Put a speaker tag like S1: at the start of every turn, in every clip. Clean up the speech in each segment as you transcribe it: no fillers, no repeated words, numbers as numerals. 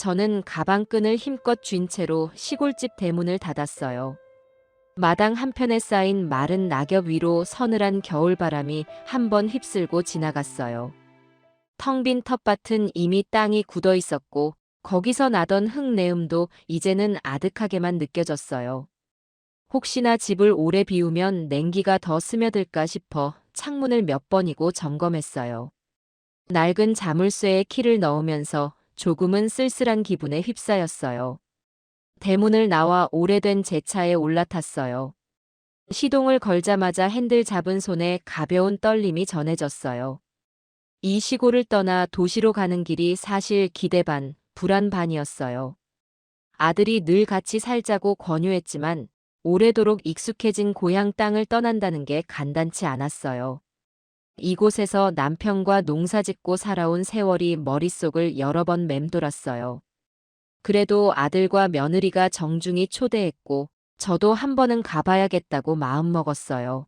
S1: 저는 가방끈을 힘껏 쥔 채로 시골집 대문을 닫았어요. 마당 한편에 쌓인 마른 낙엽 위로 서늘한 겨울바람이 한 번 휩쓸고 지나갔어요. 텅 빈 텃밭은 이미 땅이 굳어 있었고 거기서 나던 흙내음도 이제는 아득하게만 느껴졌어요. 혹시나 집을 오래 비우면 냉기가 더 스며들까 싶어 창문을 몇 번이고 점검했어요. 낡은 자물쇠에 키를 넣으면서 조금은 쓸쓸한 기분에 휩싸였어요. 대문을 나와 오래된 제 차에 올라탔어요. 시동을 걸자마자 핸들 잡은 손에 가벼운 떨림이 전해졌어요. 이 시골을 떠나 도시로 가는 길이 사실 기대 반, 불안 반이었어요. 아들이 늘 같이 살자고 권유했지만 오래도록 익숙해진 고향 땅을 떠난다는 게 간단치 않았어요. 이곳에서 남편과 농사짓고 살아온 세월이 머릿속을 여러 번 맴돌았어요. 그래도 아들과 며느리가 정중히 초대했고 저도 한 번은 가봐야겠다고 마음먹었어요.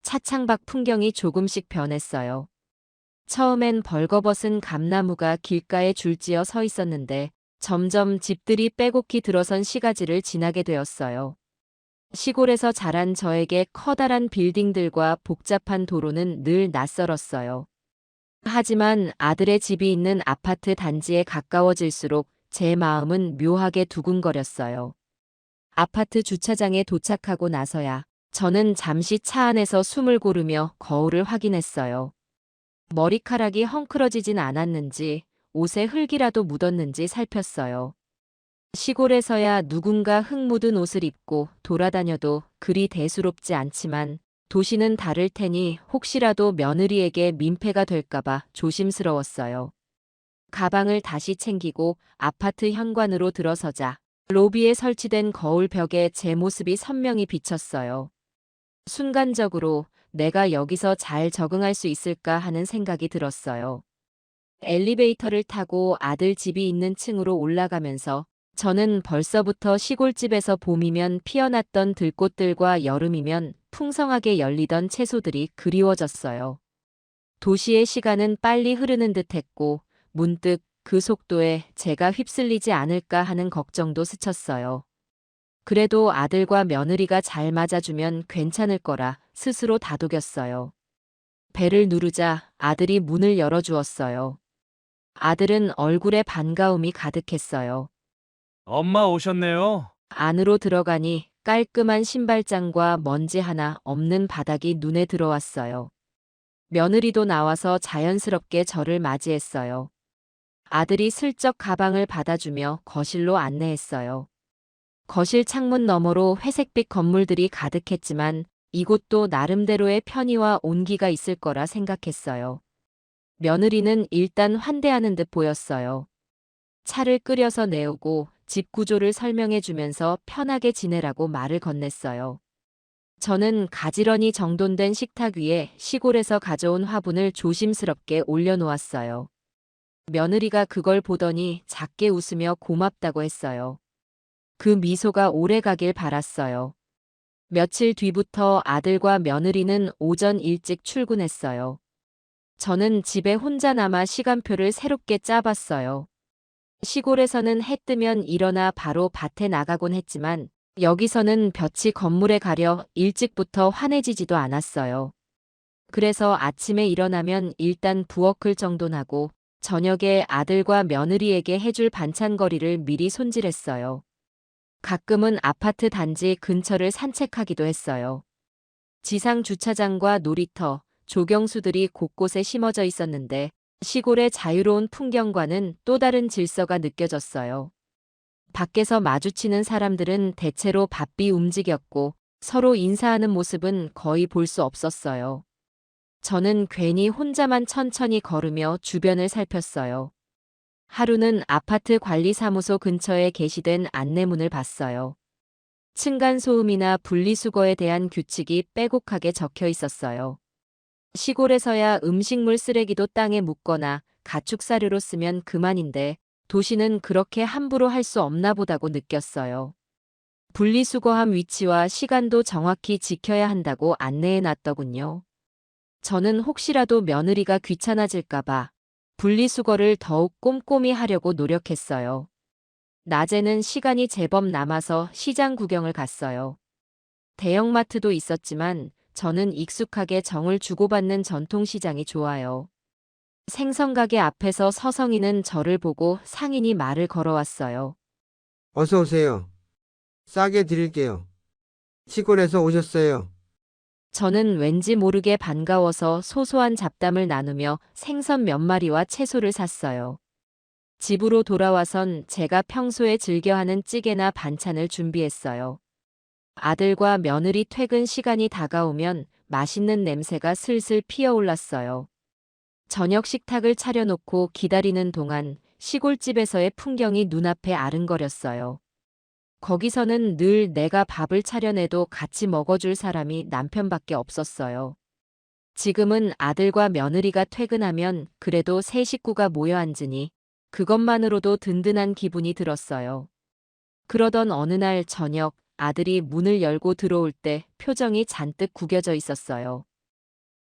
S1: 차창밖 풍경이 조금씩 변했어요. 처음엔 벌거벗은 감나무가 길가에 줄지어 서 있었는데 점점 집들이 빼곡히 들어선 시가지를 지나게 되었어요. 시골에서 자란 저에게 커다란 빌딩들과 복잡한 도로는 늘 낯설었어요. 하지만 아들의 집이 있는 아파트 단지에 가까워질수록 제 마음은 묘하게 두근거렸어요. 아파트 주차장에 도착하고 나서야 저는 잠시 차 안에서 숨을 고르며 거울을 확인했어요. 머리카락이 헝클어지진 않았는지, 옷에 흙이라도 묻었는지 살폈어요. 시골에서야 누군가 흙 묻은 옷을 입고 돌아다녀도 그리 대수롭지 않지만 도시는 다를 테니 혹시라도 며느리에게 민폐가 될까봐 조심스러웠어요. 가방을 다시 챙기고 아파트 현관으로 들어서자 로비에 설치된 거울 벽에 제 모습이 선명히 비쳤어요. 순간적으로 내가 여기서 잘 적응할 수 있을까 하는 생각이 들었어요. 엘리베이터를 타고 아들 집이 있는 층으로 올라가면서 저는 벌써부터 시골집에서 봄이면 피어났던 들꽃들과 여름이면 풍성하게 열리던 채소들이 그리워졌어요. 도시의 시간은 빨리 흐르는 듯했고 문득 그 속도에 제가 휩쓸리지 않을까 하는 걱정도 스쳤어요. 그래도 아들과 며느리가 잘 맞아주면 괜찮을 거라 스스로 다독였어요. 배를 누르자 아들이 문을 열어주었어요. 아들은 얼굴에 반가움이 가득했어요.
S2: 엄마 오셨네요.
S1: 안으로 들어가니 깔끔한 신발장과 먼지 하나 없는 바닥이 눈에 들어왔어요. 며느리도 나와서 자연스럽게 저를 맞이했어요. 아들이 슬쩍 가방을 받아주며 거실로 안내했어요. 거실 창문 너머로 회색빛 건물들이 가득했지만 이곳도 나름대로의 편의와 온기가 있을 거라 생각했어요. 며느리는 일단 환대하는 듯 보였어요. 차를 끓여서 내오고 집 구조를 설명해 주면서 편하게 지내라고 말을 건넸어요. 저는 가지런히 정돈된 식탁 위에 시골에서 가져온 화분을 조심스럽게 올려놓았어요. 며느리가 그걸 보더니 작게 웃으며 고맙다고 했어요. 그 미소가 오래 가길 바랐어요. 며칠 뒤부터 아들과 며느리는 오전 일찍 출근했어요. 저는 집에 혼자 남아 시간표를 새롭게 짜봤어요. 시골에서는 해 뜨면 일어나 바로 밭에 나가곤 했지만 여기서는 볕이 건물에 가려 일찍부터 환해지지도 않았어요. 그래서 아침에 일어나면 일단 부엌을 정돈하고 저녁에 아들과 며느리에게 해줄 반찬거리를 미리 손질했어요. 가끔은 아파트 단지 근처를 산책하기도 했어요. 지상 주차장과 놀이터, 조경수들이 곳곳에 심어져 있었는데 시골의 자유로운 풍경과는 또 다른 질서가 느껴졌어요. 밖에서 마주치는 사람들은 대체로 바삐 움직였고 서로 인사하는 모습은 거의 볼 수 없었어요. 저는 괜히 혼자만 천천히 걸으며 주변을 살폈어요. 하루는 아파트 관리사무소 근처에 게시된 안내문을 봤어요. 층간소음이나 분리수거에 대한 규칙이 빼곡하게 적혀 있었어요. 시골에서야 음식물 쓰레기도 땅에 묻거나 가축사료로 쓰면 그만인데 도시는 그렇게 함부로 할 수 없나 보다고 느꼈어요. 분리수거함 위치와 시간도 정확히 지켜야 한다고 안내해 놨더군요. 저는 혹시라도 며느리가 귀찮아질까봐 분리수거를 더욱 꼼꼼히 하려고 노력했어요. 낮에는 시간이 제법 남아서 시장 구경을 갔어요. 대형마트도 있었지만 저는 익숙하게 정을 주고받는 전통시장이 좋아요. 생선가게 앞에서 서성이는 저를 보고 상인이 말을 걸어왔어요.
S3: 어서 오세요. 싸게 드릴게요. 시골에서 오셨어요.
S1: 저는 왠지 모르게 반가워서 소소한 잡담을 나누며 생선 몇 마리와 채소를 샀어요. 집으로 돌아와선 제가 평소에 즐겨하는 찌개나 반찬을 준비했어요. 아들과 며느리 퇴근 시간이 다가오면 맛있는 냄새가 슬슬 피어올랐어요. 저녁 식탁을 차려놓고 기다리는 동안 시골집에서의 풍경이 눈앞에 아른거렸어요. 거기서는 늘 내가 밥을 차려내도 같이 먹어줄 사람이 남편밖에 없었어요. 지금은 아들과 며느리가 퇴근하면 그래도 세 식구가 모여 앉으니 그것만으로도 든든한 기분이 들었어요. 그러던 어느 날 저녁 아들이 문을 열고 들어올 때 표정이 잔뜩 구겨져 있었어요.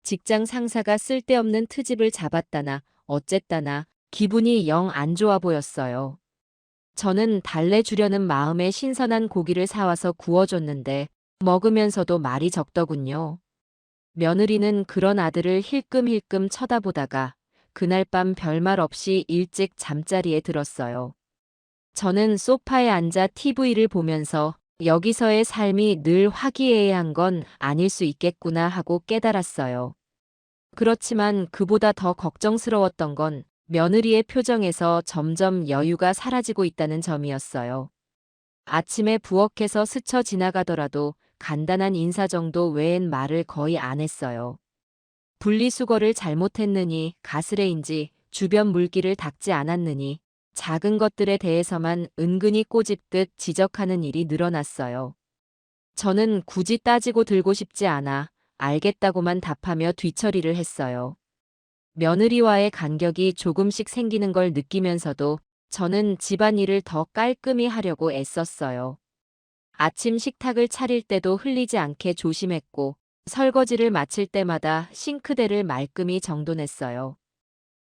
S1: 직장 상사가 쓸데없는 트집을 잡았다나 어쨌다나 기분이 영 안 좋아 보였어요. 저는 달래주려는 마음에 신선한 고기를 사와서 구워줬는데 먹으면서도 말이 적더군요. 며느리는 그런 아들을 힐끔힐끔 쳐다보다가 그날 밤 별말 없이 일찍 잠자리에 들었어요. 저는 소파에 앉아 TV를 보면서 여기서의 삶이 늘 화기애애한 건 아닐 수 있겠구나 하고 깨달았어요. 그렇지만 그보다 더 걱정스러웠던 건 며느리의 표정에서 점점 여유가 사라지고 있다는 점이었어요. 아침에 부엌에서 스쳐 지나가더라도 간단한 인사 정도 외엔 말을 거의 안 했어요. 분리수거를 잘못했느니 가스레인지 주변 물기를 닦지 않았느니 작은 것들에 대해서만 은근히 꼬집듯 지적하는 일이 늘어났어요. 저는 굳이 따지고 들고 싶지 않아 알겠다고만 답하며 뒤처리를 했어요. 며느리와의 간격이 조금씩 생기는 걸 느끼면서도 저는 집안일을 더 깔끔히 하려고 애썼어요. 아침 식탁을 차릴 때도 흘리지 않게 조심했고 설거지를 마칠 때마다 싱크대를 말끔히 정돈했어요.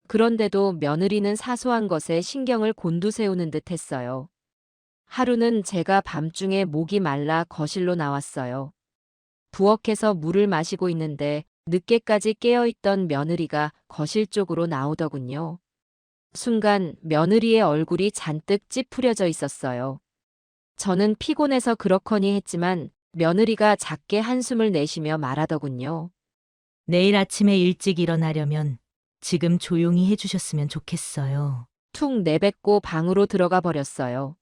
S1: 그런데도 며느리는 사소한 것에 신경을 곤두세우는 듯 했어요. 하루는 제가 밤중에 목이 말라 거실로 나왔어요. 부엌에서 물을 마시고 있는데 늦게까지 깨어있던 며느리가 거실 쪽으로 나오더군요. 순간 며느리의 얼굴이 잔뜩 찌푸려져 있었어요. 저는 피곤해서 그렇거니 했지만 며느리가 작게 한숨을 내쉬며 말하더군요.
S4: 내일 아침에 일찍 일어나려면 지금 조용히 해주셨으면 좋겠어요.
S1: 툭 내뱉고 방으로 들어가 버렸어요.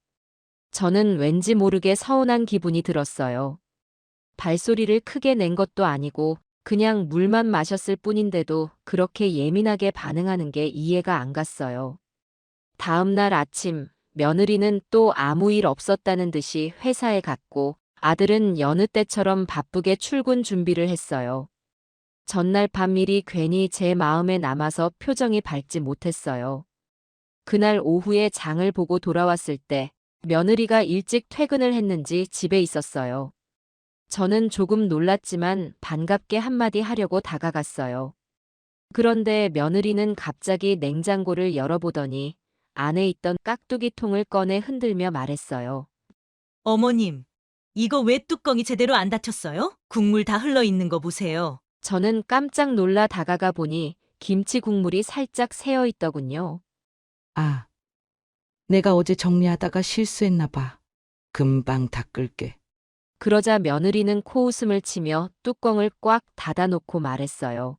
S1: 저는 왠지 모르게 서운한 기분이 들었어요. 발소리를 크게 낸 것도 아니고 그냥 물만 마셨을 뿐인데도 그렇게 예민하게 반응하는 게 이해가 안 갔어요. 다음 날 아침, 며느리는 또 아무 일 없었다는 듯이 회사에 갔고 아들은 여느 때처럼 바쁘게 출근 준비를 했어요. 전날 밤 일이 괜히 제 마음에 남아서 표정이 밝지 못했어요. 그날 오후에 장을 보고 돌아왔을 때 며느리가 일찍 퇴근을 했는지 집에 있었어요. 저는 조금 놀랐지만 반갑게 한마디 하려고 다가갔어요. 그런데 며느리는 갑자기 냉장고를 열어보더니 안에 있던 깍두기 통을 꺼내 흔들며 말했어요.
S4: 어머님, 이거 왜 뚜껑이 제대로 안 닫혔어요? 국물 다 흘러 있는 거 보세요.
S1: 저는 깜짝 놀라 다가가 보니 김치 국물이 살짝 새어 있더군요.
S5: 아, 내가 어제 정리하다가 실수했나 봐. 금방 닦을게.
S1: 그러자 며느리는 코웃음을 치며 뚜껑을 꽉 닫아놓고 말했어요.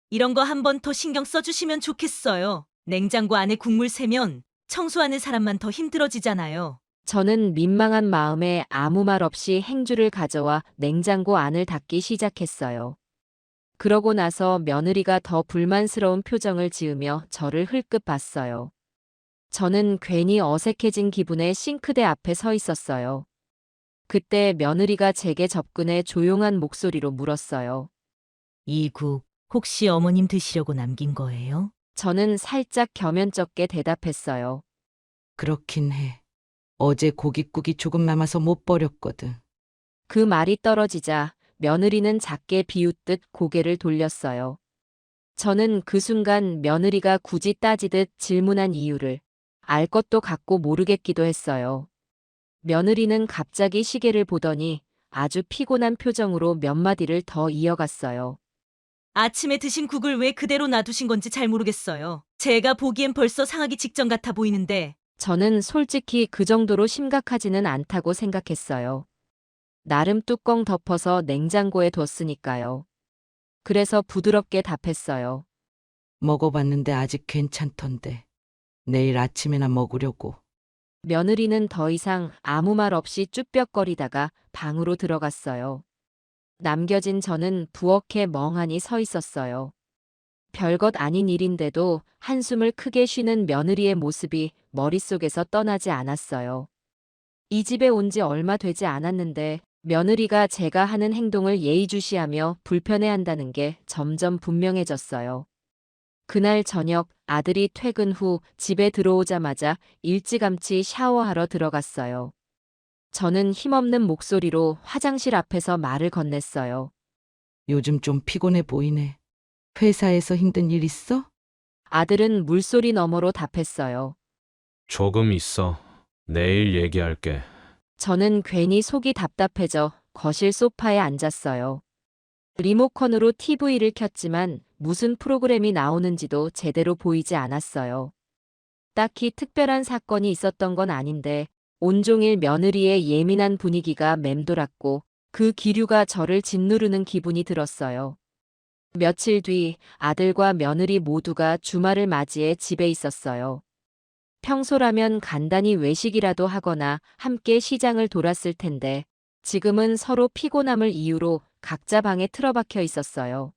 S4: 이런 거 한 번 더 신경 써주시면 좋겠어요. 냉장고 안에 국물 새면 청소하는 사람만 더 힘들어지잖아요.
S1: 저는 민망한 마음에 아무 말 없이 행주를 가져와 냉장고 안을 닦기 시작했어요. 그러고 나서 며느리가 더 불만스러운 표정을 지으며 저를 흘끗 봤어요. 저는 괜히 어색해진 기분에 싱크대 앞에 서 있었어요. 그때 며느리가 제게 접근해 조용한 목소리로 물었어요.
S4: 이 국 혹시 어머님 드시려고 남긴 거예요?
S1: 저는 살짝 겸연쩍게 대답했어요.
S5: 그렇긴 해. 어제 고깃국이 조금 남아서 못 버렸거든.
S1: 그 말이 떨어지자 며느리는 작게 비웃듯 고개를 돌렸어요. 저는 그 순간 며느리가 굳이 따지듯 질문한 이유를 알 것도 같고 모르겠기도 했어요. 며느리는 갑자기 시계를 보더니 아주 피곤한 표정으로 몇 마디를 더 이어갔어요.
S4: 아침에 드신 국을 왜 그대로 놔두신 건지 잘 모르겠어요. 제가 보기엔 벌써 상하기 직전 같아 보이는데
S1: 저는 솔직히 그 정도로 심각하지는 않다고 생각했어요. 나름 뚜껑 덮어서 냉장고에 뒀으니까요. 그래서 부드럽게 답했어요.
S5: 먹어봤는데 아직 괜찮던데. 내일 아침에나 먹으려고.
S1: 며느리는 더 이상 아무 말 없이 쭈뼛거리다가 방으로 들어갔어요. 남겨진 저는 부엌에 멍하니 서 있었어요. 별것 아닌 일인데도 한숨을 크게 쉬는 며느리의 모습이 머릿속에서 떠나지 않았어요. 이 집에 온 지 얼마 되지 않았는데 며느리가 제가 하는 행동을 예의주시하며 불편해한다는 게 점점 분명해졌어요. 그날 저녁 아들이 퇴근 후 집에 들어오자마자 일찌감치 샤워하러 들어갔어요. 저는 힘없는 목소리로 화장실 앞에서 말을 건넸어요.
S5: 요즘 좀 피곤해 보이네. 회사에서 힘든 일 있어?
S1: 아들은 물소리 너머로 답했어요.
S2: 조금 있어. 내일 얘기할게.
S1: 저는 괜히 속이 답답해져 거실 소파에 앉았어요. 리모컨으로 TV를 켰지만 무슨 프로그램이 나오는지도 제대로 보이지 않았어요. 딱히 특별한 사건이 있었던 건 아닌데 온종일 며느리의 예민한 분위기가 맴돌았고 그 기류가 저를 짓누르는 기분이 들었어요. 며칠 뒤 아들과 며느리 모두가 주말을 맞이해 집에 있었어요. 평소라면 간단히 외식이라도 하거나 함께 시장을 돌았을 텐데 지금은 서로 피곤함을 이유로 각자 방에 틀어박혀 있었어요.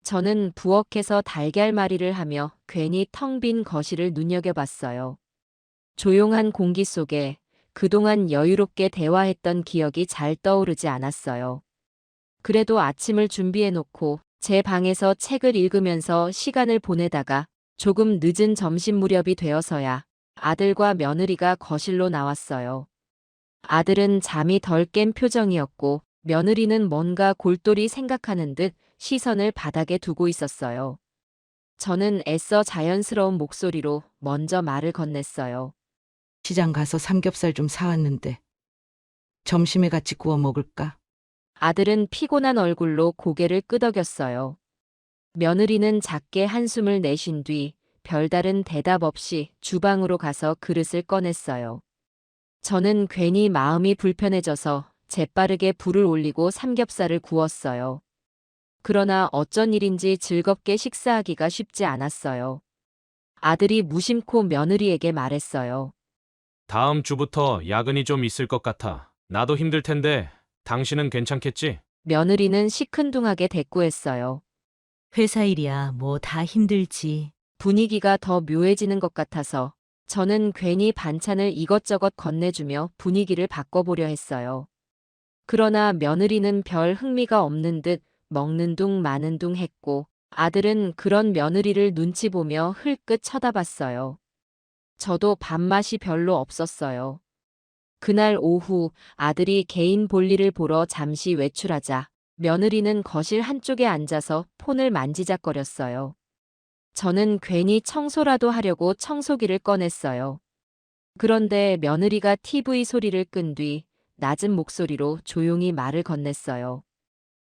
S1: 저는 부엌에서 달걀말이를 하며 괜히 텅 빈 거실을 눈여겨봤어요. 조용한 공기 속에 그동안 여유롭게 대화했던 기억이 잘 떠오르지 않았어요. 그래도 아침을 준비해놓고 제 방에서 책을 읽으면서 시간을 보내다가 조금 늦은 점심 무렵이 되어서야 아들과 며느리가 거실로 나왔어요. 아들은 잠이 덜 깬 표정이었고 며느리는 뭔가 골똘히 생각하는 듯 시선을 바닥에 두고 있었어요. 저는 애써 자연스러운 목소리로 먼저 말을 건넸어요.
S5: 시장 가서 삼겹살 좀 사왔는데. 점심에 같이 구워 먹을까?
S1: 아들은 피곤한 얼굴로 고개를 끄덕였어요. 며느리는 작게 한숨을 내쉰 뒤 별다른 대답 없이 주방으로 가서 그릇을 꺼냈어요. 저는 괜히 마음이 불편해져서 재빠르게 불을 올리고 삼겹살을 구웠어요. 그러나 어쩐 일인지 즐겁게 식사하기가 쉽지 않았어요. 아들이 무심코 며느리에게 말했어요.
S2: 다음 주부터 야근이 좀 있을 것 같아. 나도 힘들 텐데 당신은 괜찮겠지?
S1: 며느리는 시큰둥하게 대꾸했어요.
S4: 회사 일이야 뭐 다 힘들지.
S1: 분위기가 더 묘해지는 것 같아서 저는 괜히 반찬을 이것저것 건네주며 분위기를 바꿔보려 했어요. 그러나 며느리는 별 흥미가 없는 듯 먹는 둥 마는 둥 했고 아들은 그런 며느리를 눈치 보며 흘끗 쳐다봤어요. 저도 밥맛이 별로 없었어요. 그날 오후 아들이 개인 볼일을 보러 잠시 외출하자 며느리는 거실 한쪽에 앉아서 폰을 만지작거렸어요. 저는 괜히 청소라도 하려고 청소기를 꺼냈어요. 그런데 며느리가 TV 소리를 끈 뒤 낮은 목소리로 조용히 말을 건넸어요.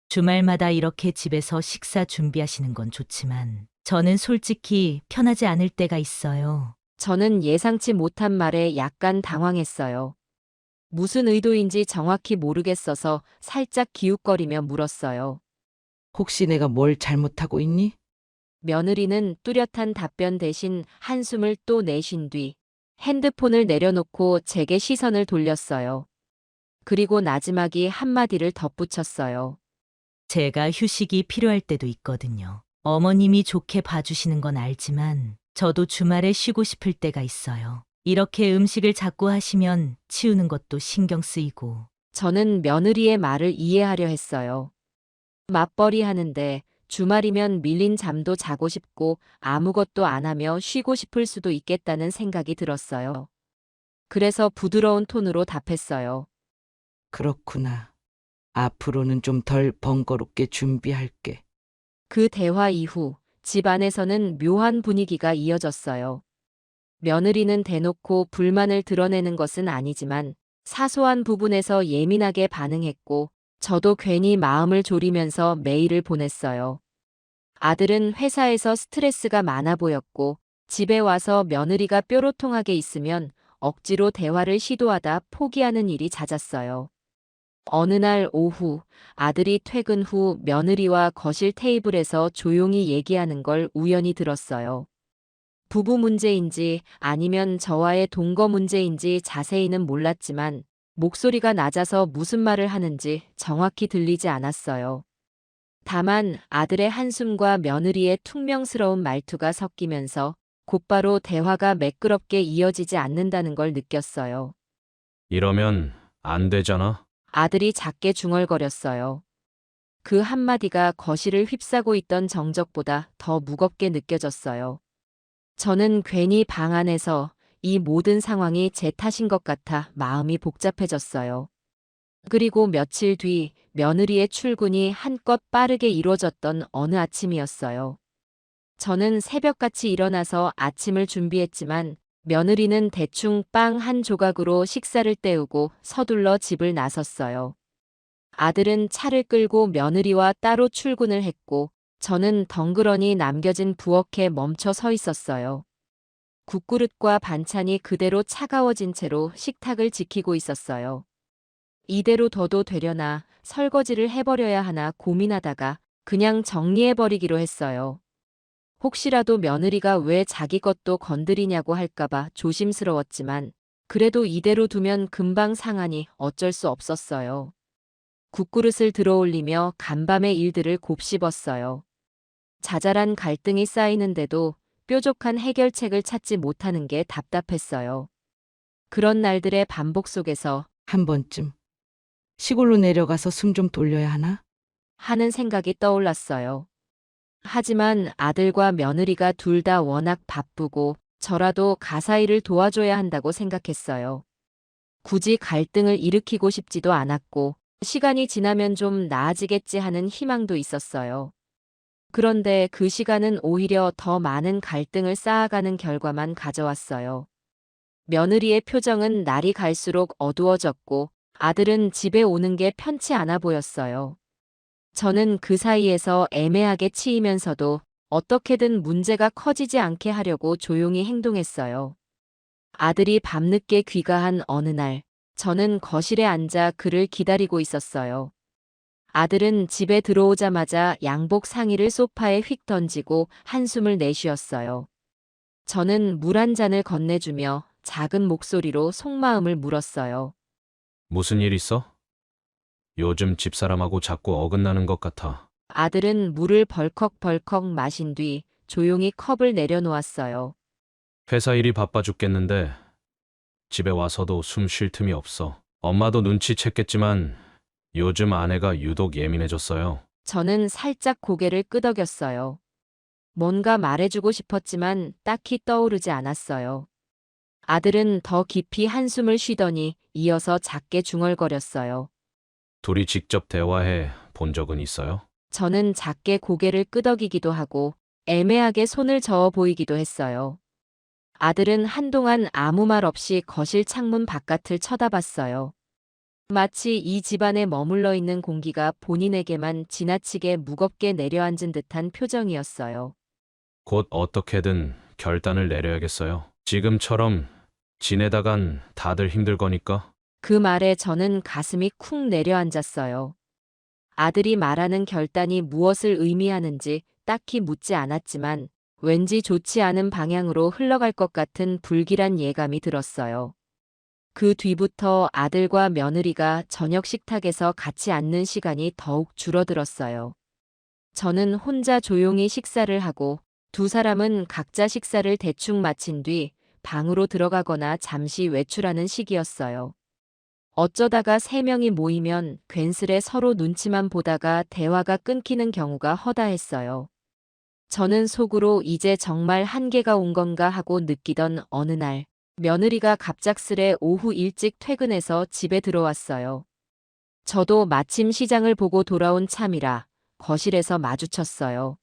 S4: 주말마다 이렇게 집에서 식사 준비하시는 건 좋지만 저는 솔직히 편하지 않을 때가 있어요.
S1: 저는 예상치 못한 말에 약간 당황했어요. 무슨 의도인지 정확히 모르겠어서 살짝 기웃거리며 물었어요.
S5: 혹시 내가 뭘 잘못하고 있니?
S1: 며느리는 뚜렷한 답변 대신 한숨을 또 내쉰 뒤 핸드폰을 내려놓고 제게 시선을 돌렸어요. 그리고 나지막이 한마디를 덧붙였어요.
S4: 제가 휴식이 필요할 때도 있거든요. 어머님이 좋게 봐주시는 건 알지만 저도 주말에 쉬고 싶을 때가 있어요. 이렇게 음식을 자꾸 하시면 치우는 것도 신경 쓰이고.
S1: 저는 며느리의 말을 이해하려 했어요. 맞벌이 하는데 주말이면 밀린 잠도 자고 싶고 아무것도 안 하며 쉬고 싶을 수도 있겠다는 생각이 들었어요. 그래서 부드러운 톤으로 답했어요.
S5: 그렇구나. 앞으로는 좀 덜 번거롭게 준비할게.
S1: 그 대화 이후 집 안에서는 묘한 분위기가 이어졌어요. 며느리는 대놓고 불만을 드러내는 것은 아니지만 사소한 부분에서 예민하게 반응했고 저도 괜히 마음을 졸이면서 메일을 보냈어요. 아들은 회사에서 스트레스가 많아 보였고 집에 와서 며느리가 뾰로통하게 있으면 억지로 대화를 시도하다 포기하는 일이 잦았어요. 어느 날 오후 아들이 퇴근 후 며느리와 거실 테이블에서 조용히 얘기하는 걸 우연히 들었어요. 부부 문제인지 아니면 저와의 동거 문제인지 자세히는 몰랐지만 목소리가 낮아서 무슨 말을 하는지 정확히 들리지 않았어요. 다만 아들의 한숨과 며느리의 퉁명스러운 말투가 섞이면서 곧바로 대화가 매끄럽게 이어지지 않는다는 걸 느꼈어요.
S2: 이러면 안 되잖아.
S1: 아들이 작게 중얼거렸어요. 그 한마디가 거실을 휩싸고 있던 정적보다 더 무겁게 느껴졌어요. 저는 괜히 방 안에서 이 모든 상황이 제 탓인 것 같아 마음이 복잡해졌어요. 그리고 며칠 뒤 며느리의 출근이 한껏 빠르게 이루어졌던 어느 아침이었어요. 저는 새벽같이 일어나서 아침을 준비했지만 며느리는 대충 빵 한 조각으로 식사를 때우고 서둘러 집을 나섰어요. 아들은 차를 끌고 며느리와 따로 출근을 했고 저는 덩그러니 남겨진 부엌에 멈춰 서 있었어요. 국그릇과 반찬이 그대로 차가워진 채로 식탁을 지키고 있었어요. 이대로 둬도 되려나 설거지를 해버려야 하나 고민하다가 그냥 정리해버리기로 했어요. 혹시라도 며느리가 왜 자기 것도 건드리냐고 할까봐 조심스러웠지만 그래도 이대로 두면 금방 상하니 어쩔 수 없었어요. 국그릇을 들어올리며 간밤의 일들을 곱씹었어요. 자잘한 갈등이 쌓이는데도 뾰족한 해결책을 찾지 못하는 게 답답했어요. 그런 날들의 반복 속에서
S5: 한 번쯤 시골로 내려가서 숨 좀 돌려야 하나?
S1: 하는 생각이 떠올랐어요. 하지만 아들과 며느리가 둘 다 워낙 바쁘고 저라도 가사일을 도와줘야 한다고 생각했어요. 굳이 갈등을 일으키고 싶지도 않았고 시간이 지나면 좀 나아지겠지 하는 희망도 있었어요. 그런데 그 시간은 오히려 더 많은 갈등을 쌓아가는 결과만 가져왔어요. 며느리의 표정은 날이 갈수록 어두워졌고 아들은 집에 오는 게 편치 않아 보였어요. 저는 그 사이에서 애매하게 치이면서도 어떻게든 문제가 커지지 않게 하려고 조용히 행동했어요. 아들이 밤늦게 귀가한 어느 날, 저는 거실에 앉아 그를 기다리고 있었어요. 아들은 집에 들어오자마자 양복 상의를 소파에 휙 던지고 한숨을 내쉬었어요. 저는 물 한 잔을 건네주며 작은 목소리로 속마음을 물었어요.
S2: 무슨 일 있어? 요즘 집사람하고 자꾸 어긋나는 것 같아.
S1: 아들은 물을 벌컥벌컥 마신 뒤 조용히 컵을 내려놓았어요.
S2: 회사 일이 바빠 죽겠는데 집에 와서도 숨 쉴 틈이 없어. 엄마도 눈치챘겠지만 요즘 아내가 유독 예민해졌어요.
S1: 저는 살짝 고개를 끄덕였어요. 뭔가 말해주고 싶었지만 딱히 떠오르지 않았어요. 아들은 더 깊이 한숨을 쉬더니 이어서 작게 중얼거렸어요.
S2: 둘이 직접 대화해 본 적은 있어요?
S1: 저는 작게 고개를 끄덕이기도 하고 애매하게 손을 저어 보이기도 했어요. 아들은 한동안 아무 말 없이 거실 창문 바깥을 쳐다봤어요. 마치 이 집안에 머물러 있는 공기가 본인에게만 지나치게 무겁게 내려앉은 듯한 표정이었어요.
S2: 곧 어떻게든 결단을 내려야겠어요. 지금처럼 지내다간 다들 힘들 거니까.
S1: 그 말에 저는 가슴이 쿵 내려앉았어요. 아들이 말하는 결단이 무엇을 의미하는지 딱히 묻지 않았지만 왠지 좋지 않은 방향으로 흘러갈 것 같은 불길한 예감이 들었어요. 그 뒤부터 아들과 며느리가 저녁 식탁에서 같이 앉는 시간이 더욱 줄어들었어요. 저는 혼자 조용히 식사를 하고 두 사람은 각자 식사를 대충 마친 뒤 방으로 들어가거나 잠시 외출하는 시기였어요. 어쩌다가 세 명이 모이면 괜스레 서로 눈치만 보다가 대화가 끊기는 경우가 허다했어요. 저는 속으로 이제 정말 한계가 온 건가 하고 느끼던 어느 날, 며느리가 갑작스레 오후 일찍 퇴근해서 집에 들어왔어요. 저도 마침 시장을 보고 돌아온 참이라 거실에서 마주쳤어요.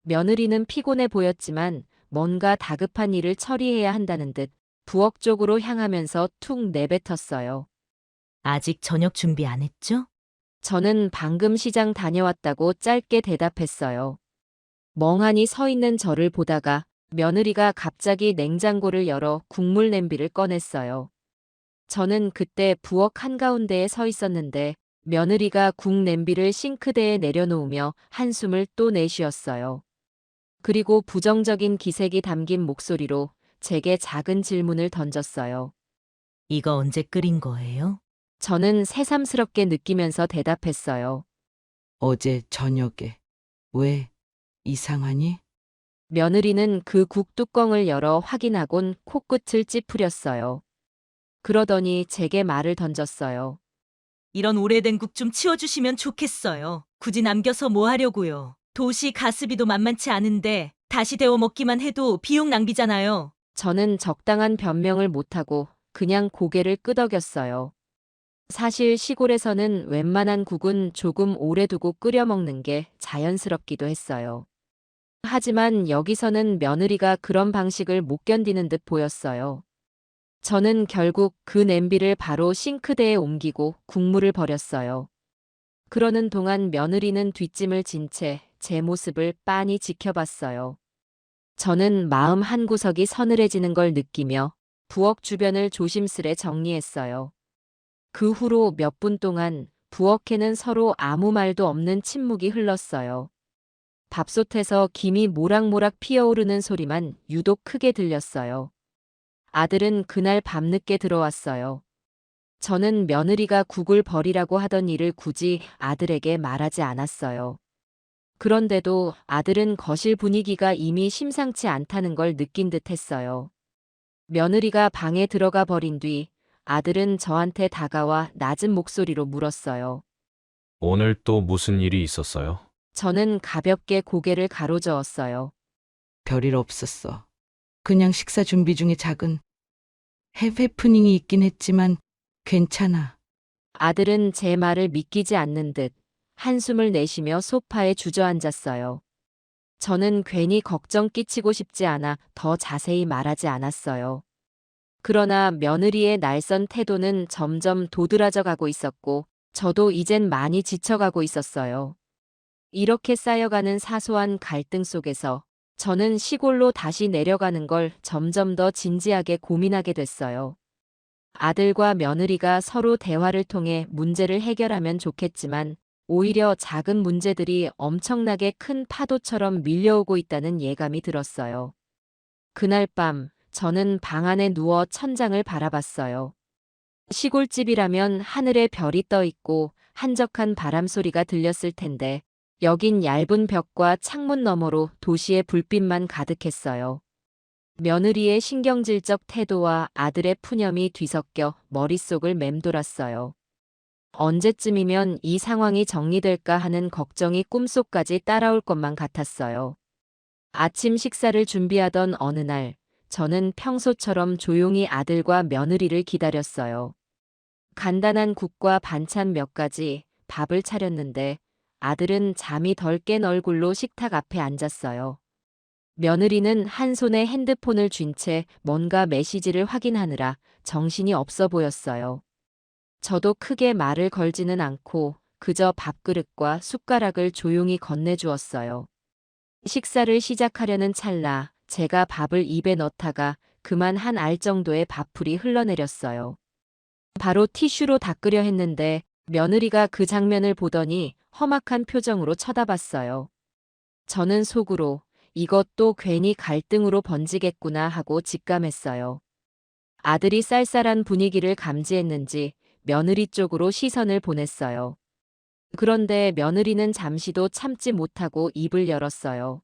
S1: 며느리는 피곤해 보였지만 뭔가 다급한 일을 처리해야 한다는 듯 부엌 쪽으로 향하면서 툭 내뱉었어요.
S4: 아직 저녁 준비 안 했죠?
S1: 저는 방금 시장 다녀왔다고 짧게 대답했어요. 멍하니 서 있는 저를 보다가 며느리가 갑자기 냉장고를 열어 국물 냄비를 꺼냈어요. 저는 그때 부엌 한가운데에 서 있었는데 며느리가 국 냄비를 싱크대에 내려놓으며 한숨을 또 내쉬었어요. 그리고 부정적인 기색이 담긴 목소리로 제게 작은 질문을 던졌어요.
S4: 이거 언제 끓인 거예요?
S1: 저는 새삼스럽게 느끼면서 대답했어요.
S5: 어제 저녁에. 왜? 이상하니?
S1: 며느리는 그 국 뚜껑을 열어 확인하곤 코끝을 찌푸렸어요. 그러더니 제게 말을 던졌어요.
S4: 이런 오래된 국 좀 치워주시면 좋겠어요. 굳이 남겨서 뭐 하려고요. 도시 가스비도 만만치 않은데 다시 데워 먹기만 해도 비용 낭비잖아요.
S1: 저는 적당한 변명을 못하고 그냥 고개를 끄덕였어요. 사실 시골에서는 웬만한 국은 조금 오래 두고 끓여 먹는 게 자연스럽기도 했어요. 하지만 여기서는 며느리가 그런 방식을 못 견디는 듯 보였어요. 저는 결국 그 냄비를 바로 싱크대에 옮기고 국물을 버렸어요. 그러는 동안 며느리는 뒷짐을 진 채 제 모습을 빤히 지켜봤어요. 저는 마음 한구석이 서늘해지는 걸 느끼며 부엌 주변을 조심스레 정리했어요. 그 후로 몇 분 동안 부엌에는 서로 아무 말도 없는 침묵이 흘렀어요. 밥솥에서 김이 모락모락 피어오르는 소리만 유독 크게 들렸어요. 아들은 그날 밤늦게 들어왔어요. 저는 며느리가 국을 버리라고 하던 일을 굳이 아들에게 말하지 않았어요. 그런데도 아들은 거실 분위기가 이미 심상치 않다는 걸 느낀 듯 했어요. 며느리가 방에 들어가 버린 뒤 아들은 저한테 다가와 낮은 목소리로 물었어요.
S2: 오늘 또 무슨 일이 있었어요?
S1: 저는 가볍게 고개를 가로저었어요.
S5: 별일 없었어. 그냥 식사 준비 중에 작은 해프닝이 있긴 했지만 괜찮아.
S1: 아들은 제 말을 믿기지 않는 듯 한숨을 내쉬며 소파에 주저앉았어요. 저는 괜히 걱정 끼치고 싶지 않아 더 자세히 말하지 않았어요. 그러나 며느리의 날선 태도는 점점 도드라져 가고 있었고 저도 이젠 많이 지쳐가고 있었어요. 이렇게 쌓여가는 사소한 갈등 속에서 저는 시골로 다시 내려가는 걸 점점 더 진지하게 고민하게 됐어요. 아들과 며느리가 서로 대화를 통해 문제를 해결하면 좋겠지만 오히려 작은 문제들이 엄청나게 큰 파도처럼 밀려오고 있다는 예감이 들었어요. 그날 밤 저는 방 안에 누워 천장을 바라봤어요. 시골집이라면 하늘에 별이 떠 있고 한적한 바람 소리가 들렸을 텐데 여긴 얇은 벽과 창문 너머로 도시의 불빛만 가득했어요. 며느리의 신경질적 태도와 아들의 푸념이 뒤섞여 머릿속을 맴돌았어요. 언제쯤이면 이 상황이 정리될까 하는 걱정이 꿈속까지 따라올 것만 같았어요. 아침 식사를 준비하던 어느 날, 저는 평소처럼 조용히 아들과 며느리를 기다렸어요. 간단한 국과 반찬 몇 가지, 밥을 차렸는데 아들은 잠이 덜 깬 얼굴로 식탁 앞에 앉았어요. 며느리는 한 손에 핸드폰을 쥔 채 뭔가 메시지를 확인하느라 정신이 없어 보였어요. 저도 크게 말을 걸지는 않고 그저 밥그릇과 숟가락을 조용히 건네주었어요. 식사를 시작하려는 찰나 제가 밥을 입에 넣다가 그만 한 알 정도의 밥풀이 흘러내렸어요. 바로 티슈로 닦으려 했는데 며느리가 그 장면을 보더니 험악한 표정으로 쳐다봤어요. 저는 속으로 이것도 괜히 갈등으로 번지겠구나 하고 직감했어요. 아들이 쌀쌀한 분위기를 감지했는지 며느리 쪽으로 시선을 보냈어요. 그런데 며느리는 잠시도 참지 못하고 입을 열었어요.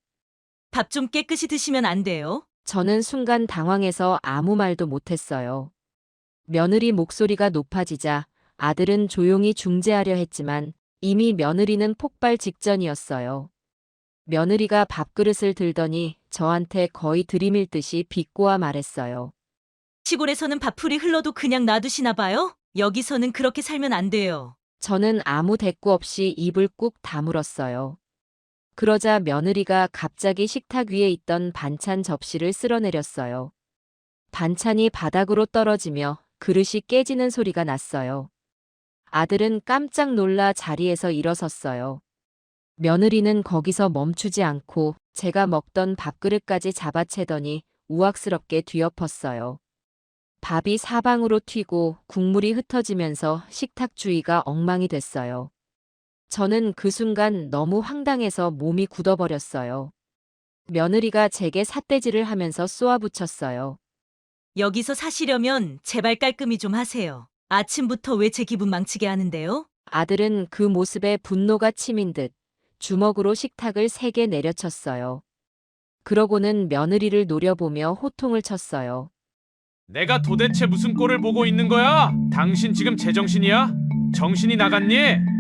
S4: 밥 좀 깨끗이 드시면 안 돼요?
S1: 저는 순간 당황해서 아무 말도 못했어요. 며느리 목소리가 높아지자 아들은 조용히 중재하려 했지만 이미 며느리는 폭발 직전이었어요. 며느리가 밥그릇을 들더니 저한테 거의 들이밀듯이 비꼬아 말했어요.
S4: 시골에서는 밥풀이 흘러도 그냥 놔두시나 봐요? 여기서는 그렇게 살면 안 돼요.
S1: 저는 아무 대꾸 없이 입을 꾹 다물었어요. 그러자 며느리가 갑자기 식탁 위에 있던 반찬 접시를 쓸어내렸어요. 반찬이 바닥으로 떨어지며 그릇이 깨지는 소리가 났어요. 아들은 깜짝 놀라 자리에서 일어섰어요. 며느리는 거기서 멈추지 않고 제가 먹던 밥그릇까지 잡아채더니 우악스럽게 뒤엎었어요. 밥이 사방으로 튀고 국물이 흩어지면서 식탁 주위가 엉망이 됐어요. 저는 그 순간 너무 황당해서 몸이 굳어버렸어요. 며느리가 제게 삿대질을 하면서 쏘아붙였어요.
S4: 여기서 사시려면 제발 깔끔히 좀 하세요. 아침부터 왜 제 기분 망치게 하는데요?
S1: 아들은 그 모습에 분노가 치민 듯 주먹으로 식탁을 3개 내려쳤어요. 그러고는 며느리를 노려보며 호통을 쳤어요.
S2: 내가 도대체 무슨 꼴을 보고 있는 거야? 당신 지금 제정신이야? 정신이 나갔니?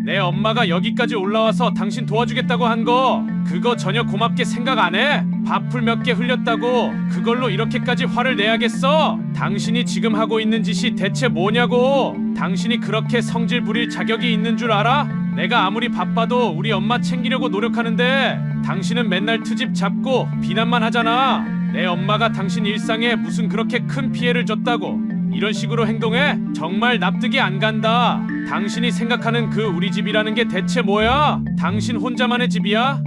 S2: 내 엄마가 여기까지 올라와서 당신 도와주겠다고 한 거 그거 전혀 고맙게 생각 안 해? 밥풀 몇 개 흘렸다고 그걸로 이렇게까지 화를 내야겠어? 당신이 지금 하고 있는 짓이 대체 뭐냐고? 당신이 그렇게 성질 부릴 자격이 있는 줄 알아? 내가 아무리 바빠도 우리 엄마 챙기려고 노력하는데 당신은 맨날 트집 잡고 비난만 하잖아. 내 엄마가 당신 일상에 무슨 그렇게 큰 피해를 줬다고 이런 식으로 행동해? 정말 납득이 안 간다. 당신이 생각하는 그 우리 집이라는 게 대체 뭐야? 당신 혼자만의 집이야?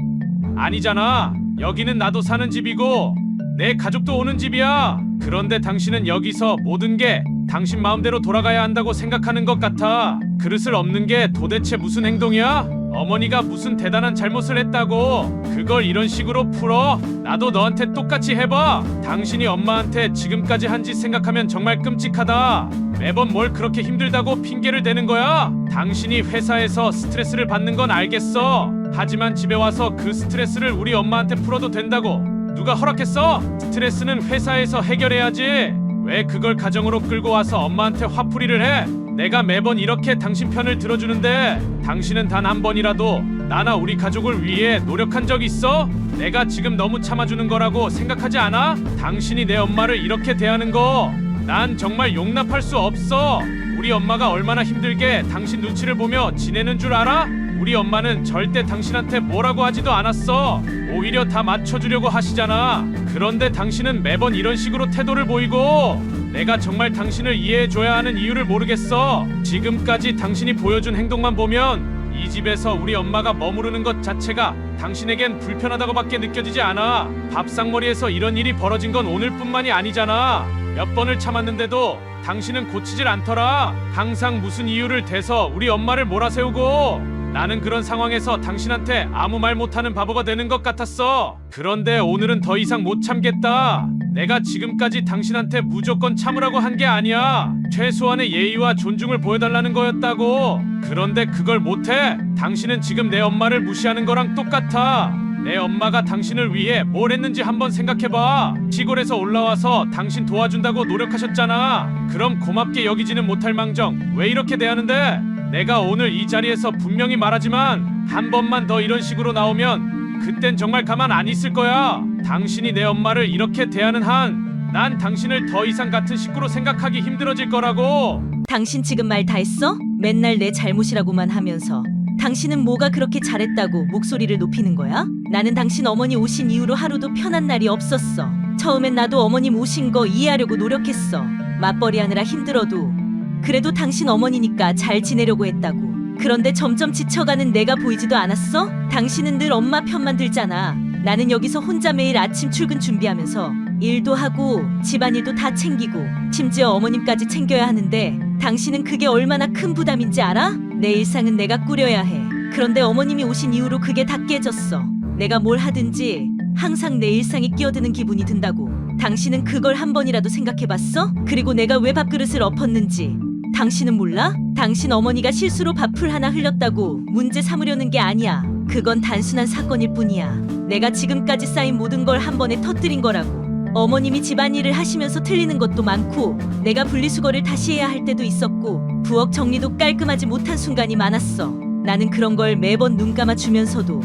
S2: 아니잖아. 여기는 나도 사는 집이고 내 가족도 오는 집이야. 그런데 당신은 여기서 모든 게 당신 마음대로 돌아가야 한다고 생각하는 것 같아. 그릇을 엎는 게 도대체 무슨 행동이야? 어머니가 무슨 대단한 잘못을 했다고 그걸 이런 식으로 풀어? 나도 너한테 똑같이 해봐. 당신이 엄마한테 지금까지 한 짓 생각하면 정말 끔찍하다. 매번 뭘 그렇게 힘들다고 핑계를 대는 거야? 당신이 회사에서 스트레스를 받는 건 알겠어. 하지만 집에 와서 그 스트레스를 우리 엄마한테 풀어도 된다고 누가 허락했어? 스트레스는 회사에서 해결해야지. 왜 그걸 가정으로 끌고 와서 엄마한테 화풀이를 해? 내가 매번 이렇게 당신 편을 들어주는데 당신은 단 한 번이라도 나나 우리 가족을 위해 노력한 적 있어? 내가 지금 너무 참아주는 거라고 생각하지 않아? 당신이 내 엄마를 이렇게 대하는 거 난 정말 용납할 수 없어. 우리 엄마가 얼마나 힘들게 당신 눈치를 보며 지내는 줄 알아? 우리 엄마는 절대 당신한테 뭐라고 하지도 않았어. 오히려 다 맞춰주려고 하시잖아. 그런데 당신은 매번 이런 식으로 태도를 보이고 내가 정말 당신을 이해해줘야 하는 이유를 모르겠어. 지금까지 당신이 보여준 행동만 보면 이 집에서 우리 엄마가 머무르는 것 자체가 당신에겐 불편하다고밖에 느껴지지 않아. 밥상머리에서 이런 일이 벌어진 건 오늘뿐만이 아니잖아. 몇 번을 참았는데도 당신은 고치질 않더라. 항상 무슨 이유를 대서 우리 엄마를 몰아세우고 나는 그런 상황에서 당신한테 아무 말 못하는 바보가 되는 것 같았어. 그런데 오늘은 더 이상 못 참겠다. 내가 지금까지 당신한테 무조건 참으라고 한 게 아니야. 최소한의 예의와 존중을 보여달라는 거였다고. 그런데 그걸 못해? 당신은 지금 내 엄마를 무시하는 거랑 똑같아. 내 엄마가 당신을 위해 뭘 했는지 한번 생각해봐. 시골에서 올라와서 당신 도와준다고 노력하셨잖아. 그럼 고맙게 여기지는 못할 망정 왜 이렇게 대하는데? 내가 오늘 이 자리에서 분명히 말하지만 한 번만 더 이런 식으로 나오면 그땐 정말 가만 안 있을 거야. 당신이 내 엄마를 이렇게 대하는 한 난 당신을 더 이상 같은 식구로 생각하기 힘들어질 거라고.
S4: 당신 지금 말 다 했어? 맨날 내 잘못이라고만 하면서 당신은 뭐가 그렇게 잘했다고 목소리를 높이는 거야? 나는 당신 어머니 오신 이후로 하루도 편한 날이 없었어. 처음엔 나도 어머님 오신 거 이해하려고 노력했어. 맞벌이 하느라 힘들어도 그래도 당신 어머니니까 잘 지내려고 했다고. 그런데 점점 지쳐가는 내가 보이지도 않았어? 당신은 늘 엄마 편만 들잖아. 나는 여기서 혼자 매일 아침 출근 준비하면서 일도 하고 집안일도 다 챙기고 심지어 어머님까지 챙겨야 하는데 당신은 그게 얼마나 큰 부담인지 알아? 내 일상은 내가 꾸려야 해. 그런데 어머님이 오신 이후로 그게 다 깨졌어. 내가 뭘 하든지 항상 내 일상에 끼어드는 기분이 든다고. 당신은 그걸 한 번이라도 생각해봤어? 그리고 내가 왜 밥그릇을 엎었는지 당신은 몰라? 당신 어머니가 실수로 밥풀 하나 흘렸다고 문제 삼으려는 게 아니야. 그건 단순한 사건일 뿐이야. 내가 지금까지 쌓인 모든 걸 한 번에 터뜨린 거라고. 어머님이 집안일을 하시면서 틀리는 것도 많고 내가 분리수거를 다시 해야 할 때도 있었고 부엌 정리도 깔끔하지 못한 순간이 많았어. 나는 그런 걸 매번 눈 감아주면서도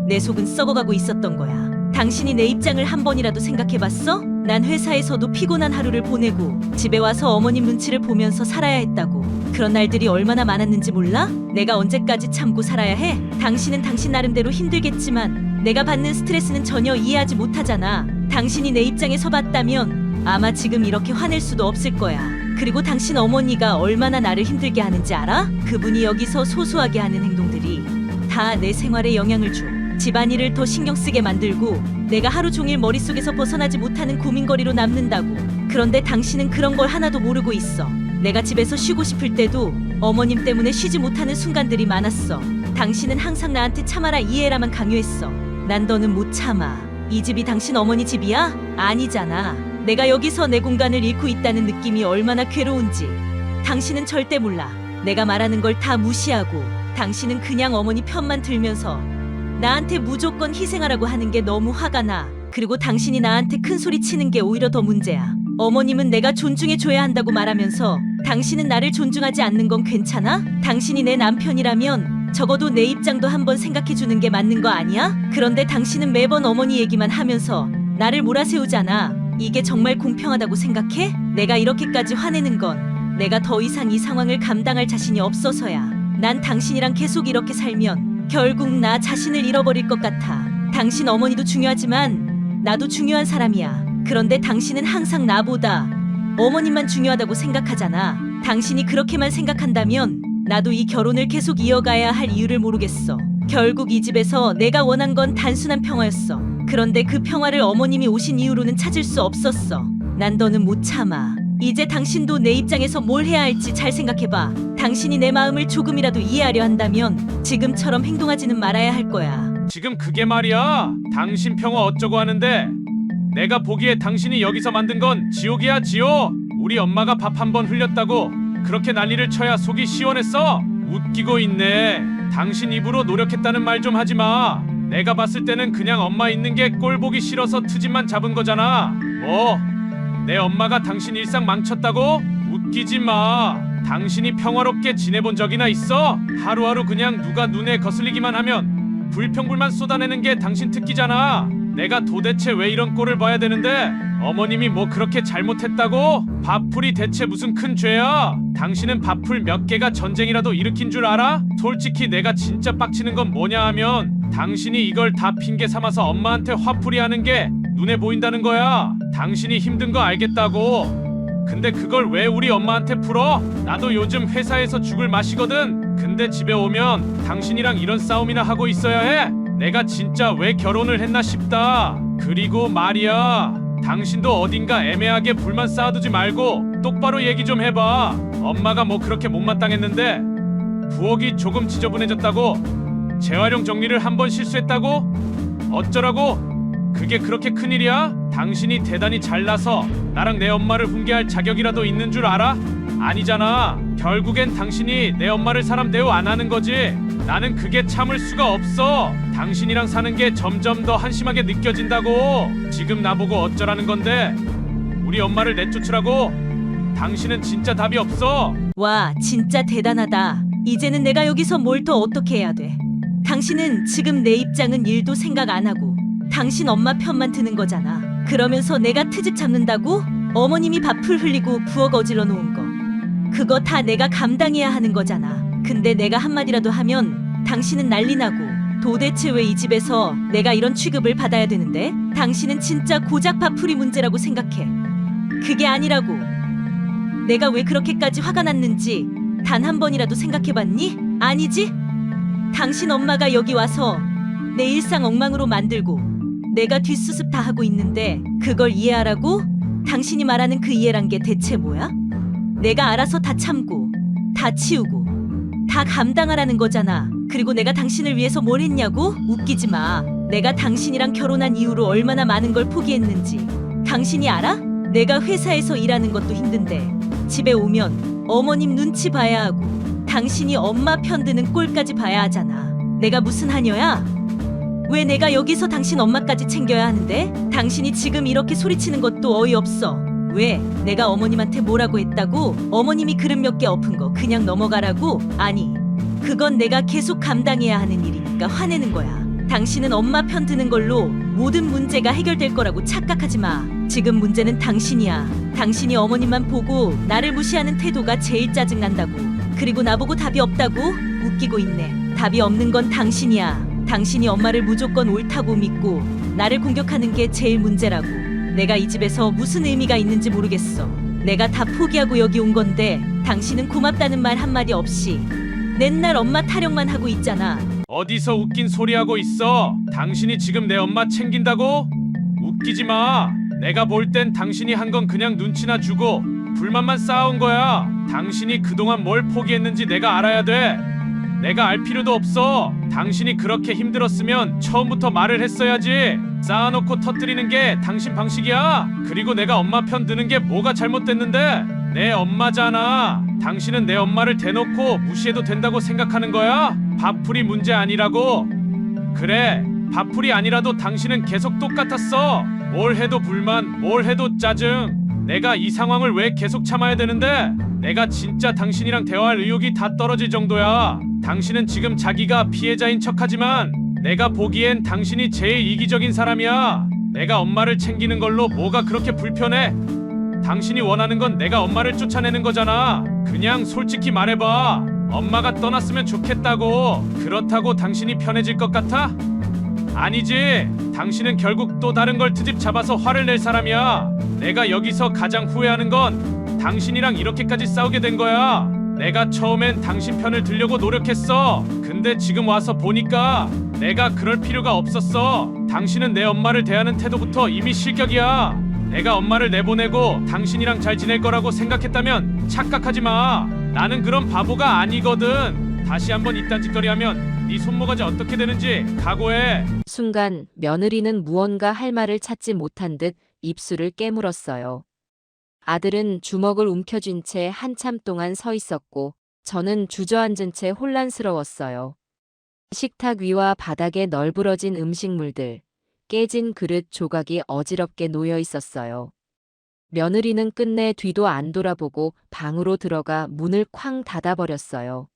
S4: 내 속은 썩어가고 있었던 거야. 당신이 내 입장을 한 번이라도 생각해봤어? 난 회사에서도 피곤한 하루를 보내고 집에 와서 어머님 눈치를 보면서 살아야 했다고. 그런 날들이 얼마나 많았는지 몰라? 내가 언제까지 참고 살아야 해? 당신은 당신 나름대로 힘들겠지만 내가 받는 스트레스는 전혀 이해하지 못하잖아. 당신이 내 입장에서 봤다면 아마 지금 이렇게 화낼 수도 없을 거야. 그리고 당신 어머니가 얼마나 나를 힘들게 하는지 알아? 그분이 여기서 소소하게 하는 행동들이 다 내 생활에 영향을 줘. 집안일을 더 신경 쓰게 만들고 내가 하루 종일 머릿속에서 벗어나지 못하는 고민거리로 남는다고. 그런데 당신은 그런 걸 하나도 모르고 있어. 내가 집에서 쉬고 싶을 때도 어머님 때문에 쉬지 못하는 순간들이 많았어. 당신은 항상 나한테 참아라 이해라만 강요했어. 난 더는 못 참아. 이 집이 당신 어머니 집이야? 아니잖아. 내가 여기서 내 공간을 잃고 있다는 느낌이 얼마나 괴로운지 당신은 절대 몰라. 내가 말하는 걸 다 무시하고 당신은 그냥 어머니 편만 들면서 나한테 무조건 희생하라고 하는 게 너무 화가 나. 그리고 당신이 나한테 큰 소리 치는 게 오히려 더 문제야. 어머님은 내가 존중해줘야 한다고 말하면서 당신은 나를 존중하지 않는 건 괜찮아? 당신이 내 남편이라면 적어도 내 입장도 한번 생각해주는 게 맞는 거 아니야? 그런데 당신은 매번 어머니 얘기만 하면서 나를 몰아세우잖아. 이게 정말 공평하다고 생각해? 내가 이렇게까지 화내는 건 내가 더 이상 이 상황을 감당할 자신이 없어서야. 난 당신이랑 계속 이렇게 살면 결국 나 자신을 잃어버릴 것 같아. 당신 어머니도 중요하지만 나도 중요한 사람이야. 그런데 당신은 항상 나보다 어머님만 중요하다고 생각하잖아. 당신이 그렇게만 생각한다면 나도 이 결혼을 계속 이어가야 할 이유를 모르겠어. 결국 이 집에서 내가 원한 건 단순한 평화였어. 그런데 그 평화를 어머님이 오신 이후로는 찾을 수 없었어. 난 더는 못 참아. 이제 당신도 내 입장에서 뭘 해야 할지 잘 생각해봐. 당신이 내 마음을 조금이라도 이해하려 한다면 지금처럼 행동하지는 말아야 할 거야.
S2: 지금 그게 말이야. 당신 평화 어쩌고 하는데 내가 보기에 당신이 여기서 만든 건 지옥이야 지옥. 우리 엄마가 밥 한 번 흘렸다고 그렇게 난리를 쳐야 속이 시원했어? 웃기고 있네. 당신 입으로 노력했다는 말 좀 하지 마. 내가 봤을 때는 그냥 엄마 있는 게 꼴 보기 싫어서 트집만 잡은 거잖아. 뭐? 내 엄마가 당신 일상 망쳤다고? 웃기지 마. 당신이 평화롭게 지내본 적이나 있어? 하루하루 그냥 누가 눈에 거슬리기만 하면 불평불만 쏟아내는 게 당신 특기잖아. 내가 도대체 왜 이런 꼴을 봐야 되는데? 어머님이 뭐 그렇게 잘못했다고? 밥풀이 대체 무슨 큰 죄야? 당신은 밥풀 몇 개가 전쟁이라도 일으킨 줄 알아? 솔직히 내가 진짜 빡치는 건 뭐냐 하면 당신이 이걸 다 핑계 삼아서 엄마한테 화풀이 하는 게 눈에 보인다는 거야. 당신이 힘든 거 알겠다고. 근데 그걸 왜 우리 엄마한테 풀어? 나도 요즘 회사에서 죽을 맛이거든. 근데 집에 오면 당신이랑 이런 싸움이나 하고 있어야 해? 내가 진짜 왜 결혼을 했나 싶다. 그리고 말이야, 당신도 어딘가 애매하게 불만 쌓아두지 말고 똑바로 얘기 좀 해봐. 엄마가 뭐 그렇게 못마땅했는데 부엌이 조금 지저분해졌다고? 재활용 정리를 한 번 실수했다고? 어쩌라고? 그게 그렇게 큰일이야? 당신이 대단히 잘나서 나랑 내 엄마를 훈계할 자격이라도 있는 줄 알아? 아니잖아. 결국엔 당신이 내 엄마를 사람 대우 안 하는 거지. 나는 그게 참을 수가 없어. 당신이랑 사는 게 점점 더 한심하게 느껴진다고. 지금 나보고 어쩌라는 건데? 우리 엄마를 내쫓으라고? 당신은 진짜 답이 없어.
S4: 와, 진짜 대단하다. 이제는 내가 여기서 뭘 더 어떻게 해야 돼? 당신은 지금 내 입장은 일도 생각 안 하고 당신 엄마 편만 드는 거잖아. 그러면서 내가 트집 잡는다고? 어머님이 밥풀 흘리고 부엌 어질러 놓은 거 그거 다 내가 감당해야 하는 거잖아. 근데 내가 한마디라도 하면 당신은 난리 나고. 도대체 왜 이 집에서 내가 이런 취급을 받아야 되는데? 당신은 진짜 고작 밥풀이 문제라고 생각해. 그게 아니라고. 내가 왜 그렇게까지 화가 났는지 단 한 번이라도 생각해봤니? 아니지? 당신 엄마가 여기 와서 내 일상 엉망으로 만들고 내가 뒷수습 다 하고 있는데 그걸 이해하라고? 당신이 말하는 그 이해란 게 대체 뭐야? 내가 알아서 다 참고 다 치우고 다 감당하라는 거잖아. 그리고 내가 당신을 위해서 뭘 했냐고? 웃기지 마. 내가 당신이랑 결혼한 이후로 얼마나 많은 걸 포기했는지 당신이 알아? 내가 회사에서 일하는 것도 힘든데 집에 오면 어머님 눈치 봐야 하고 당신이 엄마 편드는 꼴까지 봐야 하잖아. 내가 무슨 하녀야? 왜 내가 여기서 당신 엄마까지 챙겨야 하는데? 당신이 지금 이렇게 소리치는 것도 어이없어. 왜? 내가 어머님한테 뭐라고 했다고? 어머님이 그릇 몇 개 엎은 거 그냥 넘어가라고? 아니, 그건 내가 계속 감당해야 하는 일이니까 화내는 거야. 당신은 엄마 편 드는 걸로 모든 문제가 해결될 거라고 착각하지 마. 지금 문제는 당신이야. 당신이 어머님만 보고 나를 무시하는 태도가 제일 짜증난다고. 그리고 나보고 답이 없다고? 웃기고 있네. 답이 없는 건 당신이야. 당신이 엄마를 무조건 옳다고 믿고 나를 공격하는 게 제일 문제라고. 내가 이 집에서 무슨 의미가 있는지 모르겠어. 내가 다 포기하고 여기 온 건데 당신은 고맙다는 말 한마디 없이 맨날 엄마 타령만 하고 있잖아.
S2: 어디서 웃긴 소리 하고 있어? 당신이 지금 내 엄마 챙긴다고? 웃기지 마. 내가 볼 땐 당신이 한 건 그냥 눈치나 주고 불만만 쌓아온 거야. 당신이 그동안 뭘 포기했는지 내가 알아야 돼. 내가 알 필요도 없어. 당신이 그렇게 힘들었으면 처음부터 말을 했어야지. 쌓아놓고 터뜨리는 게 당신 방식이야. 그리고 내가 엄마 편 드는 게 뭐가 잘못됐는데? 내 엄마잖아. 당신은 내 엄마를 대놓고 무시해도 된다고 생각하는 거야? 밥풀이 문제 아니라고. 그래, 밥풀이 아니라도 당신은 계속 똑같았어. 뭘 해도 불만, 뭘 해도 짜증. 내가 이 상황을 왜 계속 참아야 되는데? 내가 진짜 당신이랑 대화할 의욕이 다 떨어질 정도야. 당신은 지금 자기가 피해자인 척하지만 내가 보기엔 당신이 제일 이기적인 사람이야. 내가 엄마를 챙기는 걸로 뭐가 그렇게 불편해? 당신이 원하는 건 내가 엄마를 쫓아내는 거잖아. 그냥 솔직히 말해봐. 엄마가 떠났으면 좋겠다고. 그렇다고 당신이 편해질 것 같아? 아니지. 당신은 결국 또 다른 걸 트집 잡아서 화를 낼 사람이야. 내가 여기서 가장 후회하는 건 당신이랑 이렇게까지 싸우게 된 거야. 내가 처음엔 당신 편을 들려고 노력했어. 근데 지금 와서 보니까 내가 그럴 필요가 없었어. 당신은 내 엄마를 대하는 태도부터 이미 실격이야. 내가 엄마를 내보내고 당신이랑 잘 지낼 거라고 생각했다면 착각하지 마. 나는 그런 바보가 아니거든. 다시 한번 이딴 짓거리 하면 네 손모가지 어떻게 되는지 각오해.
S1: 순간 며느리는 무언가 할 말을 찾지 못한 듯 입술을 깨물었어요. 아들은 주먹을 움켜쥔 채 한참 동안 서 있었고 저는 주저앉은 채 혼란스러웠어요. 식탁 위와 바닥에 널브러진 음식물들, 깨진 그릇 조각이 어지럽게 놓여 있었어요. 며느리는 끝내 뒤도 안 돌아보고 방으로 들어가 문을 쾅 닫아버렸어요.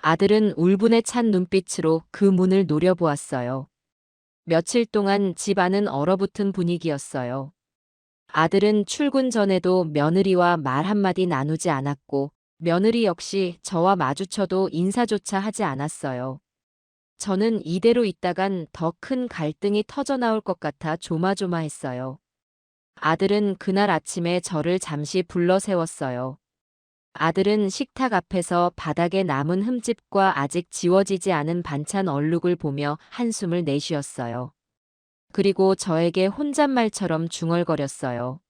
S1: 아들은 울분에 찬 눈빛으로 그 문을 노려보았어요. 며칠 동안 집 안은 얼어붙은 분위기였어요. 아들은 출근 전에도 며느리와 말 한마디 나누지 않았고 며느리 역시 저와 마주쳐도 인사조차 하지 않았어요. 저는 이대로 있다간 더 큰 갈등이 터져나올 것 같아 조마조마했어요. 아들은 그날 아침에 저를 잠시 불러 세웠어요. 아들은 식탁 앞에서 바닥에 남은 흠집과 아직 지워지지 않은 반찬 얼룩을 보며 한숨을 내쉬었어요. 그리고 저에게 혼잣말처럼 중얼거렸어요.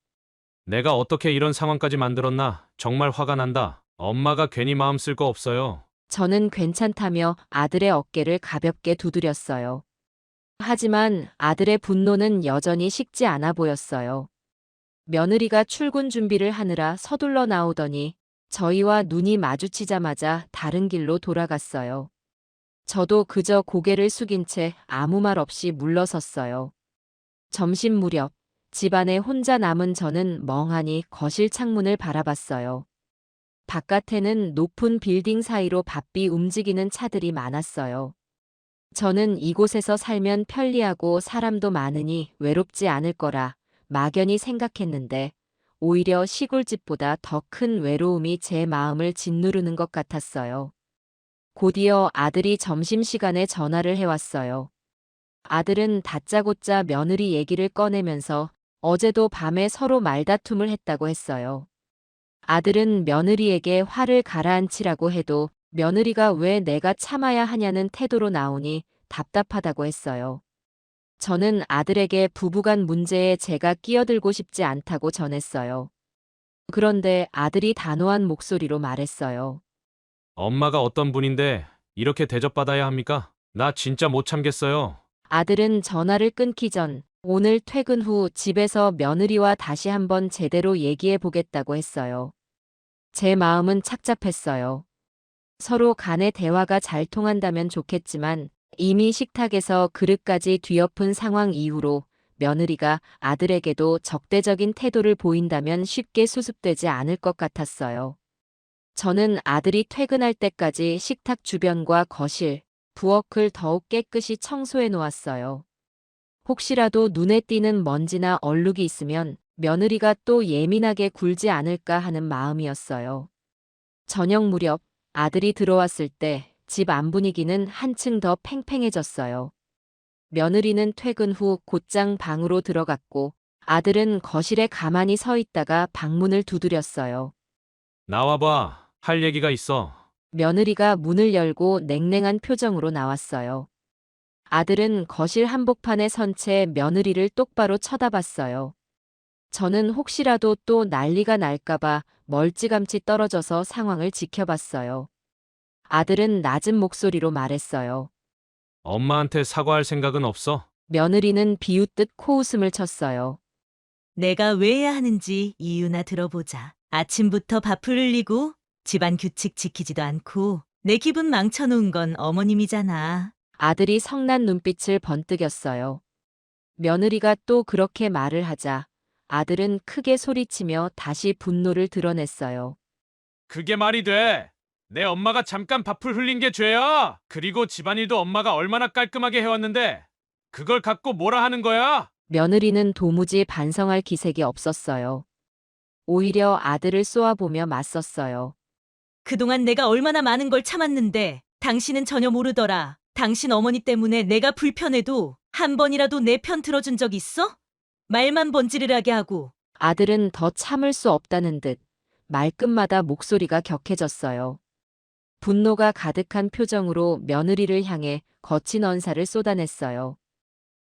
S2: 내가 어떻게 이런 상황까지 만들었나? 정말 화가 난다. 엄마가 괜히 마음 쓸 거 없어요.
S1: 저는 괜찮다며 아들의 어깨를 가볍게 두드렸어요. 하지만 아들의 분노는 여전히 식지 않아 보였어요. 며느리가 출근 준비를 하느라 서둘러 나오더니 저희와 눈이 마주치자마자 다른 길로 돌아갔어요. 저도 그저 고개를 숙인 채 아무 말 없이 물러섰어요. 점심 무렵 집안에 혼자 남은 저는 멍하니 거실 창문을 바라봤어요. 바깥에는 높은 빌딩 사이로 바삐 움직이는 차들이 많았어요. 저는 이곳에서 살면 편리하고 사람도 많으니 외롭지 않을 거라 막연히 생각했는데 오히려 시골집보다 더 큰 외로움이 제 마음을 짓누르는 것 같았어요. 곧이어 아들이 점심시간에 전화를 해왔어요. 아들은 다짜고짜 며느리 얘기를 꺼내면서 어제도 밤에 서로 말다툼을 했다고 했어요. 아들은 며느리에게 화를 가라앉히라고 해도 며느리가 왜 내가 참아야 하냐는 태도로 나오니 답답하다고 했어요. 저는 아들에게 부부간 문제에 제가 끼어들고 싶지 않다고 전했어요. 그런데 아들이 단호한 목소리로 말했어요.
S2: 엄마가 어떤 분인데 이렇게 대접받아야 합니까? 나 진짜 못 참겠어요.
S1: 아들은 전화를 끊기 전 오늘 퇴근 후 집에서 며느리와 다시 한번 제대로 얘기해 보겠다고 했어요. 제 마음은 착잡했어요. 서로 간의 대화가 잘 통한다면 좋겠지만 이미 식탁에서 그릇까지 뒤엎은 상황 이후로 며느리가 아들에게도 적대적인 태도를 보인다면 쉽게 수습되지 않을 것 같았어요. 저는 아들이 퇴근할 때까지 식탁 주변과 거실, 부엌을 더욱 깨끗이 청소해 놓았어요. 혹시라도 눈에 띄는 먼지나 얼룩이 있으면 며느리가 또 예민하게 굴지 않을까 하는 마음이었어요. 저녁 무렵 아들이 들어왔을 때 집 안 분위기는 한층 더 팽팽해졌어요. 며느리는 퇴근 후 곧장 방으로 들어갔고 아들은 거실에 가만히 서 있다가 방문을 두드렸어요.
S2: 나와봐. 할 얘기가 있어.
S1: 며느리가 문을 열고 냉랭한 표정으로 나왔어요. 아들은 거실 한복판에 선 채 며느리를 똑바로 쳐다봤어요. 저는 혹시라도 또 난리가 날까봐 멀찌감치 떨어져서 상황을 지켜봤어요. 아들은 낮은 목소리로 말했어요.
S2: 엄마한테 사과할 생각은 없어?
S1: 며느리는 비웃듯 코웃음을 쳤어요.
S4: 내가 왜 해야 하는지 이유나 들어보자. 아침부터 밥을 흘리고 집안 규칙 지키지도 않고 내 기분 망쳐놓은 건 어머님이잖아.
S1: 아들이 성난 눈빛을 번뜩였어요. 며느리가 또 그렇게 말을 하자 아들은 크게 소리치며 다시 분노를 드러냈어요.
S2: 그게 말이 돼. 내 엄마가 잠깐 밥풀 흘린 게 죄야. 그리고 집안일도 엄마가 얼마나 깔끔하게 해왔는데 그걸 갖고 뭐라 하는 거야?
S1: 며느리는 도무지 반성할 기색이 없었어요. 오히려 아들을 쏘아보며 맞섰어요.
S4: 그동안 내가 얼마나 많은 걸 참았는데 당신은 전혀 모르더라. 당신 어머니 때문에 내가 불편해도 한 번이라도 내 편 들어준 적 있어? 말만 번지르르하게 하고.
S1: 아들은 더 참을 수 없다는 듯 말끝마다 목소리가 격해졌어요. 분노가 가득한 표정으로 며느리를 향해 거친 언사를 쏟아냈어요.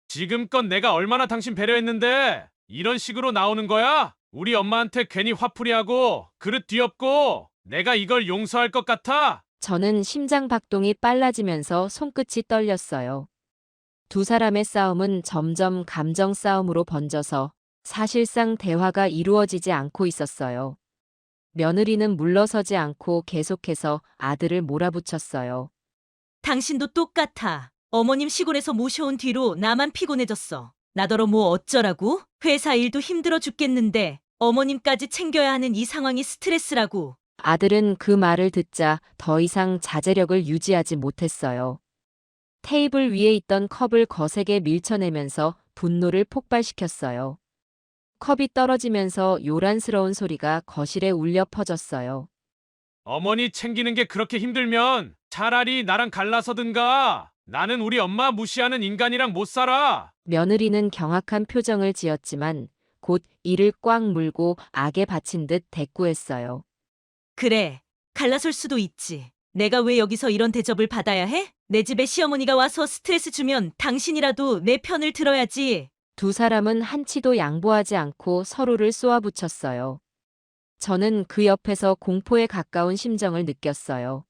S2: 지금껏 내가 얼마나 당신 배려했는데 이런 식으로 나오는 거야? 우리 엄마한테 괜히 화풀이하고 그릇 뒤엎고 내가 이걸 용서할 것 같아?
S1: 저는 심장 박동이 빨라지면서 손끝이 떨렸어요. 두 사람의 싸움은 점점 감정 싸움으로 번져서 사실상 대화가 이루어지지 않고 있었어요. 며느리는 물러서지 않고 계속해서 아들을 몰아붙였어요.
S4: 당신도 똑같아. 어머님 시골에서 모셔온 뒤로 나만 피곤해졌어. 나더러 뭐 어쩌라고? 회사 일도 힘들어 죽겠는데 어머님까지 챙겨야 하는 이 상황이 스트레스라고.
S1: 아들은 그 말을 듣자 더 이상 자제력을 유지하지 못했어요. 테이블 위에 있던 컵을 거세게 밀쳐내면서 분노를 폭발시켰어요. 컵이 떨어지면서 요란스러운 소리가 거실에 울려 퍼졌어요.
S2: 어머니 챙기는 게 그렇게 힘들면 차라리 나랑 갈라서든가. 나는 우리 엄마 무시하는 인간이랑 못 살아.
S1: 며느리는 경악한 표정을 지었지만 곧 이를 꽉 물고 악에 바친 듯 대꾸했어요.
S4: 그래, 갈라설 수도 있지. 내가 왜 여기서 이런 대접을 받아야 해? 내 집에 시어머니가 와서 스트레스 주면 당신이라도 내 편을 들어야지.
S1: 두 사람은 한치도 양보하지 않고 서로를 쏘아붙였어요. 저는 그 옆에서 공포에 가까운 심정을 느꼈어요.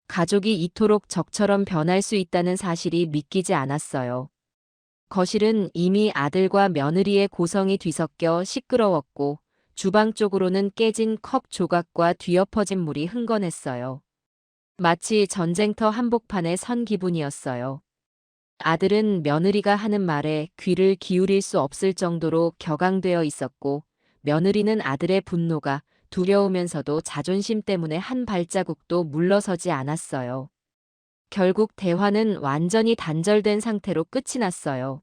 S1: 가족이 이토록 적처럼 변할 수 있다는 사실이 믿기지 않았어요. 거실은 이미 아들과 며느리의 고성이 뒤섞여 시끄러웠고 주방 쪽으로는 깨진 컵 조각과 뒤엎어진 물이 흥건했어요. 마치 전쟁터 한복판에 선 기분이었어요. 아들은 며느리가 하는 말에 귀를 기울일 수 없을 정도로 격앙되어 있었고 며느리는 아들의 분노가 두려우면서도 자존심 때문에 한 발자국도 물러서지 않았어요. 결국 대화는 완전히 단절된 상태로 끝이 났어요.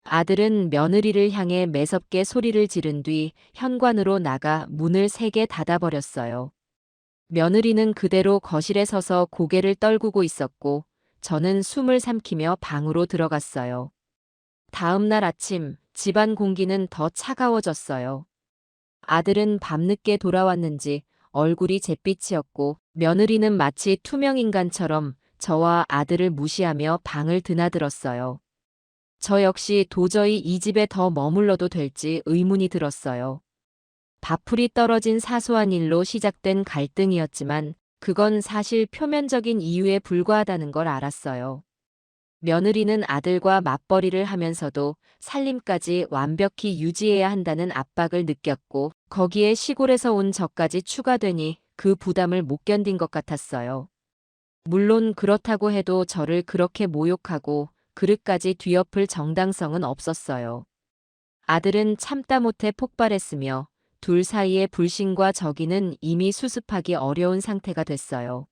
S1: 아들은 며느리를 향해 매섭게 소리를 지른 뒤 현관으로 나가 문을 세게 닫아버렸어요. 며느리는 그대로 거실에 서서 고개를 떨구고 있었고 저는 숨을 삼키며 방으로 들어갔어요. 다음 날 아침 집안 공기는 더 차가워졌어요. 아들은 밤늦게 돌아왔는지 얼굴이 잿빛이었고 며느리는 마치 투명인간처럼 저와 아들을 무시하며 방을 드나들었어요. 저 역시 도저히 이 집에 더 머물러도 될지 의문이 들었어요. 밥풀이 떨어진 사소한 일로 시작된 갈등이었지만 그건 사실 표면적인 이유에 불과하다는 걸 알았어요. 며느리는 아들과 맞벌이를 하면서도 살림까지 완벽히 유지해야 한다는 압박을 느꼈고 거기에 시골에서 온 저까지 추가되니 그 부담을 못 견딘 것 같았어요. 물론 그렇다고 해도 저를 그렇게 모욕하고 그릇까지 뒤엎을 정당성은 없었어요. 아들은 참다 못해 폭발했으며 둘 사이의 불신과 적의는 이미 수습하기 어려운 상태가 됐어요.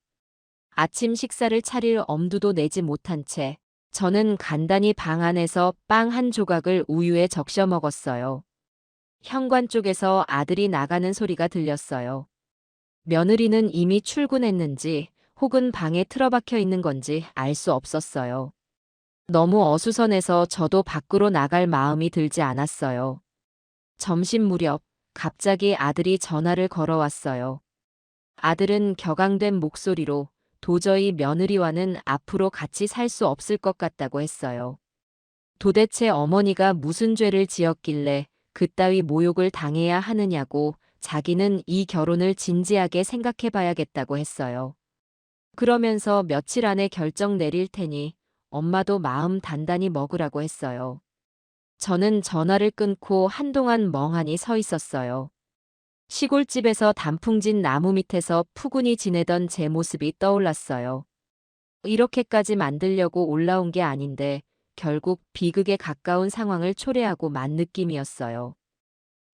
S1: 아침 식사를 차릴 엄두도 내지 못한 채 저는 간단히 방 안에서 빵 한 조각을 우유에 적셔 먹었어요. 현관 쪽에서 아들이 나가는 소리가 들렸어요. 며느리는 이미 출근했는지 혹은 방에 틀어박혀 있는 건지 알 수 없었어요. 너무 어수선해서 저도 밖으로 나갈 마음이 들지 않았어요. 점심 무렵 갑자기 아들이 전화를 걸어왔어요. 아들은 격앙된 목소리로 도저히 며느리와는 앞으로 같이 살 수 없을 것 같다고 했어요. 도대체 어머니가 무슨 죄를 지었길래 그따위 모욕을 당해야 하느냐고 자기는 이 결혼을 진지하게 생각해 봐야겠다고 했어요. 그러면서 며칠 안에 결정 내릴 테니 엄마도 마음 단단히 먹으라고 했어요. 저는 전화를 끊고 한동안 멍하니 서 있었어요. 시골집에서 단풍진 나무 밑에서 푸근히 지내던 제 모습이 떠올랐어요. 이렇게까지 만들려고 올라온 게 아닌데 결국 비극에 가까운 상황을 초래하고 만 느낌이었어요.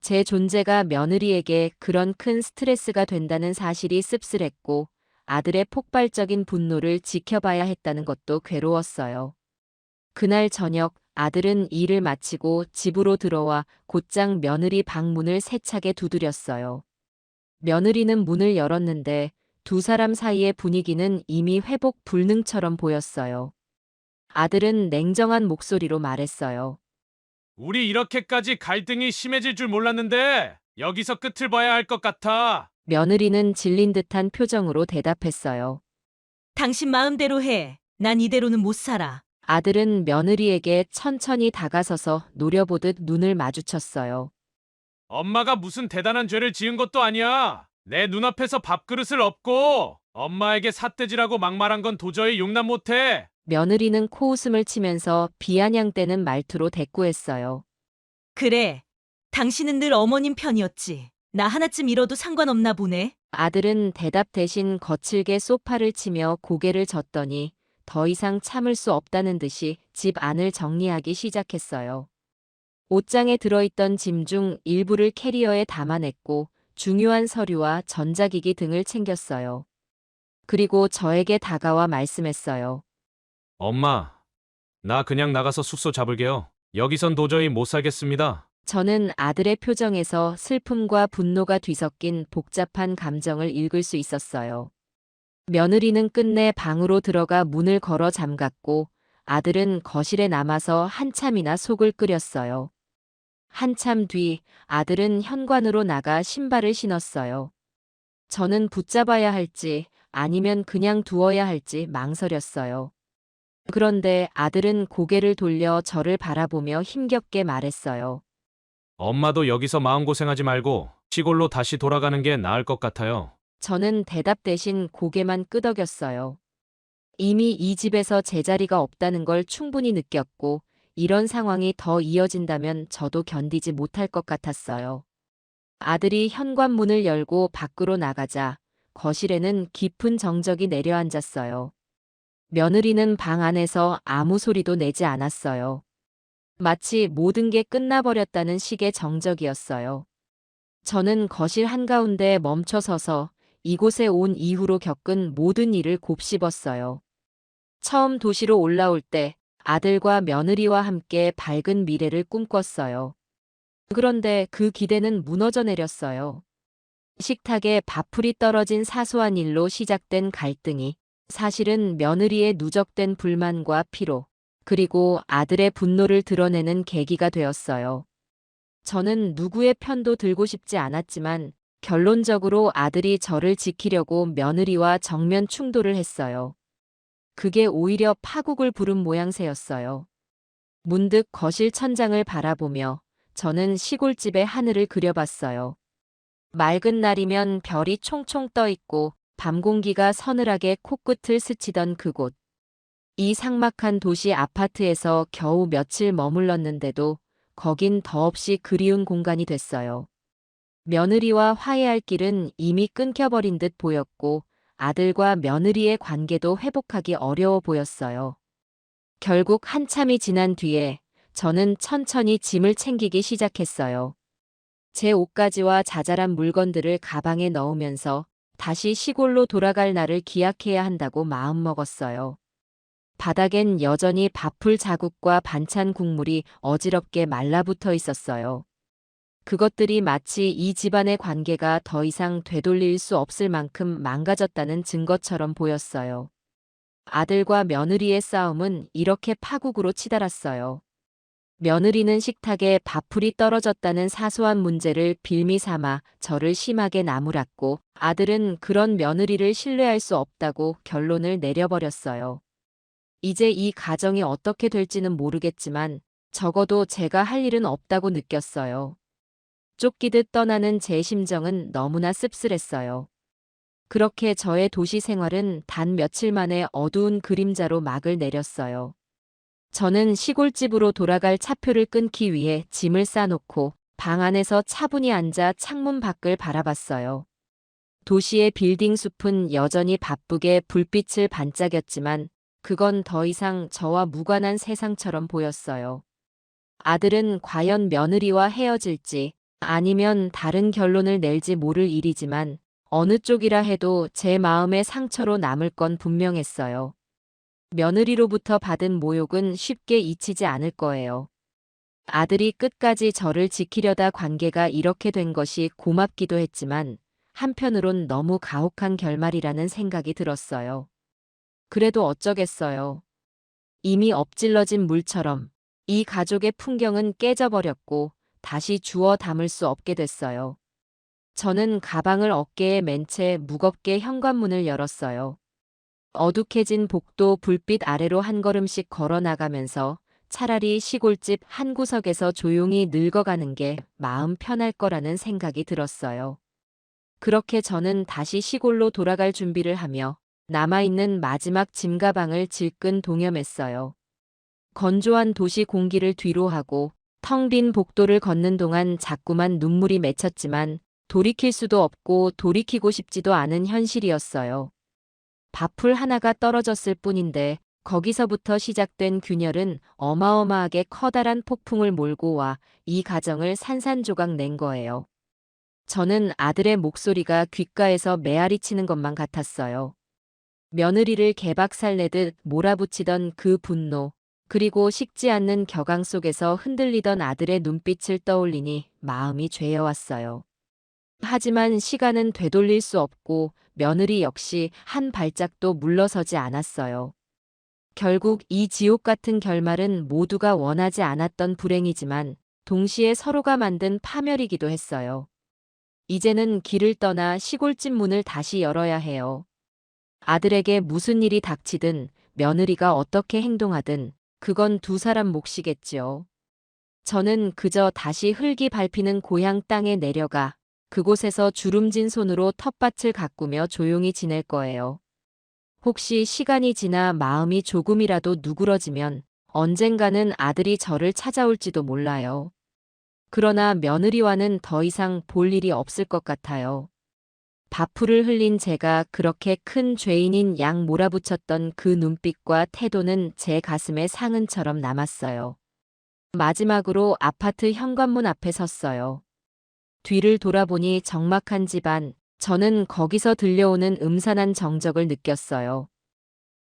S1: 제 존재가 며느리에게 그런 큰 스트레스가 된다는 사실이 씁쓸했고 아들의 폭발적인 분노를 지켜봐야 했다는 것도 괴로웠어요. 그날 저녁 아들은 일을 마치고 집으로 들어와 곧장 며느리 방문을 세차게 두드렸어요. 며느리는 문을 열었는데 두 사람 사이의 분위기는 이미 회복 불능처럼 보였어요. 아들은 냉정한 목소리로 말했어요.
S2: 우리 이렇게까지 갈등이 심해질 줄 몰랐는데 여기서 끝을 봐야 할 것 같아.
S1: 며느리는 질린 듯한 표정으로 대답했어요.
S4: 당신 마음대로 해. 난 이대로는 못 살아.
S1: 아들은 며느리에게 천천히 다가서서 노려보듯 눈을 마주쳤어요.
S2: 엄마가 무슨 대단한 죄를 지은 것도 아니야. 내 눈앞에서 밥그릇을 엎고 엄마에게 삿대질하고 막말한 건 도저히 용납 못해.
S1: 며느리는 코웃음을 치면서 비아냥대는 말투로 대꾸했어요.
S4: 그래. 당신은 늘 어머님 편이었지. 나 하나쯤 잃어도 상관없나 보네.
S1: 아들은 대답 대신 거칠게 소파를 치며 고개를 젓더니 더 이상 참을 수 없다는 듯이 집 안을 정리하기 시작했어요. 옷장에 들어있던 짐 중 일부를 캐리어에 담아냈고 중요한 서류와 전자기기 등을 챙겼어요. 그리고 저에게 다가와 말씀했어요.
S2: 엄마, 나 그냥 나가서 숙소 잡을게요. 여기선 도저히 못 살겠습니다.
S1: 저는 아들의 표정에서 슬픔과 분노가 뒤섞인 복잡한 감정을 읽을 수 있었어요. 며느리는 끝내 방으로 들어가 문을 걸어 잠갔고 아들은 거실에 남아서 한참이나 속을 끓였어요. 한참 뒤 아들은 현관으로 나가 신발을 신었어요. 저는 붙잡아야 할지 아니면 그냥 두어야 할지 망설였어요. 그런데 아들은 고개를 돌려 저를 바라보며 힘겹게 말했어요.
S2: 엄마도 여기서 마음고생하지 말고 시골로 다시 돌아가는 게 나을 것 같아요.
S1: 저는 대답 대신 고개만 끄덕였어요. 이미 이 집에서 제자리가 없다는 걸 충분히 느꼈고 이런 상황이 더 이어진다면 저도 견디지 못할 것 같았어요. 아들이 현관문을 열고 밖으로 나가자 거실에는 깊은 정적이 내려앉았어요. 며느리는 방 안에서 아무 소리도 내지 않았어요. 마치 모든 게 끝나버렸다는 식의 정적이었어요. 저는 거실 한가운데 멈춰서서 이곳에 온 이후로 겪은 모든 일을 곱씹었어요. 처음 도시로 올라올 때 아들과 며느리와 함께 밝은 미래를 꿈꿨어요. 그런데 그 기대는 무너져 내렸어요. 식탁에 밥풀이 떨어진 사소한 일로 시작된 갈등이 사실은 며느리의 누적된 불만과 피로, 그리고 아들의 분노를 드러내는 계기가 되었어요. 저는 누구의 편도 들고 싶지 않았지만 결론적으로 아들이 저를 지키려고 며느리와 정면 충돌을 했어요. 그게 오히려 파국을 부른 모양새였어요. 문득 거실 천장을 바라보며 저는 시골집의 하늘을 그려봤어요. 맑은 날이면 별이 총총 떠 있고 밤 공기가 서늘하게 코끝을 스치던 그곳. 이 삭막한 도시 아파트에서 겨우 며칠 머물렀는데도 거긴 더없이 그리운 공간이 됐어요. 며느리와 화해할 길은 이미 끊겨버린 듯 보였고 아들과 며느리의 관계도 회복하기 어려워 보였어요. 결국 한참이 지난 뒤에 저는 천천히 짐을 챙기기 시작했어요. 제 옷가지와 자잘한 물건들을 가방에 넣으면서 다시 시골로 돌아갈 날을 기약해야 한다고 마음먹었어요. 바닥엔 여전히 밥풀 자국과 반찬 국물이 어지럽게 말라붙어 있었어요. 그것들이 마치 이 집안의 관계가 더 이상 되돌릴 수 없을 만큼 망가졌다는 증거처럼 보였어요. 아들과 며느리의 싸움은 이렇게 파국으로 치달았어요. 며느리는 식탁에 밥풀이 떨어졌다는 사소한 문제를 빌미 삼아 저를 심하게 나무랐고, 아들은 그런 며느리를 신뢰할 수 없다고 결론을 내려버렸어요. 이제 이 가정이 어떻게 될지는 모르겠지만 적어도 제가 할 일은 없다고 느꼈어요. 쫓기듯 떠나는 제 심정은 너무나 씁쓸했어요. 그렇게 저의 도시 생활은 단 며칠 만에 어두운 그림자로 막을 내렸어요. 저는 시골집으로 돌아갈 차표를 끊기 위해 짐을 싸놓고 방 안에서 차분히 앉아 창문 밖을 바라봤어요. 도시의 빌딩 숲은 여전히 바쁘게 불빛을 반짝였지만 그건 더 이상 저와 무관한 세상처럼 보였어요. 아들은 과연 며느리와 헤어질지 아니면 다른 결론을 낼지 모를 일이지만 어느 쪽이라 해도 제 마음의 상처로 남을 건 분명했어요. 며느리로부터 받은 모욕은 쉽게 잊히지 않을 거예요. 아들이 끝까지 저를 지키려다 관계가 이렇게 된 것이 고맙기도 했지만 한편으론 너무 가혹한 결말이라는 생각이 들었어요. 그래도 어쩌겠어요. 이미 엎질러진 물처럼 이 가족의 풍경은 깨져버렸고 다시 주워 담을 수 없게 됐어요. 저는 가방을 어깨에 맨 채 무겁게 현관문을 열었어요. 어둑해진 복도 불빛 아래로 한 걸음씩 걸어 나가면서 차라리 시골집 한 구석에서 조용히 늙어가는 게 마음 편할 거라는 생각이 들었어요. 그렇게 저는 다시 시골로 돌아갈 준비를 하며 남아있는 마지막 짐가방을 질끈 동여맸어요. 건조한 도시 공기를 뒤로하고 텅 빈 복도를 걷는 동안 자꾸만 눈물이 맺혔지만 돌이킬 수도 없고 돌이키고 싶지도 않은 현실이었어요. 밥풀 하나가 떨어졌을 뿐인데 거기서부터 시작된 균열은 어마어마하게 커다란 폭풍을 몰고 와 이 가정을 산산조각 낸 거예요. 저는 아들의 목소리가 귓가에서 메아리치는 것만 같았어요. 며느리를 개박살내듯 몰아붙이던 그 분노, 그리고 식지 않는 격앙 속에서 흔들리던 아들의 눈빛을 떠올리니 마음이 죄어왔어요. 하지만 시간은 되돌릴 수 없고 며느리 역시 한 발짝도 물러서지 않았어요. 결국 이 지옥 같은 결말은 모두가 원하지 않았던 불행이지만 동시에 서로가 만든 파멸이기도 했어요. 이제는 길을 떠나 시골집 문을 다시 열어야 해요. 아들에게 무슨 일이 닥치든 며느리가 어떻게 행동하든 그건 두 사람 몫이겠지요. 저는 그저 다시 흙이 밟히는 고향 땅에 내려가 그곳에서 주름진 손으로 텃밭을 가꾸며 조용히 지낼 거예요. 혹시 시간이 지나 마음이 조금이라도 누그러지면 언젠가는 아들이 저를 찾아올지도 몰라요. 그러나 며느리와는 더 이상 볼 일이 없을 것 같아요. 밥풀을 흘린 제가 그렇게 큰 죄인인 양 몰아붙였던 그 눈빛과 태도는 제 가슴에 상흔처럼 남았어요. 마지막으로 아파트 현관문 앞에 섰어요. 뒤를 돌아보니 적막한 집안, 저는 거기서 들려오는 음산한 정적을 느꼈어요.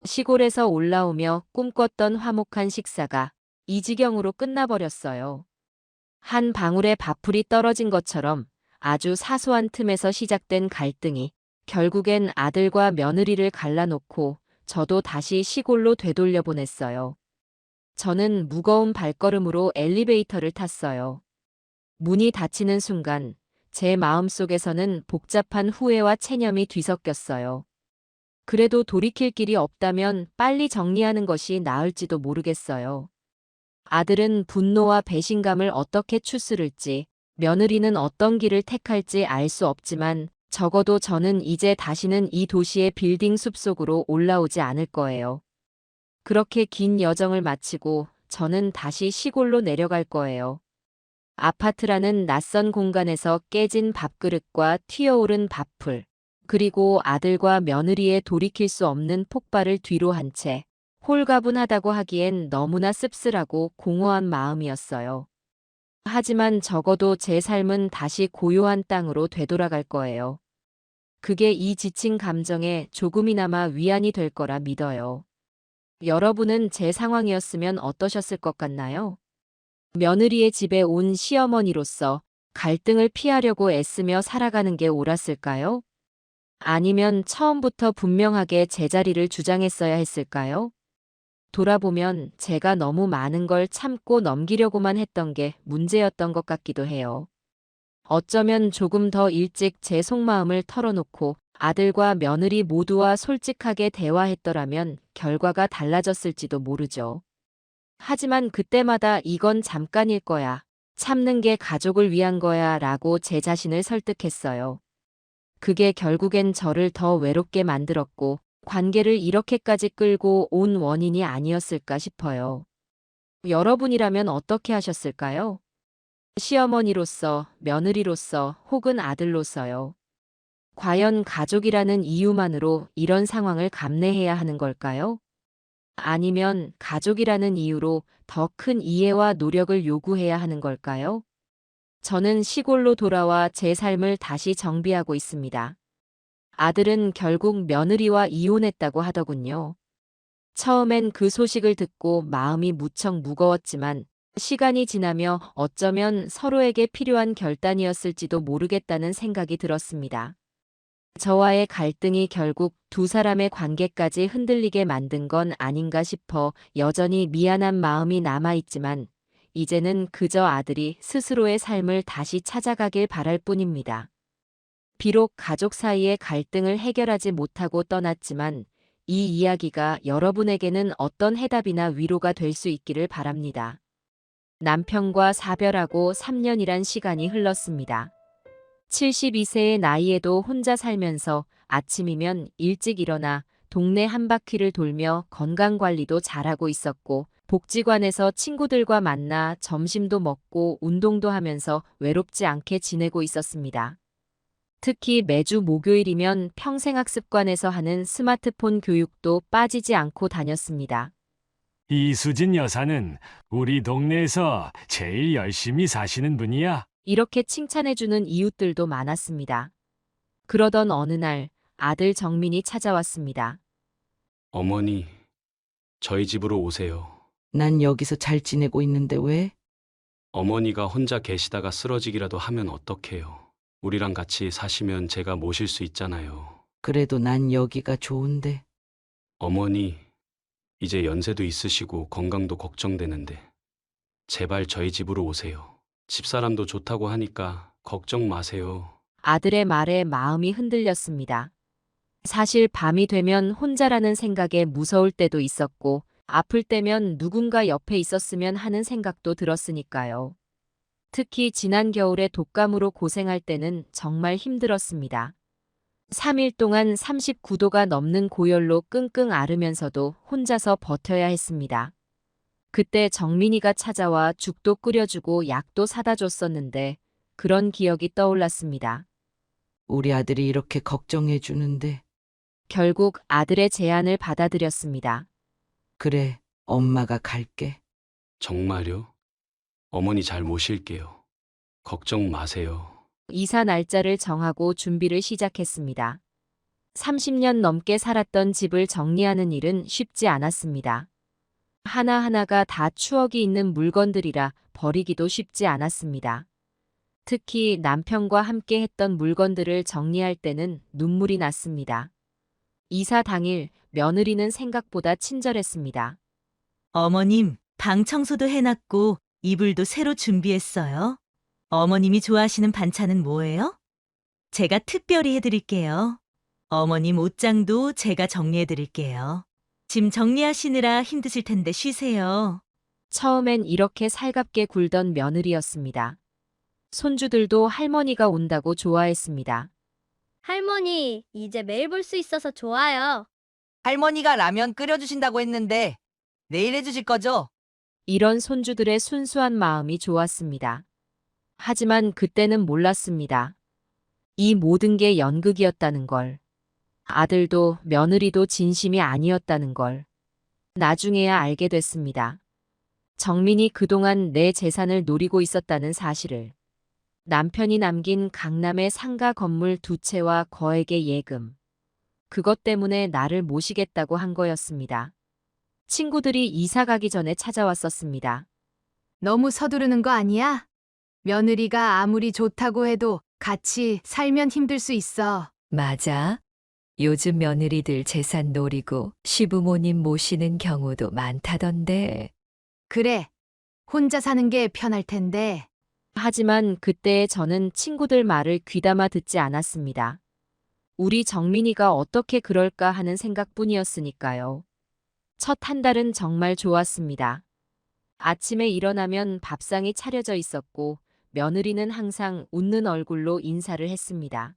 S1: 시골에서 올라오며 꿈꿨던 화목한 식사가 이 지경으로 끝나버렸어요. 한 방울의 밥풀이 떨어진 것처럼 아주 사소한 틈에서 시작된 갈등이 결국엔 아들과 며느리를 갈라놓고 저도 다시 시골로 되돌려 보냈어요. 저는 무거운 발걸음으로 엘리베이터를 탔어요. 문이 닫히는 순간 제 마음속에서는 복잡한 후회와 체념이 뒤섞였어요. 그래도 돌이킬 길이 없다면 빨리 정리하는 것이 나을지도 모르겠어요. 아들은 분노와 배신감을 어떻게 추스를지, 며느리는 어떤 길을 택할지 알 수 없지만 적어도 저는 이제 다시는 이 도시의 빌딩 숲속으로 올라오지 않을 거예요. 그렇게 긴 여정을 마치고 저는 다시 시골로 내려갈 거예요. 아파트라는 낯선 공간에서 깨진 밥그릇과 튀어오른 밥풀, 그리고 아들과 며느리의 돌이킬 수 없는 폭발을 뒤로 한 채 홀가분하다고 하기엔 너무나 씁쓸하고 공허한 마음이었어요. 하지만 적어도 제 삶은 다시 고요한 땅으로 되돌아갈 거예요. 그게 이 지친 감정에 조금이나마 위안이 될 거라 믿어요. 여러분은 제 상황이었으면 어떠셨을 것 같나요? 며느리의 집에 온 시어머니로서 갈등을 피하려고 애쓰며 살아가는 게 옳았을까요? 아니면 처음부터 분명하게 제자리를 주장했어야 했을까요? 돌아보면 제가 너무 많은 걸 참고 넘기려고만 했던 게 문제였던 것 같기도 해요. 어쩌면 조금 더 일찍 제 속마음을 털어놓고 아들과 며느리 모두와 솔직하게 대화했더라면 결과가 달라졌을지도 모르죠. 하지만 그때마다 이건 잠깐일 거야. 참는 게 가족을 위한 거야 라고 제 자신을 설득했어요. 그게 결국엔 저를 더 외롭게 만들었고 관계를 이렇게까지 끌고 온 원인이 아니었을까 싶어요. 여러분이라면 어떻게 하셨을까요? 시어머니로서, 며느리로서, 혹은 아들로서요. 과연 가족이라는 이유만으로 이런 상황을 감내해야 하는 걸까요? 아니면 가족이라는 이유로 더 큰 이해와 노력을 요구해야 하는 걸까요? 저는 시골로 돌아와 제 삶을 다시 정비하고 있습니다. 아들은 결국 며느리와 이혼했다고 하더군요. 처음엔 그 소식을 듣고 마음이 무척 무거웠지만 시간이 지나며 어쩌면 서로에게 필요한 결단이었을지도 모르겠다는 생각이 들었습니다. 저와의 갈등이 결국 두 사람의 관계까지 흔들리게 만든 건 아닌가 싶어 여전히 미안한 마음이 남아있지만 이제는 그저 아들이 스스로의 삶을 다시 찾아가길 바랄 뿐입니다. 비록 가족 사이의 갈등을 해결하지 못하고 떠났지만 이 이야기가 여러분에게는 어떤 해답이나 위로가 될 수 있기를 바랍니다. 남편과 사별하고 3년이란 시간이 흘렀습니다. 72세의 나이에도 혼자 살면서 아침이면 일찍 일어나 동네 한 바퀴를 돌며 건강관리도 잘하고 있었고 복지관에서 친구들과 만나 점심도 먹고 운동도 하면서 외롭지 않게 지내고 있었습니다. 특히 매주 목요일이면 평생학습관에서 하는 스마트폰 교육도 빠지지 않고 다녔습니다.
S6: 이수진 여사는 우리 동네에서 제일 열심히 사시는 분이야.
S1: 이렇게 칭찬해주는 이웃들도 많았습니다. 그러던 어느 날 아들 정민이 찾아왔습니다.
S7: 어머니, 저희 집으로 오세요.
S5: 난 여기서 잘 지내고 있는데 왜?
S7: 어머니가 혼자 계시다가 쓰러지기라도 하면 어떡해요. 우리랑 같이 사시면 제가 모실 수 있잖아요.
S5: 그래도 난 여기가 좋은데.
S7: 어머니, 이제 연세도 있으시고 건강도 걱정되는데 제발 저희 집으로 오세요. 집사람도 좋다고 하니까 걱정 마세요.
S1: 아들의 말에 마음이 흔들렸습니다. 사실 밤이 되면 혼자라는 생각에 무서울 때도 있었고 아플 때면 누군가 옆에 있었으면 하는 생각도 들었으니까요. 특히 지난 겨울에 독감으로 고생할 때는 정말 힘들었습니다. 3일 동안 39도가 넘는 고열로 끙끙 앓으면서도 혼자서 버텨야 했습니다. 그때 정민이가 찾아와 죽도 끓여주고 약도 사다 줬었는데 그런 기억이 떠올랐습니다.
S5: 우리 아들이 이렇게 걱정해 주는데.
S1: 결국 아들의 제안을 받아들였습니다.
S5: 그래, 엄마가 갈게.
S7: 정말요? 어머니 잘 모실게요. 걱정 마세요.
S1: 이사 날짜를 정하고 준비를 시작했습니다. 30년 넘게 살았던 집을 정리하는 일은 쉽지 않았습니다. 하나하나가 다 추억이 있는 물건들이라 버리기도 쉽지 않았습니다. 특히 남편과 함께 했던 물건들을 정리할 때는 눈물이 났습니다. 이사 당일 며느리는 생각보다 친절했습니다.
S4: 어머님, 방 청소도 해놨고 이불도 새로 준비했어요. 어머님이 좋아하시는 반찬은 뭐예요? 제가 특별히 해드릴게요. 어머님 옷장도 제가 정리해드릴게요. 짐 정리하시느라 힘드실 텐데 쉬세요.
S1: 처음엔 이렇게 살갑게 굴던 며느리였습니다. 손주들도 할머니가 온다고 좋아했습니다.
S8: 할머니, 이제 매일 볼 수 있어서 좋아요.
S9: 할머니가 라면 끓여주신다고 했는데 내일 해주실 거죠?
S1: 이런 손주들의 순수한 마음이 좋았습니다. 하지만 그때는 몰랐습니다. 이 모든 게 연극이었다는 걸. 아들도 며느리도 진심이 아니었다는 걸. 나중에야 알게 됐습니다. 정민이 그동안 내 재산을 노리고 있었다는 사실을. 남편이 남긴 강남의 상가 건물 2채와 거액의 예금. 그것 때문에 나를 모시겠다고 한 거였습니다. 친구들이 이사 가기 전에 찾아왔었습니다.
S10: 너무 서두르는 거 아니야? 며느리가 아무리 좋다고 해도 같이 살면 힘들 수 있어.
S11: 맞아. 요즘 며느리들 재산 노리고 시부모님 모시는 경우도 많다던데.
S10: 그래. 혼자 사는 게 편할 텐데.
S1: 하지만 그때 저는 친구들 말을 귀담아 듣지 않았습니다. 우리 정민이가 어떻게 그럴까 하는 생각뿐이었으니까요. 첫 한 달은 정말 좋았습니다. 아침에 일어나면 밥상이 차려져 있었고 며느리는 항상 웃는 얼굴로 인사를 했습니다.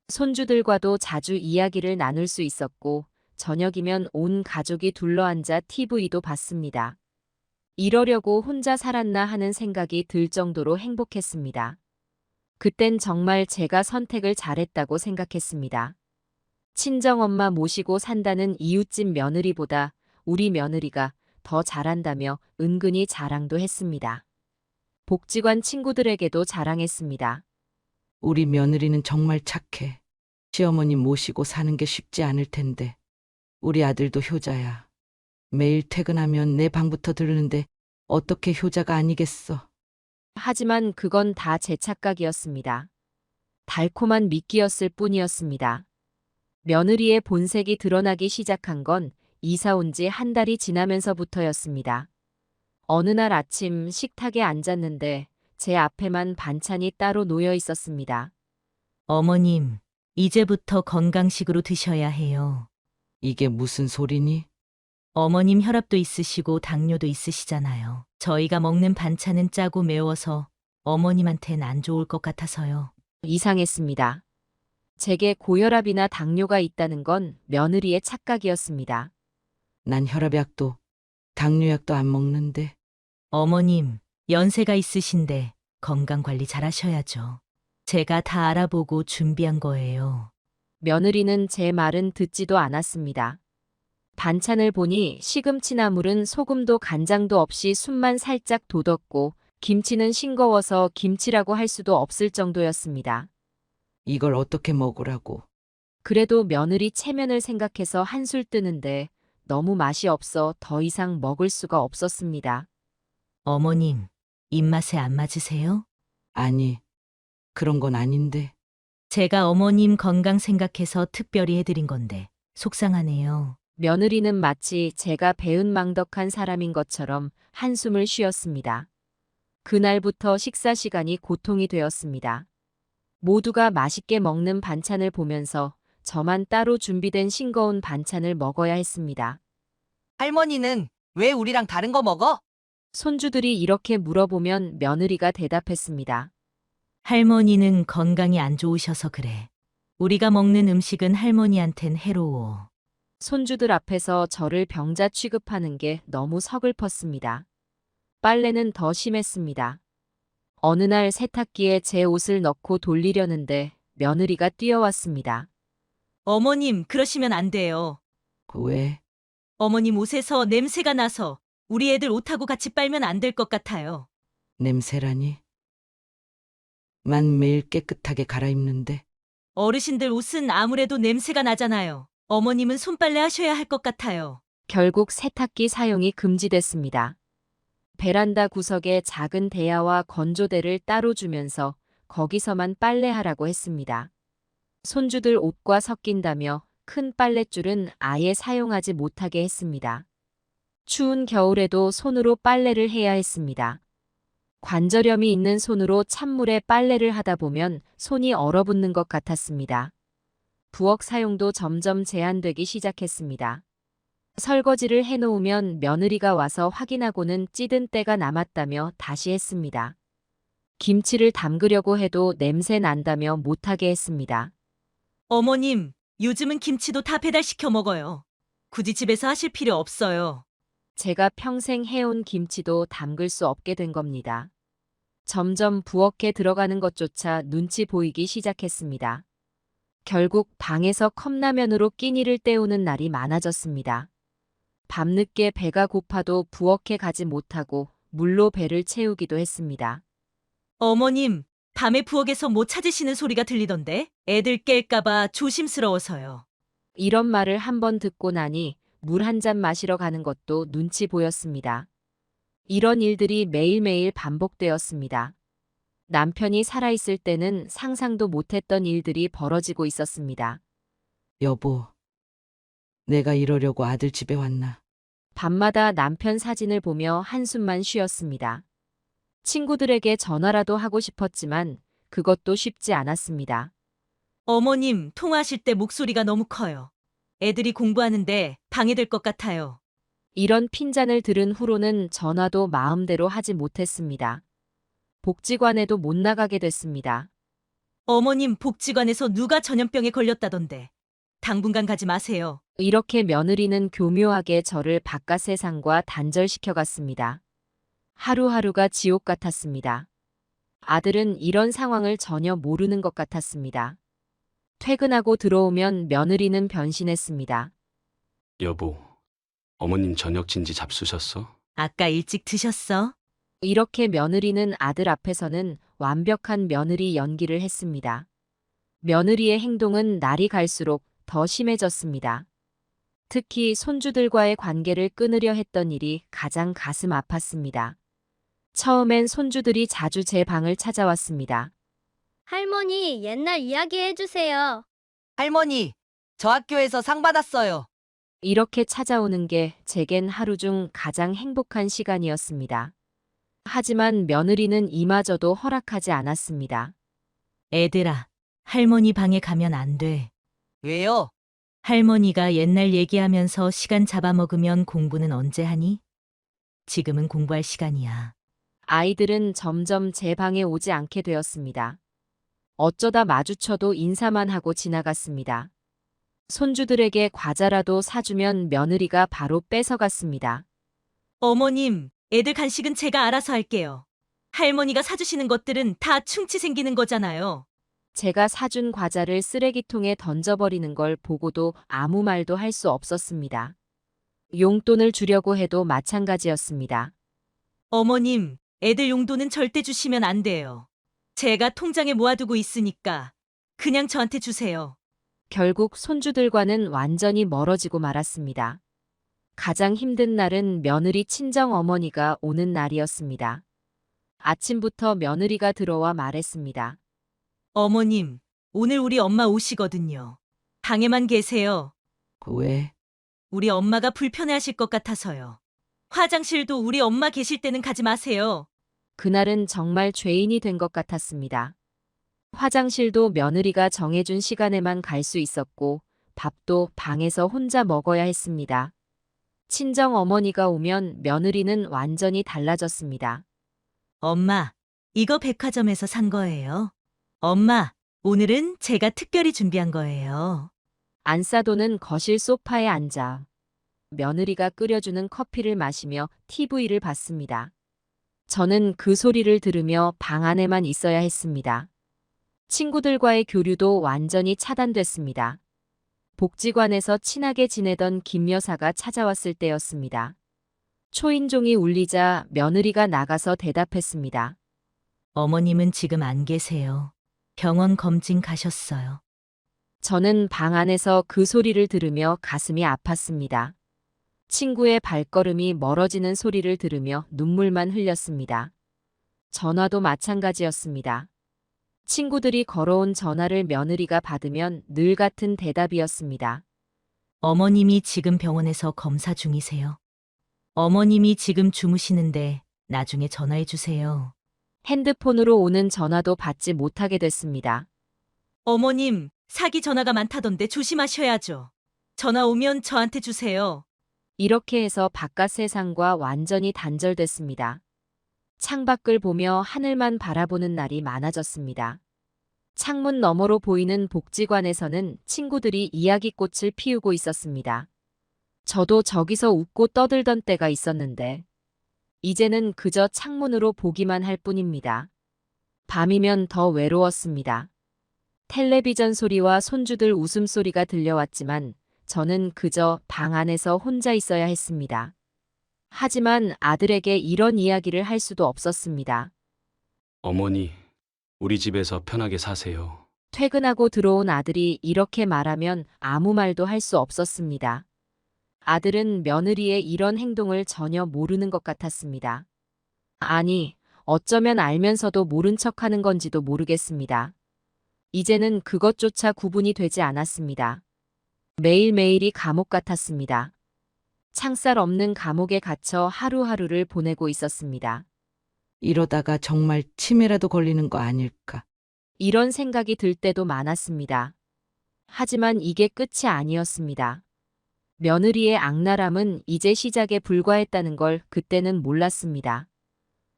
S1: 손주들과도 자주 이야기를 나눌 수 있었고 저녁이면 온 가족이 둘러앉아 TV도 봤습니다. 이러려고 혼자 살았나 하는 생각이 들 정도로 행복했습니다. 그땐 정말 제가 선택을 잘했다고 생각했습니다. 친정엄마 모시고 산다는 이웃집 며느리보다 우리 며느리가 더 잘한다며 은근히 자랑도 했습니다. 복지관 친구들에게도 자랑했습니다.
S5: 우리 며느리는 정말 착해. 시어머님 모시고 사는 게 쉽지 않을 텐데. 우리 아들도 효자야. 매일 퇴근하면 내 방부터 들르는데 어떻게 효자가 아니겠어.
S1: 하지만 그건 다 제 착각이었습니다. 달콤한 미끼였을 뿐이었습니다. 며느리의 본색이 드러나기 시작한 건 이사 온 지 한 달이 지나면서부터였습니다. 어느 날 아침 식탁에 앉았는데 제 앞에만 반찬이 따로 놓여 있었습니다.
S4: 어머님, 이제부터 건강식으로 드셔야 해요.
S5: 이게 무슨 소리니?
S4: 어머님 혈압도 있으시고 당뇨도 있으시잖아요. 저희가 먹는 반찬은 짜고 매워서 어머님한텐 안 좋을 것 같아서요.
S1: 이상했습니다. 제게 고혈압이나 당뇨가 있다는 건 며느리의 착각이었습니다.
S5: 난 혈압약도 당뇨약도 안 먹는데.
S4: 어머님, 연세가 있으신데 건강 관리 잘 하셔야죠. 제가 다 알아보고 준비한 거예요.
S1: 며느리는 제 말은 듣지도 않았습니다. 반찬을 보니 시금치 나물은 소금도 간장도 없이 숨만 살짝 돋았고 김치는 싱거워서 김치라고 할 수도 없을 정도였습니다.
S5: 이걸 어떻게 먹으라고.
S1: 그래도 며느리 체면을 생각해서 한술 뜨는데 너무 맛이 없어 더 이상 먹을 수가 없었습니다.
S4: 어머님, 입맛에 안 맞으세요?
S5: 아니, 그런 건 아닌데.
S4: 제가 어머님 건강 생각해서 특별히 해드린 건데 속상하네요.
S1: 며느리는 마치 제가 배은망덕한 사람인 것처럼 한숨을 쉬었습니다. 그날부터 식사 시간이 고통이 되었습니다. 모두가 맛있게 먹는 반찬을 보면서 저만 따로 준비된 싱거운 반찬을 먹어야 했습니다.
S9: 할머니는 왜 우리랑 다른 거 먹어?
S1: 손주들이 이렇게 물어보면 며느리가 대답했습니다.
S4: 할머니는 건강이 안 좋으셔서 그래. 우리가 먹는 음식은 할머니한텐 해로워.
S1: 손주들 앞에서 저를 병자 취급하는 게 너무 서글펐습니다. 빨래는 더 심했습니다. 어느 날 세탁기에 제 옷을 넣고 돌리려는데 며느리가 뛰어왔습니다.
S4: 어머님, 그러시면 안 돼요.
S5: 왜?
S4: 어머님 옷에서 냄새가 나서 우리 애들 옷하고 같이 빨면 안 될 것 같아요.
S5: 냄새라니? 만 매일 깨끗하게 갈아입는데.
S4: 어르신들 옷은 아무래도 냄새가 나잖아요. 어머님은 손빨래 하셔야 할 것 같아요.
S1: 결국 세탁기 사용이 금지됐습니다. 베란다 구석에 작은 대야와 건조대를 따로 주면서 거기서만 빨래하라고 했습니다. 손주들 옷과 섞인다며 큰 빨랫줄은 아예 사용하지 못하게 했습니다. 추운 겨울에도 손으로 빨래를 해야 했습니다. 관절염이 있는 손으로 찬물에 빨래를 하다 보면 손이 얼어붙는 것 같았습니다. 부엌 사용도 점점 제한되기 시작했습니다. 설거지를 해놓으면 며느리가 와서 확인하고는 찌든 때가 남았다며 다시 했습니다. 김치를 담그려고 해도 냄새 난다며 못하게 했습니다.
S4: 어머님, 요즘은 김치도 다 배달시켜 먹어요. 굳이 집에서 하실 필요 없어요.
S1: 제가 평생 해온 김치도 담글 수 없게 된 겁니다. 점점 부엌에 들어가는 것조차 눈치 보이기 시작했습니다. 결국 방에서 컵라면으로 끼니를 때우는 날이 많아졌습니다. 밤늦게 배가 고파도 부엌에 가지 못하고 물로 배를 채우기도 했습니다.
S4: 어머님, 밤에 부엌에서 뭐 찾으시는 소리가 들리던데? 애들 깰까봐 조심스러워서요.
S1: 이런 말을 한 번 듣고 나니 물 한 잔 마시러 가는 것도 눈치 보였습니다. 이런 일들이 매일매일 반복되었습니다. 남편이 살아있을 때는 상상도 못했던 일들이 벌어지고 있었습니다.
S5: 여보, 내가 이러려고 아들 집에 왔나?
S1: 밤마다 남편 사진을 보며 한숨만 쉬었습니다. 친구들에게 전화라도 하고 싶었지만 그것도 쉽지 않았습니다.
S4: 어머님, 통화하실 때 목소리가 너무 커요. 애들이 공부하는데 방해될 것 같아요.
S1: 이런 핀잔을 들은 후로는 전화도 마음대로 하지 못했습니다. 복지관에도 못 나가게 됐습니다.
S4: 어머님, 복지관에서 누가 전염병에 걸렸다던데. 당분간 가지 마세요.
S1: 이렇게 며느리는 교묘하게 저를 바깥 세상과 단절시켜 갔습니다. 하루하루가 지옥 같았습니다. 아들은 이런 상황을 전혀 모르는 것 같았습니다. 퇴근하고 들어오면 며느리는 변신했습니다.
S7: 여보, 어머님 저녁 진지 잡수셨어?
S4: 아까 일찍 드셨어?
S1: 이렇게 며느리는 아들 앞에서는 완벽한 며느리 연기를 했습니다. 며느리의 행동은 날이 갈수록 더 심해졌습니다. 특히 손주들과의 관계를 끊으려 했던 일이 가장 가슴 아팠습니다. 처음엔 손주들이 자주 제 방을 찾아왔습니다.
S8: 할머니, 옛날 이야기 해주세요.
S9: 할머니, 저 학교에서 상 받았어요.
S1: 이렇게 찾아오는 게 제겐 하루 중 가장 행복한 시간이었습니다. 하지만 며느리는 이마저도 허락하지 않았습니다.
S4: 애들아, 할머니 방에 가면 안 돼.
S9: 왜요?
S4: 할머니가 옛날 얘기하면서 시간 잡아먹으면 공부는 언제 하니? 지금은 공부할 시간이야.
S1: 아이들은 점점 제 방에 오지 않게 되었습니다. 어쩌다 마주쳐도 인사만 하고 지나갔습니다. 손주들에게 과자라도 사주면 며느리가 바로 뺏어갔습니다.
S4: 어머님, 애들 간식은 제가 알아서 할게요. 할머니가 사주시는 것들은 다 충치 생기는 거잖아요.
S1: 제가 사준 과자를 쓰레기통에 던져버리는 걸 보고도 아무 말도 할 수 없었습니다. 용돈을 주려고 해도 마찬가지였습니다.
S4: 어머님, 애들 용돈은 절대 주시면 안 돼요. 제가 통장에 모아두고 있으니까 그냥 저한테 주세요.
S1: 결국 손주들과는 완전히 멀어지고 말았습니다. 가장 힘든 날은 며느리 친정 어머니가 오는 날이었습니다. 아침부터 며느리가 들어와 말했습니다.
S4: 어머님, 오늘 우리 엄마 오시거든요. 방에만 계세요.
S5: 왜?
S4: 우리 엄마가 불편해하실 것 같아서요. 화장실도 우리 엄마 계실 때는 가지 마세요.
S1: 그날은 정말 죄인이 된 것 같았습니다. 화장실도 며느리가 정해준 시간에만 갈 수 있었고 밥도 방에서 혼자 먹어야 했습니다. 친정 어머니가 오면 며느리는 완전히 달라졌습니다.
S4: 엄마, 이거 백화점에서 산 거예요. 엄마, 오늘은 제가 특별히 준비한 거예요.
S1: 안싸도는 거실 소파에 앉아 며느리가 끓여주는 커피를 마시며 TV를 봤습니다. 저는 그 소리를 들으며 방 안에만 있어야 했습니다. 친구들과의 교류도 완전히 차단됐습니다. 복지관에서 친하게 지내던 김 여사가 찾아왔을 때였습니다. 초인종이 울리자 며느리가 나가서 대답했습니다.
S4: 어머님은 지금 안 계세요. 병원 검진 가셨어요.
S1: 저는 방 안에서 그 소리를 들으며 가슴이 아팠습니다. 친구의 발걸음이 멀어지는 소리를 들으며 눈물만 흘렸습니다. 전화도 마찬가지였습니다. 친구들이 걸어온 전화를 며느리가 받으면 늘 같은 대답이었습니다.
S4: 어머님이 지금 병원에서 검사 중이세요. 어머님이 지금 주무시는데 나중에 전화해 주세요.
S1: 핸드폰으로 오는 전화도 받지 못하게 됐습니다.
S4: 어머님, 사기 전화가 많다던데 조심하셔야죠. 전화 오면 저한테 주세요.
S1: 이렇게 해서 바깥 세상과 완전히 단절됐습니다. 창밖을 보며 하늘만 바라보는 날이 많아졌습니다. 창문 너머로 보이는 복지관에서는 친구들이 이야기꽃을 피우고 있었습니다. 저도 저기서 웃고 떠들던 때가 있었는데 이제는 그저 창문으로 보기만 할 뿐입니다. 밤이면 더 외로웠습니다. 텔레비전 소리와 손주들 웃음소리가 들려왔지만 저는 그저 방 안에서 혼자 있어야 했습니다. 하지만 아들에게 이런 이야기를 할 수도 없었습니다.
S7: 어머니, 우리 집에서 편하게 사세요.
S1: 퇴근하고 들어온 아들이 이렇게 말하면 아무 말도 할 수 없었습니다. 아들은 며느리의 이런 행동을 전혀 모르는 것 같았습니다. 아니, 어쩌면 알면서도 모른 척하는 건지도 모르겠습니다. 이제는 그것조차 구분이 되지 않았습니다. 매일매일이 감옥 같았습니다. 창살 없는 감옥에 갇혀 하루하루를 보내고 있었습니다.
S5: 이러다가 정말 치매라도 걸리는 거 아닐까?
S1: 이런 생각이 들 때도 많았습니다. 하지만 이게 끝이 아니었습니다. 며느리의 악랄함은 이제 시작에 불과했다는 걸 그때는 몰랐습니다.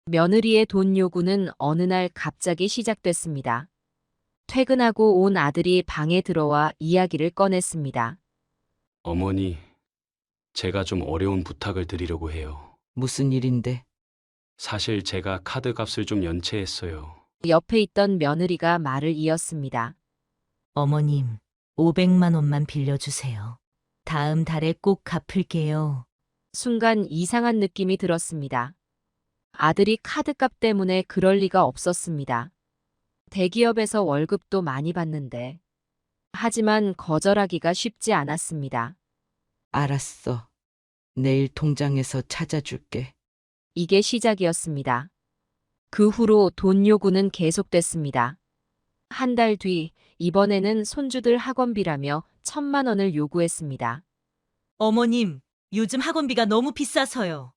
S1: 며느리의 돈 요구는 어느 날 갑자기 시작됐습니다. 퇴근하고 온 아들이 방에 들어와 이야기를 꺼냈습니다.
S7: 어머니, 제가 좀 어려운 부탁을 드리려고 해요.
S5: 무슨 일인데?
S7: 사실 제가 카드 값을 좀 연체했어요.
S1: 옆에 있던 며느리가 말을 이었습니다.
S4: 어머님, 500만 원만 빌려주세요. 다음 달에 꼭 갚을게요.
S1: 순간 이상한 느낌이 들었습니다. 아들이 카드값 때문에 그럴 리가 없었습니다. 대기업에서 월급도 많이 받는데. 하지만 거절하기가 쉽지 않았습니다.
S5: 알았어. 내일 통장에서 찾아줄게.
S1: 이게 시작이었습니다. 그 후로 돈 요구는 계속됐습니다. 한 달 뒤, 이번에는 손주들 학원비라며 1,000만 원을 요구했습니다.
S4: 어머님, 요즘 학원비가 너무 비싸서요.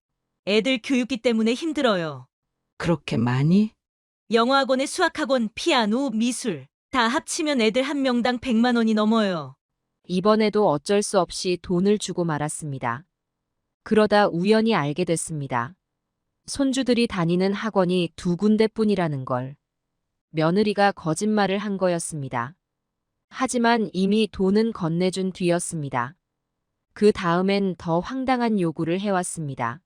S4: 애들 교육비 때문에 힘들어요.
S5: 그렇게 많이?
S4: 영어학원에 수학학원, 피아노, 미술 다 합치면 애들 한 명당 100만 원이 넘어요.
S1: 이번에도 어쩔 수 없이 돈을 주고 말았습니다. 그러다 우연히 알게 됐습니다. 손주들이 다니는 학원이 2군데뿐이라는 걸. 며느리가 거짓말을 한 거였습니다. 하지만 이미 돈은 건네준 뒤였습니다. 그 다음엔 더 황당한 요구를 해왔습니다.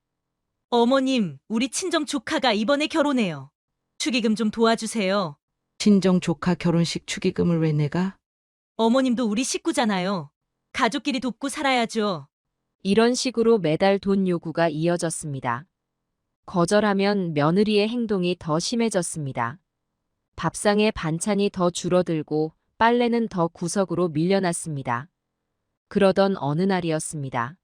S4: 어머님, 우리 친정 조카가 이번에 결혼해요. 축의금 좀 도와주세요.
S5: 친정 조카 결혼식 축의금을 왜 내가?
S4: 어머님도 우리 식구잖아요. 가족끼리 돕고 살아야죠.
S1: 이런 식으로 매달 돈 요구가 이어졌습니다. 거절하면 며느리의 행동이 더 심해졌습니다. 밥상에 반찬이 더 줄어들고 빨래는 더 구석으로 밀려났습니다. 그러던 어느 날이었습니다.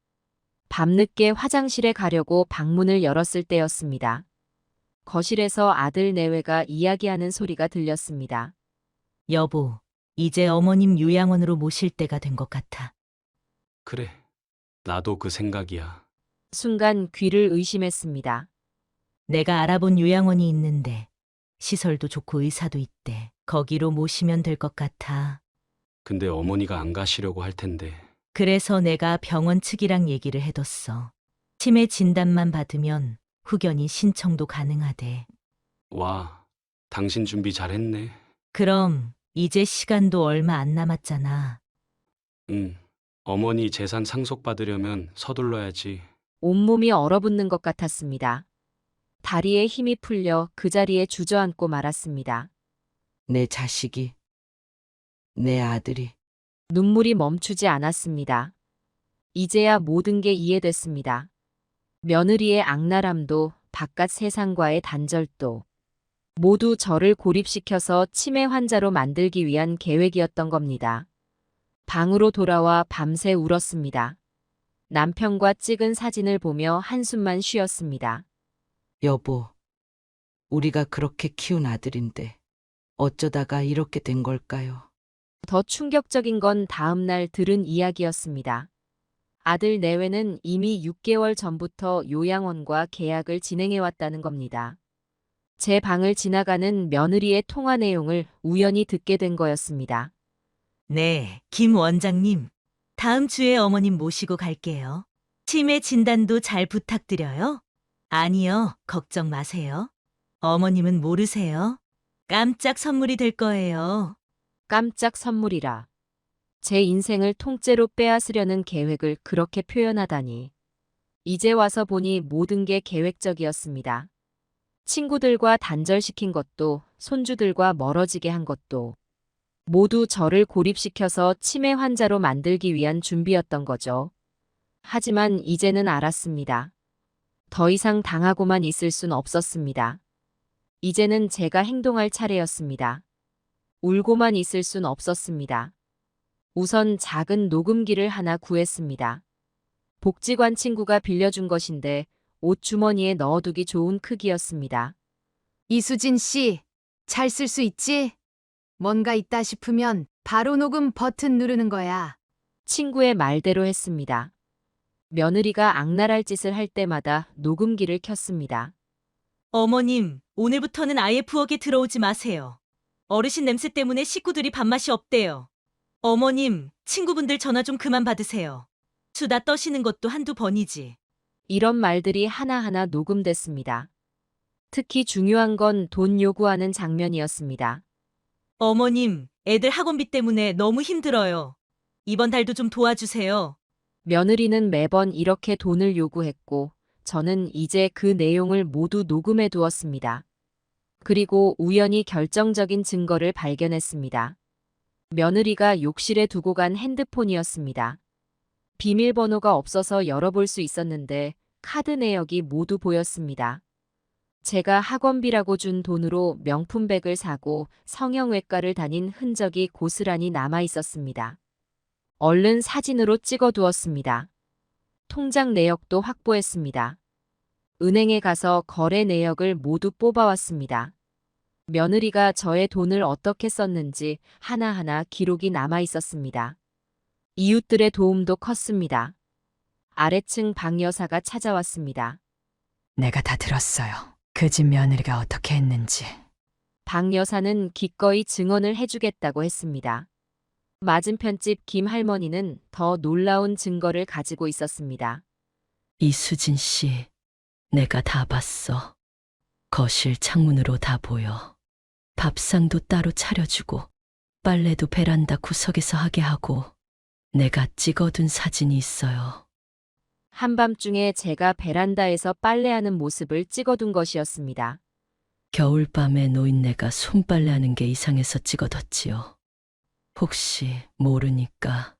S1: 밤늦게 화장실에 가려고 방문을 열었을 때였습니다. 거실에서 아들 내외가 이야기하는 소리가 들렸습니다.
S4: 여보, 이제 어머님 요양원으로 모실 때가 된 것 같아.
S7: 그래, 나도 그 생각이야.
S1: 순간 귀를 의심했습니다.
S4: 내가 알아본 요양원이 있는데 시설도 좋고 의사도 있대. 거기로 모시면 될 것 같아.
S7: 근데 어머니가 안 가시려고 할 텐데.
S4: 그래서 내가 병원 측이랑 얘기를 해뒀어. 치매 진단만 받으면 후견인 신청도 가능하대.
S7: 와, 당신 준비 잘했네.
S4: 그럼 이제 시간도 얼마 안 남았잖아.
S7: 어머니 재산 상속받으려면 서둘러야지.
S1: 온몸이 얼어붙는 것 같았습니다. 다리에 힘이 풀려 그 자리에 주저앉고 말았습니다.
S5: 내 자식이, 내 아들이.
S1: 눈물이 멈추지 않았습니다. 이제야 모든 게 이해됐습니다. 며느리의 악랄함도 바깥 세상과의 단절도 모두 저를 고립시켜서 치매 환자로 만들기 위한 계획이었던 겁니다. 방으로 돌아와 밤새 울었습니다. 남편과 찍은 사진을 보며 한숨만 쉬었습니다.
S5: 여보, 우리가 그렇게 키운 아들인데 어쩌다가 이렇게 된 걸까요?
S1: 더 충격적인 건 다음 날 들은 이야기였습니다. 아들 내외는 이미 6개월 전부터 요양원과 계약을 진행해왔다는 겁니다. 제 방을 지나가는 며느리의 통화 내용을 우연히 듣게 된 거였습니다.
S4: 네, 김 원장님. 다음 주에 어머님 모시고 갈게요. 치매 진단도 잘 부탁드려요. 아니요, 걱정 마세요. 어머님은 모르세요. 깜짝 선물이 될 거예요.
S1: 깜짝 선물이라. 제 인생을 통째로 빼앗으려는 계획을 그렇게 표현하다니. 이제 와서 보니 모든 게 계획적이었습니다. 친구들과 단절시킨 것도, 손주들과 멀어지게 한 것도 모두 저를 고립시켜서 치매 환자로 만들기 위한 준비였던 거죠. 하지만 이제는 알았습니다. 더 이상 당하고만 있을 순 없었습니다. 이제는 제가 행동할 차례였습니다. 울고만 있을 순 없었습니다. 우선 작은 녹음기를 하나 구했습니다. 복지관 친구가 빌려준 것인데 옷 주머니에 넣어두기 좋은 크기였습니다.
S10: 이수진 씨, 잘 쓸 수 있지? 뭔가 있다 싶으면 바로 녹음 버튼 누르는 거야.
S1: 친구의 말대로 했습니다. 며느리가 악랄할 짓을 할 때마다 녹음기를 켰습니다.
S4: 어머님, 오늘부터는 아예 부엌에 들어오지 마세요. 어르신 냄새 때문에 식구들이 밥맛이 없대요. 어머님, 친구분들 전화 좀 그만 받으세요. 수다 떠시는 것도 한두 번이지.
S1: 이런 말들이 하나하나 녹음됐습니다. 특히 중요한 건 돈 요구하는 장면이었습니다.
S4: 어머님, 애들 학원비 때문에 너무 힘들어요. 이번 달도 좀 도와주세요.
S1: 며느리는 매번 이렇게 돈을 요구했고, 저는 이제 그 내용을 모두 녹음해 두었습니다. 그리고 우연히 결정적인 증거를 발견했습니다. 며느리가 욕실에 두고 간 핸드폰이었습니다. 비밀번호가 없어서 열어볼 수 있었는데 카드 내역이 모두 보였습니다. 제가 학원비라고 준 돈으로 명품백을 사고 성형외과를 다닌 흔적이 고스란히 남아 있었습니다. 얼른 사진으로 찍어 두었습니다. 통장 내역도 확보했습니다. 은행에 가서 거래 내역을 모두 뽑아왔습니다. 며느리가 저의 돈을 어떻게 썼는지 하나하나 기록이 남아 있었습니다. 이웃들의 도움도 컸습니다. 아래층 박 여사가 찾아왔습니다.
S11: 내가 다 들었어요. 그 집 며느리가 어떻게 했는지.
S1: 박 여사는 기꺼이 증언을 해주겠다고 했습니다. 맞은편 집 김 할머니는 더 놀라운 증거를 가지고 있었습니다.
S11: 이수진 씨, 내가 다 봤어. 거실 창문으로 다 보여. 밥상도 따로 차려주고 빨래도 베란다 구석에서 하게 하고 내가 찍어둔 사진이 있어요.
S1: 한밤중에 제가 베란다에서 빨래하는 모습을 찍어둔 것이었습니다.
S11: 겨울밤에 노인네가 손빨래하는 게 이상해서 찍어뒀지요. 혹시 모르니까.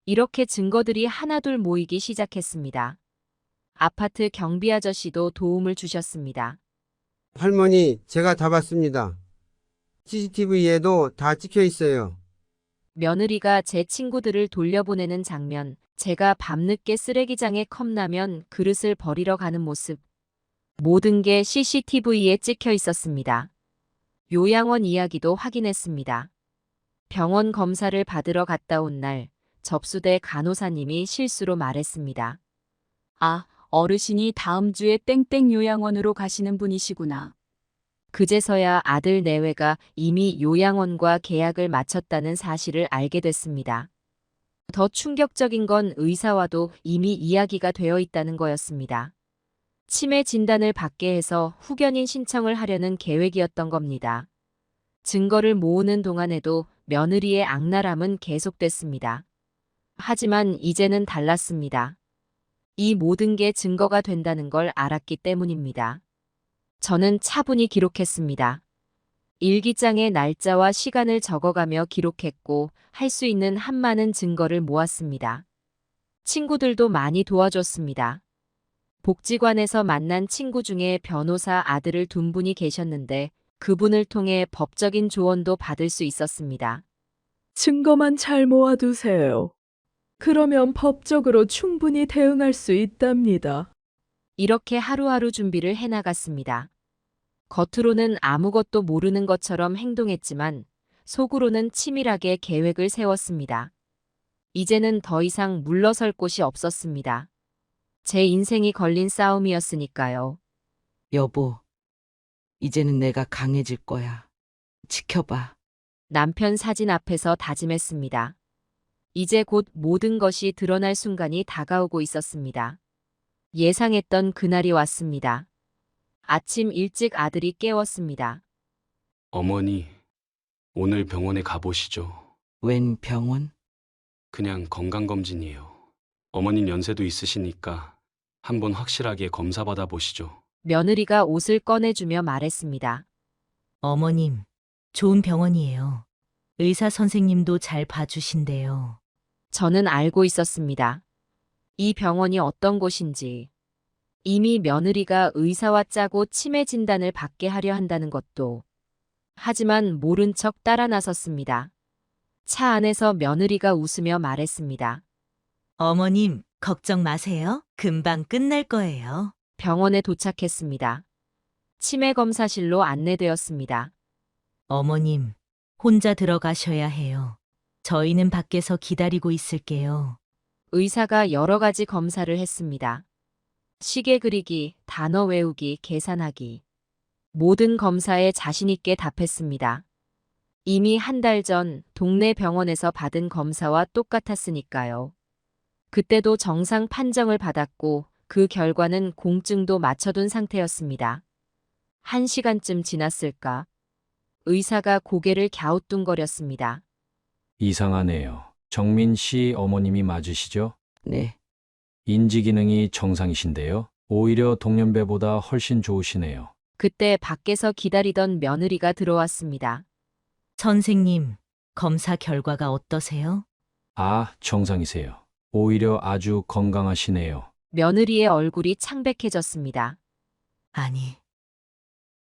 S1: 이렇게 증거들이 하나둘 모이기 시작했습니다. 아파트 경비 아저씨도 도움을 주셨습니다.
S3: 할머니, 제가 다 봤습니다. CCTV에도 다 찍혀 있어요.
S1: 며느리가 제 친구들을 돌려보내는 장면, 제가 밤늦게 쓰레기장에 컵라면 그릇을 버리러 가는 모습. 모든 게 CCTV에 찍혀 있었습니다. 요양원 이야기도 확인했습니다. 병원 검사를 받으러 갔다 온 날, 접수대 간호사님이 실수로 말했습니다.
S12: 아, 어르신이 다음 주에 땡땡 요양원으로 가시는 분이시구나.
S1: 그제서야 아들 내외가 이미 요양원과 계약을 마쳤다는 사실을 알게 됐습니다. 더 충격적인 건 의사와도 이미 이야기가 되어 있다는 거였습니다. 치매 진단을 받게 해서 후견인 신청을 하려는 계획이었던 겁니다. 증거를 모으는 동안에도 며느리의 악랄함은 계속됐습니다. 하지만 이제는 달랐습니다. 이 모든 게 증거가 된다는 걸 알았기 때문입니다. 저는 차분히 기록했습니다. 일기장에 날짜와 시간을 적어가며 기록했고 할 수 있는 한많은 증거를 모았습니다. 친구들도 많이 도와줬습니다. 복지관에서 만난 친구 중에 변호사 아들을 둔 분이 계셨는데 그분을 통해 법적인 조언도 받을 수 있었습니다.
S13: 증거만 잘 모아두세요. 그러면 법적으로 충분히 대응할 수 있답니다.
S1: 이렇게 하루하루 준비를 해나갔습니다. 겉으로는 아무것도 모르는 것처럼 행동했지만 속으로는 치밀하게 계획을 세웠습니다. 이제는 더 이상 물러설 곳이 없었습니다. 제 인생이 걸린 싸움이었으니까요.
S5: 여보, 이제는 내가 강해질 거야. 지켜봐.
S1: 남편 사진 앞에서 다짐했습니다. 이제 곧 모든 것이 드러날 순간이 다가오고 있었습니다. 예상했던 그날이 왔습니다. 아침 일찍 아들이 깨웠습니다.
S7: 어머니, 오늘 병원에 가보시죠.
S5: 웬 병원?
S7: 그냥 건강검진이에요. 어머님 연세도 있으시니까 한번 확실하게 검사받아 보시죠.
S1: 며느리가 옷을 꺼내주며 말했습니다.
S4: 어머님, 좋은 병원이에요. 의사 선생님도 잘 봐주신대요.
S1: 저는 알고 있었습니다. 이 병원이 어떤 곳인지. 이미 며느리가 의사와 짜고 치매 진단을 받게 하려 한다는 것도. 하지만 모른 척 따라 나섰습니다. 차 안에서 며느리가 웃으며 말했습니다.
S4: 어머님, 걱정 마세요. 금방 끝날 거예요.
S1: 병원에 도착했습니다. 치매 검사실로 안내되었습니다.
S4: 어머님, 혼자 들어가셔야 해요. 저희는 밖에서 기다리고 있을게요.
S1: 의사가 여러 가지 검사를 했습니다. 시계 그리기, 단어 외우기, 계산하기. 모든 검사에 자신있게 답했습니다. 이미 한 달 전 동네 병원에서 받은 검사와 똑같았으니까요. 그때도 정상 판정을 받았고 그 결과는 공증도 맞춰둔 상태였습니다. 1시간쯤 지났을까? 의사가 고개를 갸우뚱거렸습니다.
S6: 이상하네요. 정민 씨 어머님이 맞으시죠?
S5: 네,
S6: 인지 기능이 정상이신데요. 오히려 동년배보다 훨씬 좋으시네요.
S1: 그때 밖에서 기다리던 며느리가 들어왔습니다.
S4: 선생님, 검사 결과가 어떠세요?
S6: 아, 정상이세요. 오히려 아주 건강하시네요.
S1: 며느리의 얼굴이 창백해졌습니다.
S4: 아니,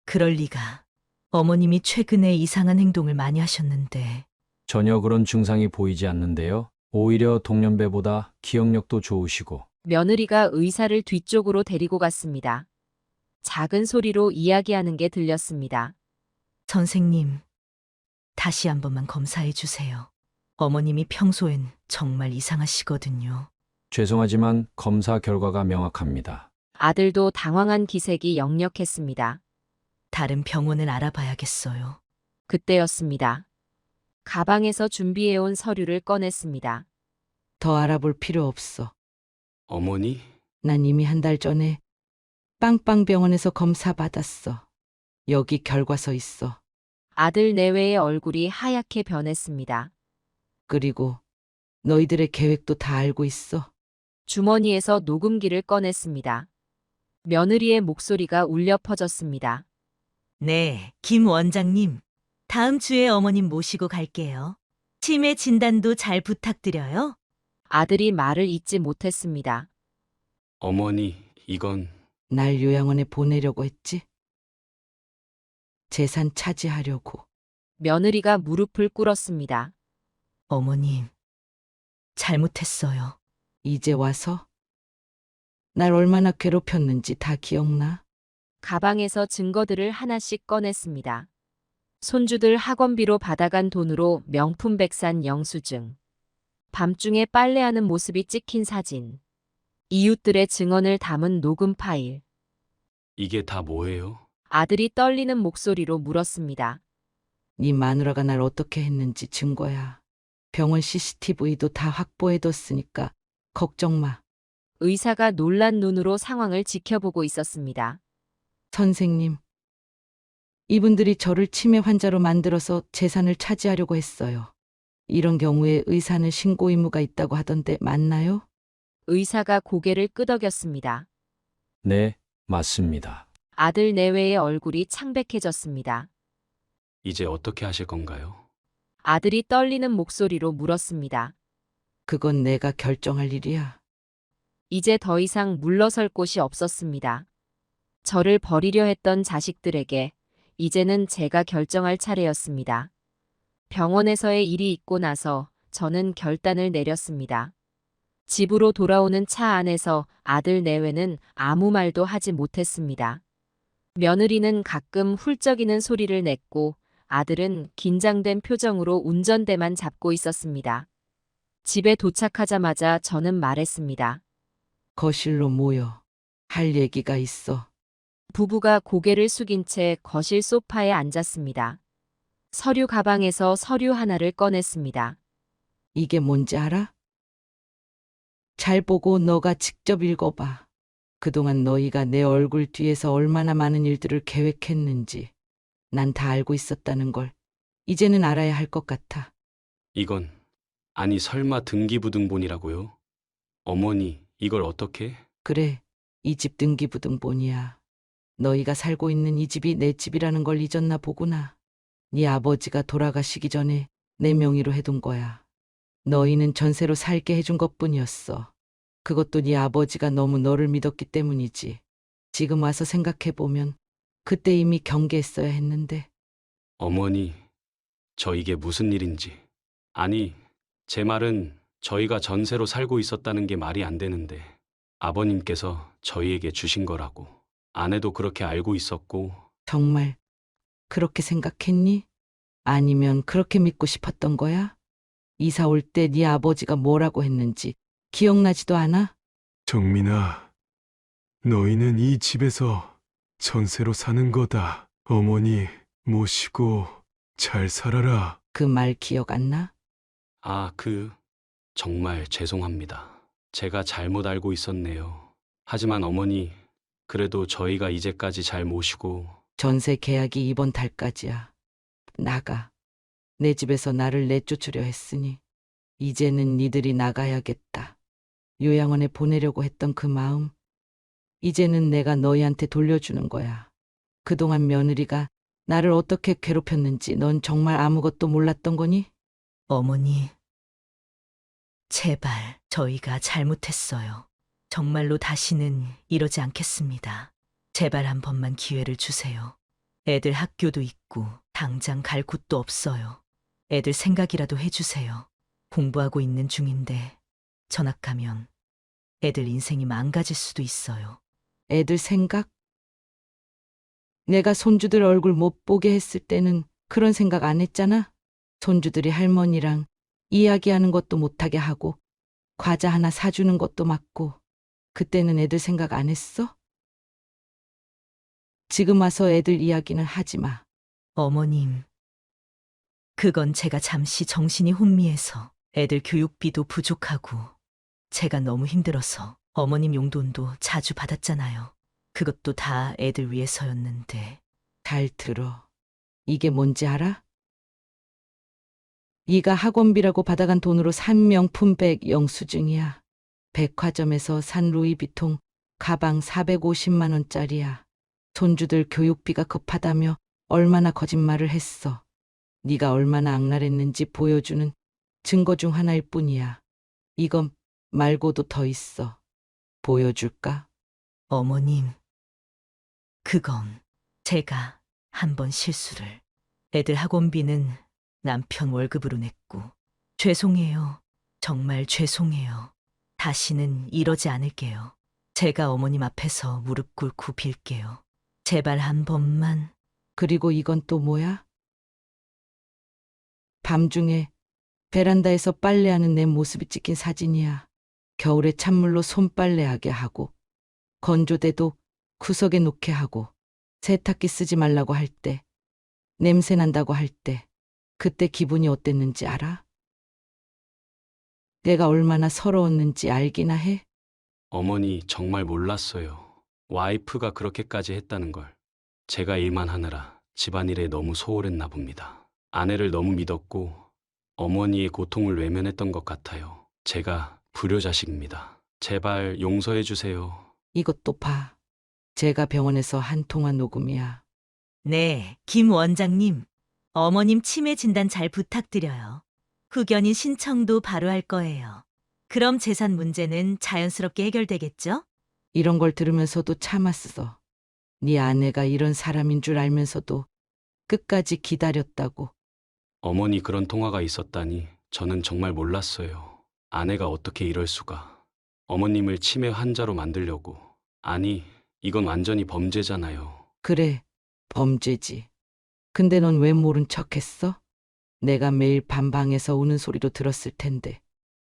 S4: 그럴 리가. 어머님이 최근에 이상한 행동을 많이 하셨는데.
S6: 전혀 그런 증상이 보이지 않는데요. 오히려 동년배보다 기억력도 좋으시고.
S1: 며느리가 의사를 뒤쪽으로 데리고 갔습니다. 작은 소리로 이야기하는 게 들렸습니다.
S4: 선생님, 다시 한 번만 검사해 주세요. 어머님이 평소엔 정말 이상하시거든요.
S6: 죄송하지만 검사 결과가 명확합니다.
S1: 아들도 당황한 기색이 역력했습니다.
S4: 다른 병원을 알아봐야겠어요.
S1: 그때였습니다. 가방에서 준비해온 서류를 꺼냈습니다.
S5: 더 알아볼 필요 없어.
S7: 어머니?
S5: 난 이미 한 달 전에 빵빵병원에서 검사 받았어. 여기 결과서 있어.
S1: 아들 내외의 얼굴이 하얗게 변했습니다.
S5: 그리고 너희들의 계획도 다 알고 있어.
S1: 주머니에서 녹음기를 꺼냈습니다. 며느리의 목소리가 울려 퍼졌습니다.
S4: 네, 김 원장님. 다음 주에 어머님 모시고 갈게요. 치매 진단도 잘 부탁드려요.
S1: 아들이 말을 잇지 못했습니다.
S7: 어머니, 이건
S5: 날 요양원에 보내려고 했지? 재산 차지하려고.
S1: 며느리가 무릎을 꿇었습니다.
S4: 어머님, 잘못했어요.
S5: 이제 와서? 날 얼마나 괴롭혔는지 다 기억나?
S1: 가방에서 증거들을 하나씩 꺼냈습니다. 손주들 학원비로 받아간 돈으로 명품 백산 영수증. 밤중에 빨래하는 모습이 찍힌 사진. 이웃들의 증언을 담은 녹음 파일.
S7: 이게 다 뭐예요?
S1: 아들이 떨리는 목소리로 물었습니다.
S5: 네 마누라가 날 어떻게 했는지 증거야. 병원 CCTV도 다 확보해뒀으니까 걱정 마.
S1: 의사가 놀란 눈으로 상황을 지켜보고 있었습니다.
S5: 선생님, 이분들이 저를 치매 환자로 만들어서 재산을 차지하려고 했어요. 이런 경우에 의사는 신고 의무가 있다고 하던데 맞나요?
S1: 의사가 고개를 끄덕였습니다.
S6: 네, 맞습니다.
S1: 아들 내외의 얼굴이 창백해졌습니다.
S7: 이제 어떻게 하실 건가요?
S1: 아들이 떨리는 목소리로 물었습니다.
S5: 그건 내가 결정할 일이야.
S1: 이제 더 이상 물러설 곳이 없었습니다. 저를 버리려 했던 자식들에게 이제는 제가 결정할 차례였습니다. 병원에서의 일이 있고 나서 저는 결단을 내렸습니다. 집으로 돌아오는 차 안에서 아들 내외는 아무 말도 하지 못했습니다. 며느리는 가끔 훌쩍이는 소리를 냈고 아들은 긴장된 표정으로 운전대만 잡고 있었습니다. 집에 도착하자마자 저는 말했습니다.
S5: 거실로 모여. 할 얘기가 있어.
S1: 부부가 고개를 숙인 채 거실 소파에 앉았습니다. 서류 가방에서 서류 하나를 꺼냈습니다.
S5: 이게 뭔지 알아? 잘 보고 너가 직접 읽어봐. 그동안 너희가 내 얼굴 뒤에서 얼마나 많은 일들을 계획했는지 난 다 알고 있었다는 걸 이제는 알아야 할 것 같아.
S7: 이건 아니 설마 등기부등본이라고요? 어머니, 이걸 어떻게?
S5: 그래, 이 집 등기부등본이야. 너희가 살고 있는 이 집이 내 집이라는 걸 잊었나 보구나. 네 아버지가 돌아가시기 전에 내 명의로 해둔 거야. 너희는 전세로 살게 해준 것뿐이었어. 그것도 네 아버지가 너무 너를 믿었기 때문이지. 지금 와서 생각해보면 그때 이미 경계했어야 했는데.
S7: 어머니, 저 이게 무슨 일인지. 아니, 제 말은 저희가 전세로 살고 있었다는 게 말이 안 되는데 아버님께서 저희에게 주신 거라고. 아내도 그렇게 알고 있었고,
S5: 정말 그렇게 생각했니? 아니면 그렇게 믿고 싶었던 거야? 이사 올 때 네 아버지가 뭐라고 했는지 기억나지도 않아?
S14: 정민아, 너희는 이 집에서 전세로 사는 거다. 어머니 모시고 잘 살아라.
S5: 그 말 기억 안 나?
S7: 정말 죄송합니다. 제가 잘못 알고 있었네요. 하지만 어머니, 그래도 저희가 이제까지 잘 모시고,
S5: 전세 계약이 이번 달까지야. 나가. 내 집에서 나를 내쫓으려 했으니 이제는 니들이 나가야겠다. 요양원에 보내려고 했던 그 마음, 이제는 내가 너희한테 돌려주는 거야. 그동안 며느리가 나를 어떻게 괴롭혔는지 넌 정말 아무것도 몰랐던 거니?
S4: 어머니, 제발 저희가 잘못했어요. 정말로 다시는 이러지 않겠습니다. 제발 한 번만 기회를 주세요. 애들 학교도 있고 당장 갈 곳도 없어요. 애들 생각이라도 해주세요. 공부하고 있는 중인데 전학 가면 애들 인생이 망가질 수도 있어요.
S5: 애들 생각? 내가 손주들 얼굴 못 보게 했을 때는 그런 생각 안 했잖아. 손주들이 할머니랑 이야기하는 것도 못하게 하고 과자 하나 사주는 것도 맞고 그때는 애들 생각 안 했어? 지금 와서 애들 이야기는 하지 마.
S4: 어머님, 그건 제가 잠시 정신이 혼미해서 애들 교육비도 부족하고 제가 너무 힘들어서 어머님 용돈도 자주 받았잖아요. 그것도 다 애들 위해서였는데.
S5: 잘 들어. 이게 뭔지 알아? 네가 학원비라고 받아간 돈으로 산 명품백 영수증이야. 백화점에서 산 루이비통 가방 450만 원짜리야. 손주들 교육비가 급하다며 얼마나 거짓말을 했어. 네가 얼마나 악랄했는지 보여주는 증거 중 하나일 뿐이야. 이건 말고도 더 있어. 보여줄까?
S4: 어머님, 그건 제가 한 번 실수를. 애들 학원비는 남편 월급으로 냈고 죄송해요. 정말 죄송해요. 다시는 이러지 않을게요. 제가 어머님 앞에서 무릎 꿇고 빌게요. 제발 한 번만.
S5: 그리고 이건 또 뭐야? 밤중에 베란다에서 빨래하는 내 모습이 찍힌 사진이야. 겨울에 찬물로 손빨래하게 하고 건조대도 구석에 놓게 하고 세탁기 쓰지 말라고 할 때, 냄새 난다고 할 때, 그때 기분이 어땠는지 알아? 내가 얼마나 서러웠는지 알기나 해?
S7: 어머니 정말 몰랐어요. 와이프가 그렇게까지 했다는 걸. 제가 일만 하느라 집안일에 너무 소홀했나 봅니다. 아내를 너무 믿었고 어머니의 고통을 외면했던 것 같아요. 제가 불효자식입니다. 제발 용서해 주세요.
S5: 이것도 봐. 제가 병원에서 한 통화 녹음이야.
S4: 네, 김 원장님. 어머님 치매 진단 잘 부탁드려요. 후견인 신청도 바로 할 거예요. 그럼 재산 문제는 자연스럽게 해결되겠죠?
S5: 이런 걸 들으면서도 참았어. 네 아내가 이런 사람인 줄 알면서도 끝까지 기다렸다고.
S7: 어머니 그런 통화가 있었다니 저는 정말 몰랐어요. 아내가 어떻게 이럴 수가. 어머님을 치매 환자로 만들려고. 아니, 이건 완전히 범죄잖아요.
S5: 그래, 범죄지. 근데 넌 왜 모른 척했어? 내가 매일 밤 방에서 우는 소리도 들었을 텐데.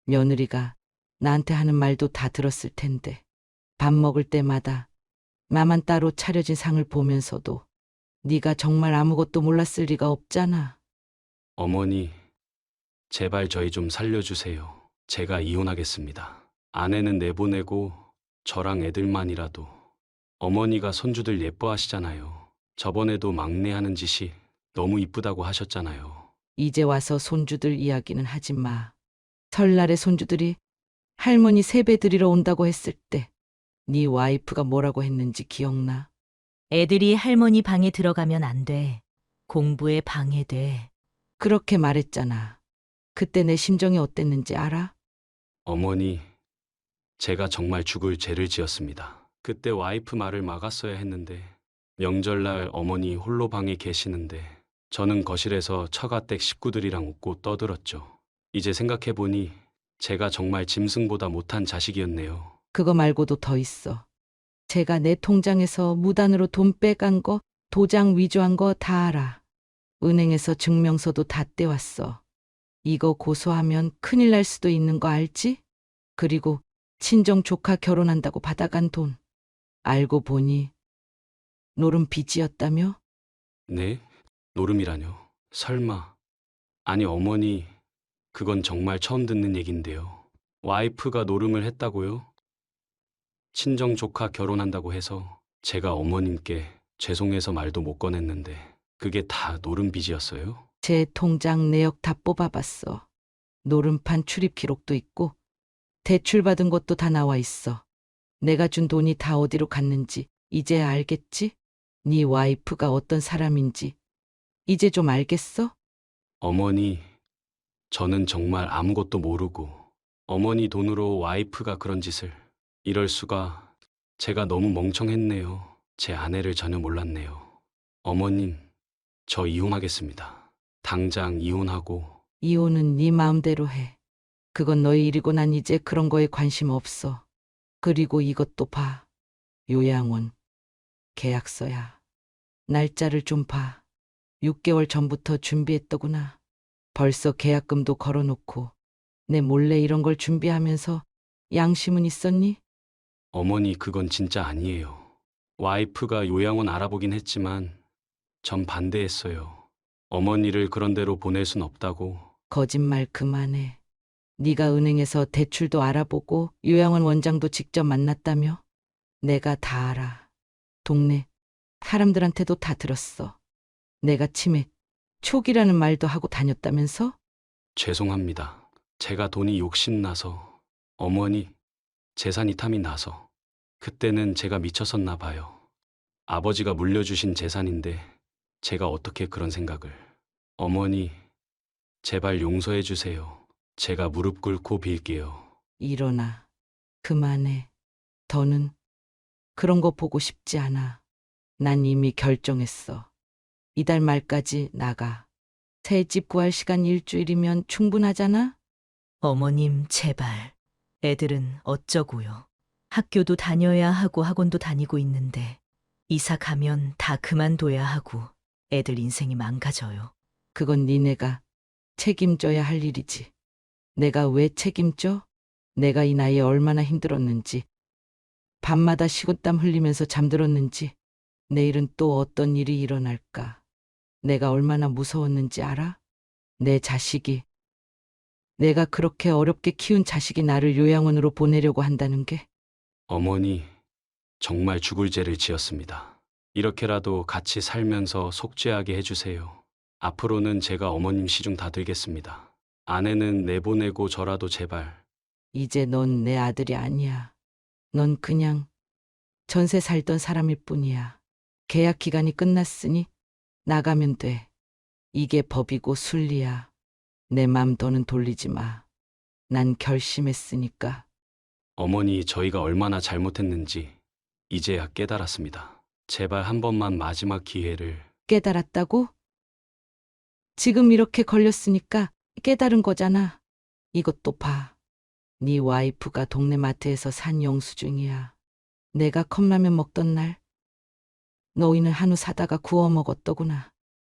S5: 며느리가 나한테 하는 말도 다 들었을 텐데. 밥 먹을 때마다 나만 따로 차려진 상을 보면서도 네가 정말 아무것도 몰랐을 리가 없잖아.
S7: 어머니, 제발 저희 좀 살려주세요. 제가 이혼하겠습니다. 아내는 내보내고 저랑 애들만이라도. 어머니가 손주들 예뻐하시잖아요. 저번에도 막내하는 짓이 너무 이쁘다고 하셨잖아요.
S5: 이제 와서 손주들 이야기는 하지 마. 설날에 손주들이 할머니 세배 드리러 온다고 했을 때 네 와이프가 뭐라고 했는지 기억나?
S4: 애들이 할머니 방에 들어가면 안 돼. 공부에 방해돼.
S5: 그렇게 말했잖아. 그때 내 심정이 어땠는지 알아?
S7: 어머니, 제가 정말 죽을 죄를 지었습니다. 그때 와이프 말을 막았어야 했는데 명절날 어머니 홀로 방에 계시는데 저는 거실에서 처가댁 식구들이랑 웃고 떠들었죠. 이제 생각해보니 제가 정말 짐승보다 못한 자식이었네요.
S5: 그거 말고도 더 있어. 제가 내 통장에서 무단으로 돈 빼간 거, 도장 위조한 거 다 알아. 은행에서 증명서도 다 떼왔어. 이거 고소하면 큰일 날 수도 있는 거 알지? 그리고 친정 조카 결혼한다고 받아간 돈. 알고 보니 노름 빚이었다며?
S7: 네? 노름이라뇨? 설마. 아니, 어머니, 그건 정말 처음 듣는 얘긴데요. 와이프가 노름을 했다고요? 친정 조카 결혼한다고 해서 제가 어머님께 죄송해서 말도 못 꺼냈는데 그게 다 노름 빚이었어요?
S5: 제 통장 내역 다 뽑아봤어. 노름판 출입 기록도 있고 대출 받은 것도 다 나와 있어. 내가 준 돈이 다 어디로 갔는지 이제 알겠지? 네 와이프가 어떤 사람인지 이제 좀 알겠어?
S7: 어머니, 저는 정말 아무것도 모르고 어머니 돈으로 와이프가 그런 짓을. 이럴 수가. 제가 너무 멍청했네요. 제 아내를 전혀 몰랐네요. 어머님, 저 이혼하겠습니다. 당장 이혼하고.
S5: 이혼은 네 마음대로 해. 그건 너의 일이고 난 이제 그런 거에 관심 없어. 그리고 이것도 봐. 요양원 계약서야. 날짜를 좀 봐. 6개월 전부터 준비했더구나. 벌써 계약금도 걸어놓고 내 몰래 이런 걸 준비하면서 양심은 있었니?
S7: 어머니, 그건 진짜 아니에요. 와이프가 요양원 알아보긴 했지만 전 반대했어요. 어머니를 그런 데로 보낼 순 없다고.
S5: 거짓말 그만해. 네가 은행에서 대출도 알아보고 요양원 원장도 직접 만났다며? 내가 다 알아. 동네 사람들한테도 다 들었어. 내가 치매 초기라는 말도 하고 다녔다면서?
S7: 죄송합니다. 제가 돈이 욕심나서, 어머니, 재산 이탐이 나서. 그때는 제가 미쳤었나 봐요. 아버지가 물려주신 재산인데 제가 어떻게 그런 생각을. 어머니, 제발 용서해 주세요. 제가 무릎 꿇고 빌게요.
S5: 일어나. 그만해. 더는 그런 거 보고 싶지 않아. 난 이미 결정했어. 이달 말까지 나가. 새 집 구할 시간 일주일이면 충분하잖아?
S4: 어머님, 제발. 애들은 어쩌고요. 학교도 다녀야 하고 학원도 다니고 있는데 이사 가면 다 그만둬야 하고 애들 인생이 망가져요.
S5: 그건 니네가 책임져야 할 일이지. 내가 왜 책임져? 내가 이 나이에 얼마나 힘들었는지, 밤마다 식은땀 흘리면서 잠들었는지, 내일은 또 어떤 일이 일어날까. 내가 얼마나 무서웠는지 알아? 내 자식이, 내가 그렇게 어렵게 키운 자식이 나를 요양원으로 보내려고 한다는 게.
S7: 어머니, 정말 죽을 죄를 지었습니다. 이렇게라도 같이 살면서 속죄하게 해주세요. 앞으로는 제가 어머님 시중 다 들겠습니다. 아내는 내보내고 저라도 제발.
S5: 이제 넌 내 아들이 아니야. 넌 그냥 전세 살던 사람일 뿐이야. 계약 기간이 끝났으니 나가면 돼. 이게 법이고 순리야. 내 맘 더는 돌리지 마. 난 결심했으니까.
S7: 어머니, 저희가 얼마나 잘못했는지 이제야 깨달았습니다. 제발 한 번만 마지막 기회를.
S5: 깨달았다고? 지금 이렇게 걸렸으니까 깨달은 거잖아. 이것도 봐. 네 와이프가 동네 마트에서 산 영수증이야. 내가 컵라면 먹던 날 너희는 한우 사다가 구워 먹었더구나.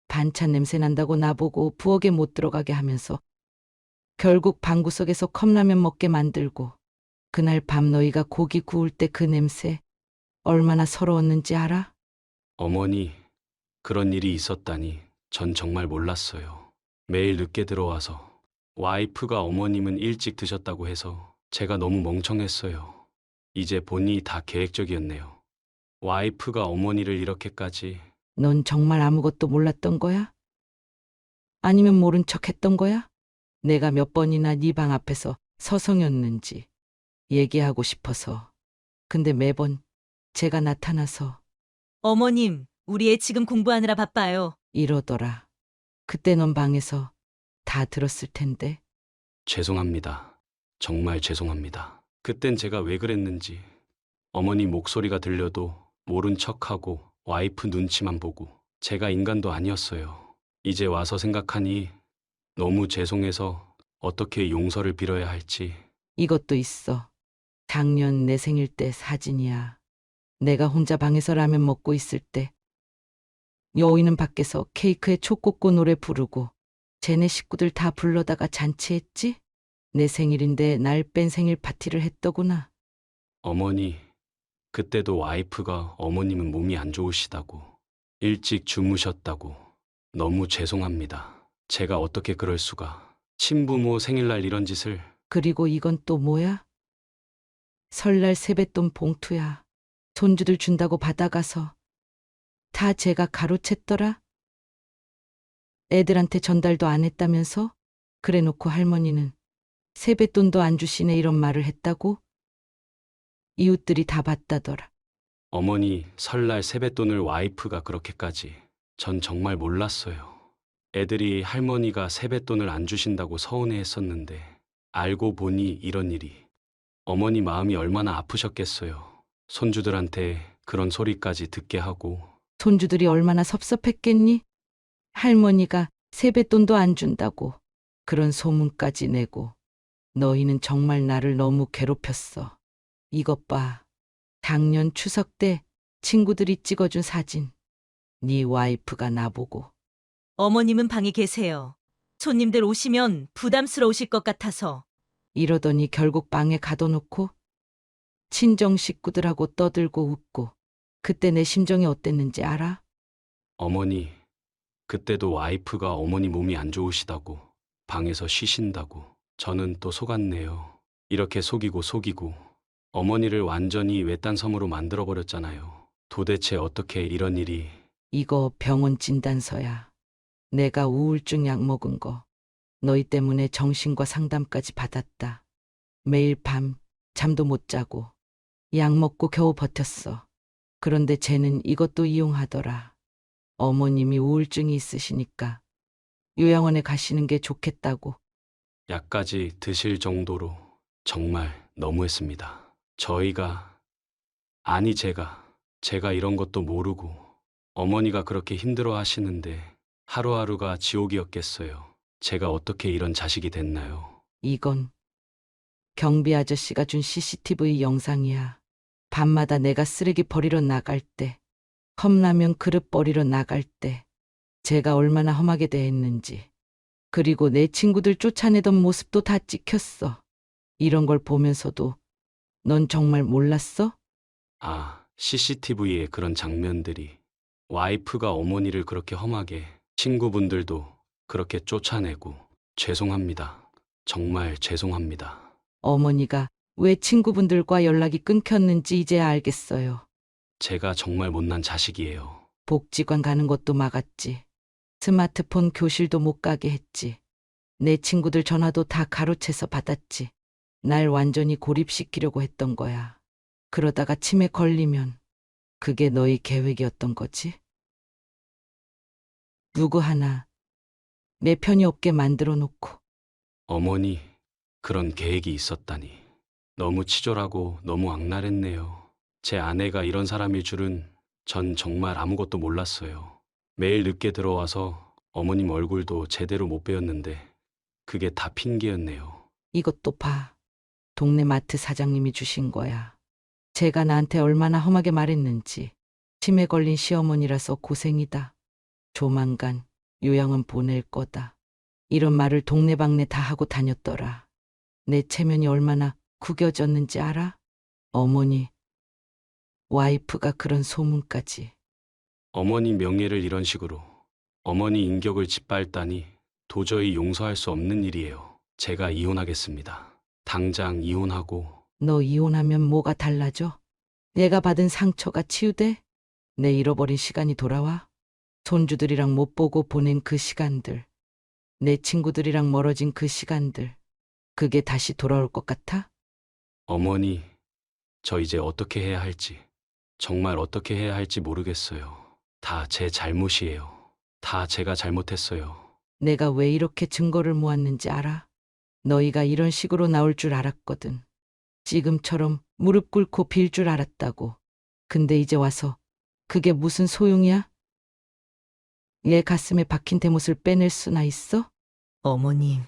S5: 반찬 냄새 난다고 나보고 부엌에 못 들어가게 하면서 결국 방구석에서 컵라면 먹게 만들고, 그날 밤 너희가 고기 구울 때 그 냄새 얼마나 서러웠는지 알아?
S7: 어머니, 그런 일이 있었다니 전 정말 몰랐어요. 매일 늦게 들어와서 와이프가 어머님은 일찍 드셨다고 해서 제가 너무 멍청했어요. 이제 보니 다 계획적이었네요. 와이프가 어머니를 이렇게까지.
S5: 넌 정말 아무것도 몰랐던 거야? 아니면 모른 척 했던 거야? 내가 몇 번이나 네 방 앞에서 서성였는지 얘기하고 싶어서. 근데 매번 제가 나타나서
S4: 어머님, 우리 애 지금 공부하느라 바빠요.
S5: 이러더라. 그때 넌 방에서 다 들었을 텐데.
S7: 죄송합니다. 정말 죄송합니다. 그땐 제가 왜 그랬는지. 어머니 목소리가 들려도 모른 척하고 와이프 눈치만 보고. 제가 인간도 아니었어요. 이제 와서 생각하니 너무 죄송해서 어떻게 용서를 빌어야 할지.
S5: 이것도 있어. 작년 내 생일 때 사진이야. 내가 혼자 방에서 라면 먹고 있을 때 여우이는 밖에서 케이크에 초 꽂고 노래 부르고 쟤네 식구들 다 불러다가 잔치했지? 내 생일인데 날 뺀 생일 파티를 했더구나.
S7: 어머니, 그때도 와이프가 어머님은 몸이 안 좋으시다고, 일찍 주무셨다고, 너무 죄송합니다. 제가 어떻게 그럴 수가. 친부모 생일날 이런 짓을.
S5: 그리고 이건 또 뭐야? 설날 세뱃돈 봉투야. 손주들 준다고 받아가서 다 제가 가로챘더라? 애들한테 전달도 안 했다면서? 그래놓고 할머니는 세뱃돈도 안 주시네 이런 말을 했다고? 이웃들이 다 봤다더라.
S7: 어머니, 설날 세뱃돈을 와이프가 그렇게까지. 전 정말 몰랐어요. 애들이 할머니가 세뱃돈을 안 주신다고 서운해했었는데 알고 보니 이런 일이. 어머니 마음이 얼마나 아프셨겠어요. 손주들한테 그런 소리까지 듣게 하고.
S5: 손주들이 얼마나 섭섭했겠니? 할머니가 세뱃돈도 안 준다고 그런 소문까지 내고. 너희는 정말 나를 너무 괴롭혔어. 이것 봐. 작년 추석 때 친구들이 찍어준 사진. 네 와이프가 나보고
S4: 어머님은 방에 계세요. 손님들 오시면 부담스러우실 것 같아서.
S5: 이러더니 결국 방에 가둬놓고 친정 식구들하고 떠들고 웃고. 그때 내 심정이 어땠는지 알아?
S7: 어머니, 그때도 와이프가 어머니 몸이 안 좋으시다고, 방에서 쉬신다고. 저는 또 속았네요. 이렇게 속이고 어머니를 완전히 외딴 섬으로 만들어버렸잖아요. 도대체 어떻게 이런 일이.
S5: 이거 병원 진단서야. 내가 우울증 약 먹은 거. 너희 때문에 정신과 상담까지 받았다. 매일 밤 잠도 못 자고 약 먹고 겨우 버텼어. 그런데 쟤는 이것도 이용하더라. 어머님이 우울증이 있으시니까 요양원에 가시는 게 좋겠다고.
S7: 약까지 드실 정도로 정말 너무했습니다. 제가 이런 것도 모르고 어머니가 그렇게 힘들어 하시는데 하루하루가 지옥이었겠어요. 제가 어떻게 이런 자식이 됐나요?
S5: 이건 경비 아저씨가 준 CCTV 영상이야. 밤마다 내가 쓰레기 버리러 나갈 때, 컵라면 그릇 버리러 나갈 때 제가 얼마나 험하게 대했는지. 그리고 내 친구들 쫓아내던 모습도 다 찍혔어. 이런 걸 보면서도 넌 정말 몰랐어?
S7: 아, CCTV에 그런 장면들이. 와이프가 어머니를 그렇게 험하게, 친구분들도 그렇게 쫓아내고. 죄송합니다. 정말 죄송합니다.
S5: 어머니가 왜 친구분들과 연락이 끊겼는지 이제 알겠어요.
S7: 제가 정말 못난 자식이에요.
S5: 복지관 가는 것도 막았지. 스마트폰 교실도 못 가게 했지. 내 친구들 전화도 다 가로채서 받았지. 날 완전히 고립시키려고 했던 거야. 그러다가 치매 걸리면 그게 너희 계획이었던 거지? 누구 하나 내 편이 없게 만들어 놓고.
S7: 어머니, 그런 계획이 있었다니. 너무 치졸하고 너무 악랄했네요. 제 아내가 이런 사람일 줄은 전 정말 아무것도 몰랐어요. 매일 늦게 들어와서 어머님 얼굴도 제대로 못 배웠는데 그게 다 핑계였네요.
S5: 이것도 봐. 동네 마트 사장님이 주신 거야. 제가 나한테 얼마나 험하게 말했는지. 치매 걸린 시어머니라서 고생이다. 조만간 요양원 보낼 거다. 이런 말을 동네방네 다 하고 다녔더라. 내 체면이 얼마나 구겨졌는지 알아? 어머니, 와이프가 그런 소문까지.
S7: 어머니 명예를 이런 식으로, 어머니 인격을 짓밟다니 도저히 용서할 수 없는 일이에요. 제가 이혼하겠습니다. 당장 이혼하고.
S5: 너 이혼하면 뭐가 달라져? 내가 받은 상처가 치유돼? 내 잃어버린 시간이 돌아와? 손주들이랑 못 보고 보낸 그 시간들, 내 친구들이랑 멀어진 그 시간들, 그게 다시 돌아올 것 같아?
S7: 어머니, 저 이제 어떻게 해야 할지, 정말 어떻게 해야 할지 모르겠어요. 다 제 잘못이에요. 다 제가 잘못했어요.
S5: 내가 왜 이렇게 증거를 모았는지 알아? 너희가 이런 식으로 나올 줄 알았거든. 지금처럼 무릎 꿇고 빌 줄 알았다고. 근데 이제 와서 그게 무슨 소용이야? 얘 가슴에 박힌 대못을 빼낼 수나 있어?
S4: 어머님,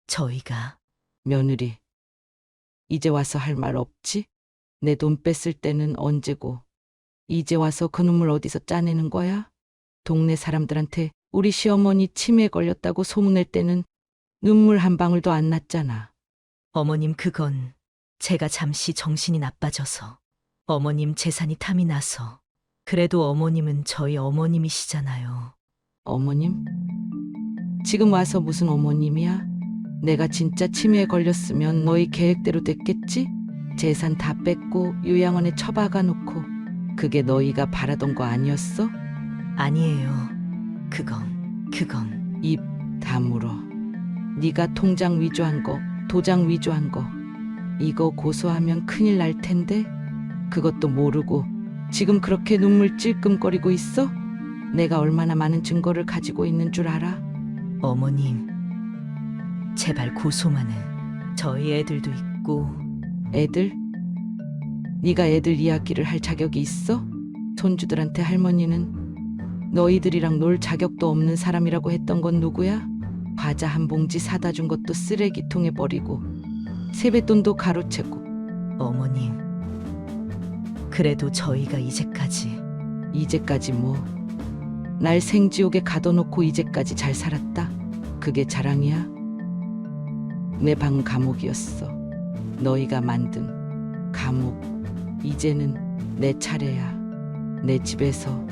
S4: 저희가.
S5: 며느리, 이제 와서 할 말 없지? 내 돈 뺐을 때는 언제고 이제 와서 그 눈물 어디서 짜내는 거야? 동네 사람들한테 우리 시어머니 치매에 걸렸다고 소문낼 때는 눈물 한 방울도 안 났잖아.
S4: 어머님, 그건 제가 잠시 정신이 나빠져서, 어머님 재산이 탐이 나서. 그래도 어머님은 저희 어머님이시잖아요.
S5: 어머님? 지금 와서 무슨 어머님이야? 내가 진짜 치매에 걸렸으면 너희 계획대로 됐겠지? 재산 다 뺏고 요양원에 처박아 놓고. 그게 너희가 바라던 거 아니었어?
S4: 아니에요. 그건
S5: 입 다물어. 네가 통장 위조한 거, 도장 위조한 거, 이거 고소하면 큰일 날 텐데. 그것도 모르고 지금 그렇게 눈물 찔끔거리고 있어? 내가 얼마나 많은 증거를 가지고 있는 줄 알아?
S4: 어머님, 제발 고소만은. 저희 애들도 있고.
S5: 애들? 네가 애들 이야기를 할 자격이 있어? 손주들한테 할머니는 너희들이랑 놀 자격도 없는 사람이라고 했던 건 누구야? 과자 한 봉지 사다 준 것도 쓰레기통에 버리고 세뱃돈도 가로채고.
S4: 어머님, 그래도 저희가 이제까지
S5: 뭐? 날 생지옥에 가둬놓고 이제까지 잘 살았다? 그게 자랑이야? 내 방 감옥이었어. 너희가 만든 감옥. 이제는 내 차례야. 내 집에서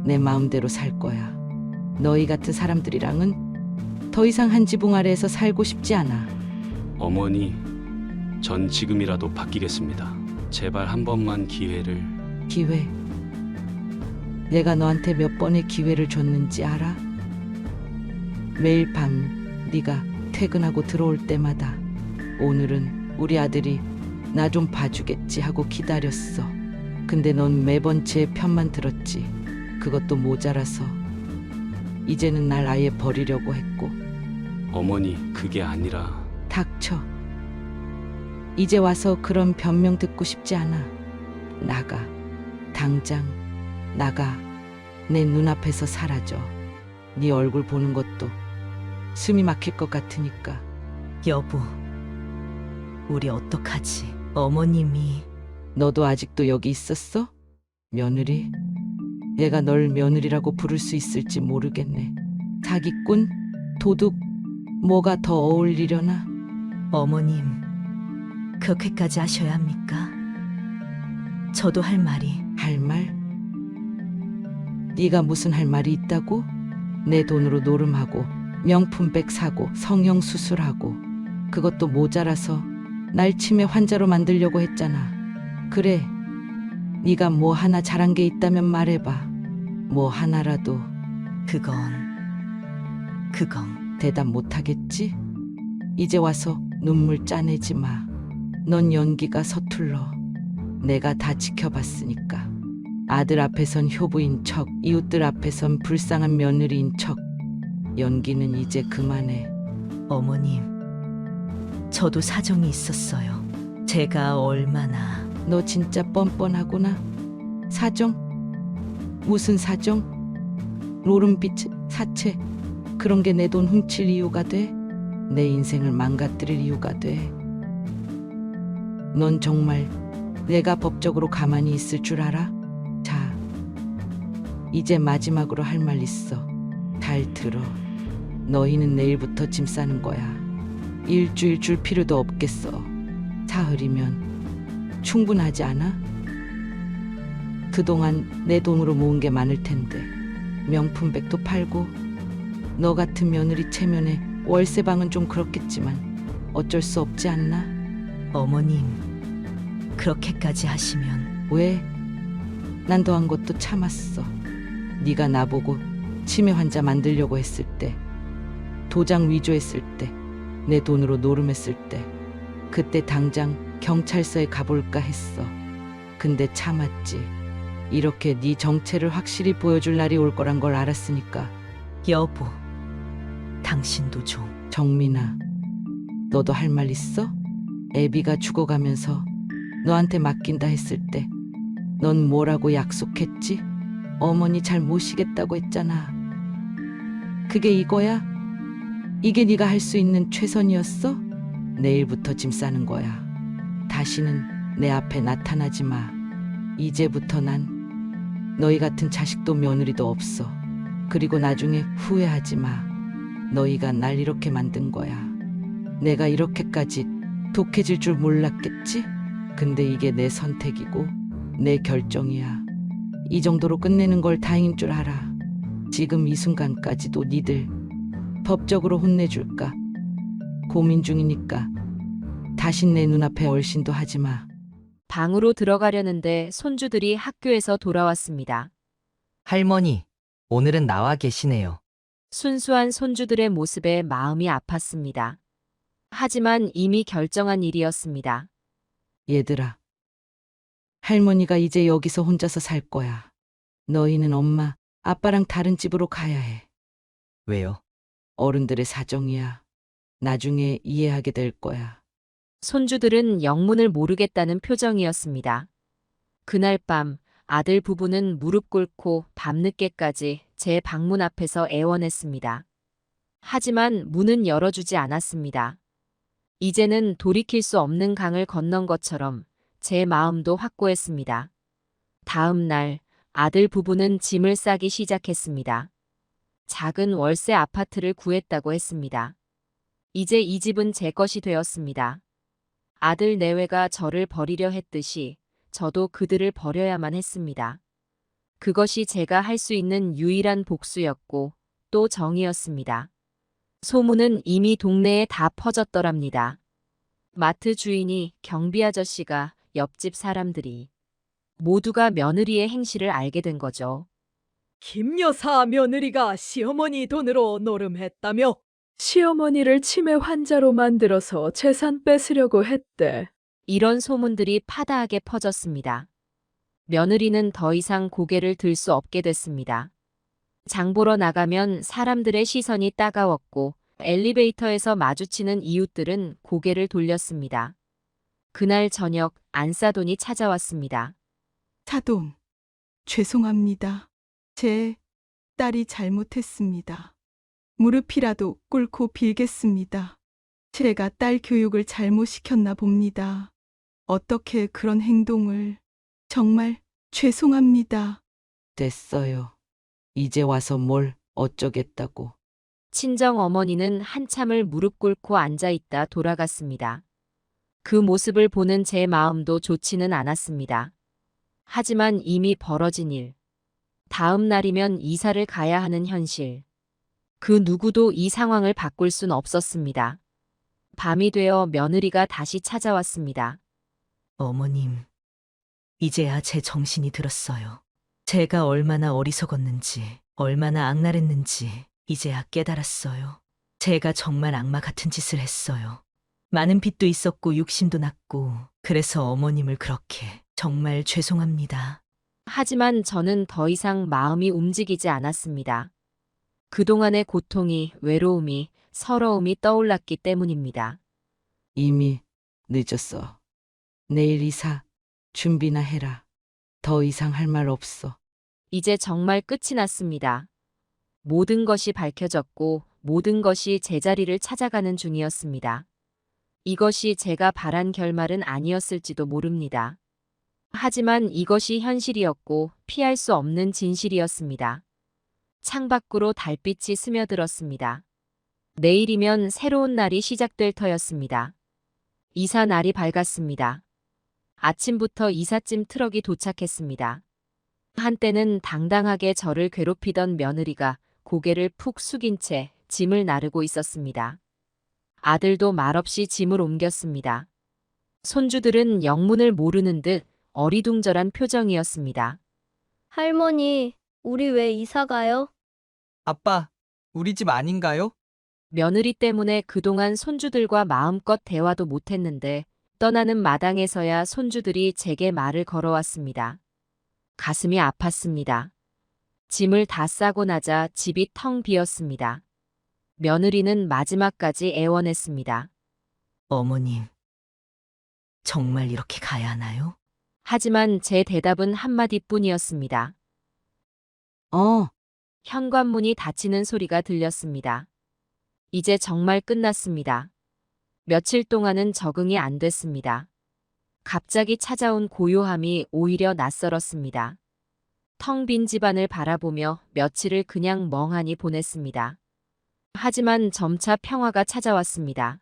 S5: 내 마음대로 살 거야. 너희 같은 사람들이랑은 더 이상 한 지붕 아래에서 살고 싶지 않아.
S7: 어머니, 전 지금이라도 바뀌겠습니다. 제발 한 번만 기회를.
S5: 기회? 내가 너한테 몇 번의 기회를 줬는지 알아? 매일 밤 네가 퇴근하고 들어올 때마다 오늘은 우리 아들이 나 좀 봐주겠지 하고 기다렸어. 근데 넌 매번 제 편만 들었지. 그것도 모자라서 이제는 날 아예 버리려고 했고.
S7: 어머니, 그게 아니라.
S5: 닥쳐. 이제 와서 그런 변명 듣고 싶지 않아. 나가. 당장 나가. 내 눈앞에서 사라져. 네 얼굴 보는 것도 숨이 막힐 것 같으니까.
S4: 여보, 우리 어떡하지? 어머님이.
S5: 너도 아직도 여기 있었어? 며느리? 얘가 널 며느리라고 부를 수 있을지 모르겠네. 사기꾼? 도둑? 뭐가 더 어울리려나?
S4: 어머님, 그렇게까지 하셔야 합니까? 저도 할 말이.
S5: 할 말? 네가 무슨 할 말이 있다고? 내 돈으로 노름하고 명품백 사고 성형 수술하고 그것도 모자라서 날 치매 환자로 만들려고 했잖아. 그래, 네가 뭐 하나 잘한 게 있다면 말해봐. 뭐 하나라도. 그건 대답 못하겠지? 이제 와서 눈물 짜내지 마. 넌 연기가 서툴러. 내가 다 지켜봤으니까. 아들 앞에선 효부인 척, 이웃들 앞에선 불쌍한 며느리인 척. 연기는 이제 그만해.
S4: 어머님, 저도 사정이 있었어요. 제가 얼마나.
S5: 너 진짜 뻔뻔하구나. 사정? 무슨 사정? 로름빛, 사채, 그런 게 내 돈 훔칠 이유가 돼? 내 인생을 망가뜨릴 이유가 돼? 넌 정말 내가 법적으로 가만히 있을 줄 알아? 자, 이제 마지막으로 할 말 있어. 잘 들어. 너희는 내일부터 짐 싸는 거야. 일주일 줄 필요도 없겠어. 사흘이면 충분하지 않아? 그동안 내 돈으로 모은 게 많을 텐데 명품백도 팔고 너 같은 며느리 체면에 월세방은 좀 그렇겠지만 어쩔 수 없지 않나?
S4: 어머님, 그렇게까지 하시면.
S5: 왜? 난 더한 것도 참았어. 네가 나보고 치매 환자 만들려고 했을 때, 도장 위조했을 때, 내 돈으로 노름했을 때, 그때 당장 경찰서에 가볼까 했어. 근데 참았지. 이렇게 네 정체를 확실히 보여줄 날이 올 거란 걸 알았으니까.
S4: 여보, 당신도 좀.
S5: 정민아, 너도 할 말 있어? 애비가 죽어가면서 너한테 맡긴다 했을 때 넌 뭐라고 약속했지? 어머니 잘 모시겠다고 했잖아. 그게 이거야? 이게 네가 할 수 있는 최선이었어? 내일부터 짐 싸는 거야. 다시는 내 앞에 나타나지 마. 이제부터 난 너희 같은 자식도 며느리도 없어. 그리고 나중에 후회하지 마. 너희가 날 이렇게 만든 거야. 내가 이렇게까지 독해질 줄 몰랐겠지? 근데 이게 내 선택이고 내 결정이야. 이 정도로 끝내는 걸 다행인 줄 알아. 지금 이 순간까지도 니들 법적으로 혼내줄까? 고민 중이니까 다신 내 눈앞에 얼씬도 하지 마.
S1: 방으로 들어가려는데 손주들이 학교에서 돌아왔습니다.
S9: 할머니, 오늘은 나와 계시네요.
S1: 순수한 손주들의 모습에 마음이 아팠습니다. 하지만 이미 결정한 일이었습니다.
S5: 얘들아, 할머니가 이제 여기서 혼자서 살 거야. 너희는 엄마, 아빠랑 다른 집으로 가야 해.
S9: 왜요?
S5: 어른들의 사정이야. 나중에 이해하게 될 거야.
S1: 손주들은 영문을 모르겠다는 표정이었습니다. 그날 밤 아들 부부는 무릎 꿇고 밤늦게까지 제 방문 앞에서 애원했습니다. 하지만 문은 열어주지 않았습니다. 이제는 돌이킬 수 없는 강을 건넌 것처럼 제 마음도 확고했습니다. 다음 날 아들 부부는 짐을 싸기 시작했습니다. 작은 월세 아파트를 구했다고 했습니다. 이제 이 집은 제 것이 되었습니다. 아들 내외가 저를 버리려 했듯이 저도 그들을 버려야만 했습니다. 그것이 제가 할 수 있는 유일한 복수였고 또 정의였습니다. 소문은 이미 동네에 다 퍼졌더랍니다. 마트 주인이, 경비 아저씨가, 옆집 사람들이 모두가 며느리의 행실을 알게 된 거죠.
S13: 김 여사 며느리가 시어머니 돈으로 노름했다며? 시어머니를 치매 환자로 만들어서 재산 뺏으려고 했대.
S1: 이런 소문들이 파다하게 퍼졌습니다. 며느리는 더 이상 고개를 들 수 없게 됐습니다. 장 보러 나가면 사람들의 시선이 따가웠고 엘리베이터에서 마주치는 이웃들은 고개를 돌렸습니다. 그날 저녁 안사돈이 찾아왔습니다.
S15: 사돈, 죄송합니다. 제 딸이 잘못했습니다. 무릎이라도 꿇고 빌겠습니다. 제가 딸 교육을 잘못 시켰나 봅니다. 어떻게 그런 행동을... 정말 죄송합니다.
S5: 됐어요. 이제 와서 뭘 어쩌겠다고.
S1: 친정 어머니는 한참을 무릎 꿇고 앉아있다 돌아갔습니다. 그 모습을 보는 제 마음도 좋지는 않았습니다. 하지만 이미 벌어진 일. 다음 날이면 이사를 가야 하는 현실. 그 누구도 이 상황을 바꿀 순 없었습니다. 밤이 되어 며느리가 다시 찾아왔습니다.
S4: 어머님, 이제야 제 정신이 들었어요. 제가 얼마나 어리석었는지, 얼마나 악랄했는지 이제야 깨달았어요. 제가 정말 악마 같은 짓을 했어요. 많은 빚도 있었고 욕심도 났고 그래서 어머님을 그렇게 정말 죄송합니다.
S1: 하지만 저는 더 이상 마음이 움직이지 않았습니다. 그동안의 고통이, 외로움이, 서러움이 떠올랐기 때문입니다.
S5: 이미 늦었어. 내일 이사 준비나 해라. 더 이상 할 말 없어.
S1: 이제 정말 끝이 났습니다. 모든 것이 밝혀졌고 모든 것이 제자리를 찾아가는 중이었습니다. 이것이 제가 바란 결말은 아니었을지도 모릅니다. 하지만 이것이 현실이었고 피할 수 없는 진실이었습니다. 창밖으로 달빛이 스며들었습니다. 내일이면 새로운 날이 시작될 터였습니다. 이사 날이 밝았습니다. 아침부터 이삿짐 트럭이 도착했습니다. 한때는 당당하게 저를 괴롭히던 며느리가 고개를 푹 숙인 채 짐을 나르고 있었습니다. 아들도 말없이 짐을 옮겼습니다. 손주들은 영문을 모르는 듯 어리둥절한 표정이었습니다.
S8: 할머니, 우리 왜 이사 가요?
S9: 아빠, 우리 집 아닌가요?
S1: 며느리 때문에 그동안 손주들과 마음껏 대화도 못했는데 떠나는 마당에서야 손주들이 제게 말을 걸어왔습니다. 가슴이 아팠습니다. 짐을 다 싸고 나자 집이 텅 비었습니다. 며느리는 마지막까지 애원했습니다.
S4: 어머님, 정말 이렇게 가야 하나요?
S1: 하지만 제 대답은 한마디뿐이었습니다. 현관문이 닫히는 소리가 들렸습니다. 이제 정말 끝났습니다. 며칠 동안은 적응이 안 됐습니다. 갑자기 찾아온 고요함이 오히려 낯설었습니다. 텅 빈 집안을 바라보며 며칠을 그냥 멍하니 보냈습니다. 하지만 점차 평화가 찾아왔습니다.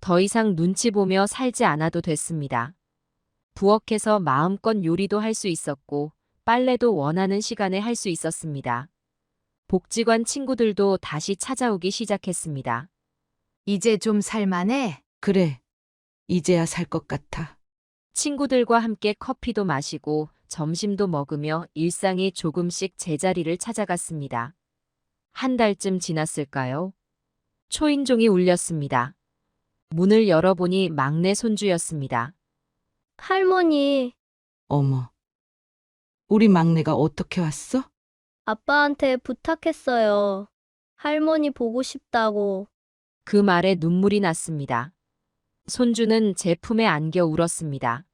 S1: 더 이상 눈치 보며 살지 않아도 됐습니다. 부엌에서 마음껏 요리도 할 수 있었고 빨래도 원하는 시간에 할 수 있었습니다. 복지관 친구들도 다시 찾아오기 시작했습니다.
S10: 이제 좀 살만해?
S5: 그래. 이제야 살 것 같아.
S1: 친구들과 함께 커피도 마시고 점심도 먹으며 일상이 조금씩 제자리를 찾아갔습니다. 한 달쯤 지났을까요? 초인종이 울렸습니다. 문을 열어보니 막내 손주였습니다.
S8: 할머니,
S5: 어머. 우리 막내가 어떻게 왔어?
S8: 아빠한테 부탁했어요. 할머니 보고 싶다고.
S1: 그 말에 눈물이 났습니다. 손주는 제 품에 안겨 울었습니다.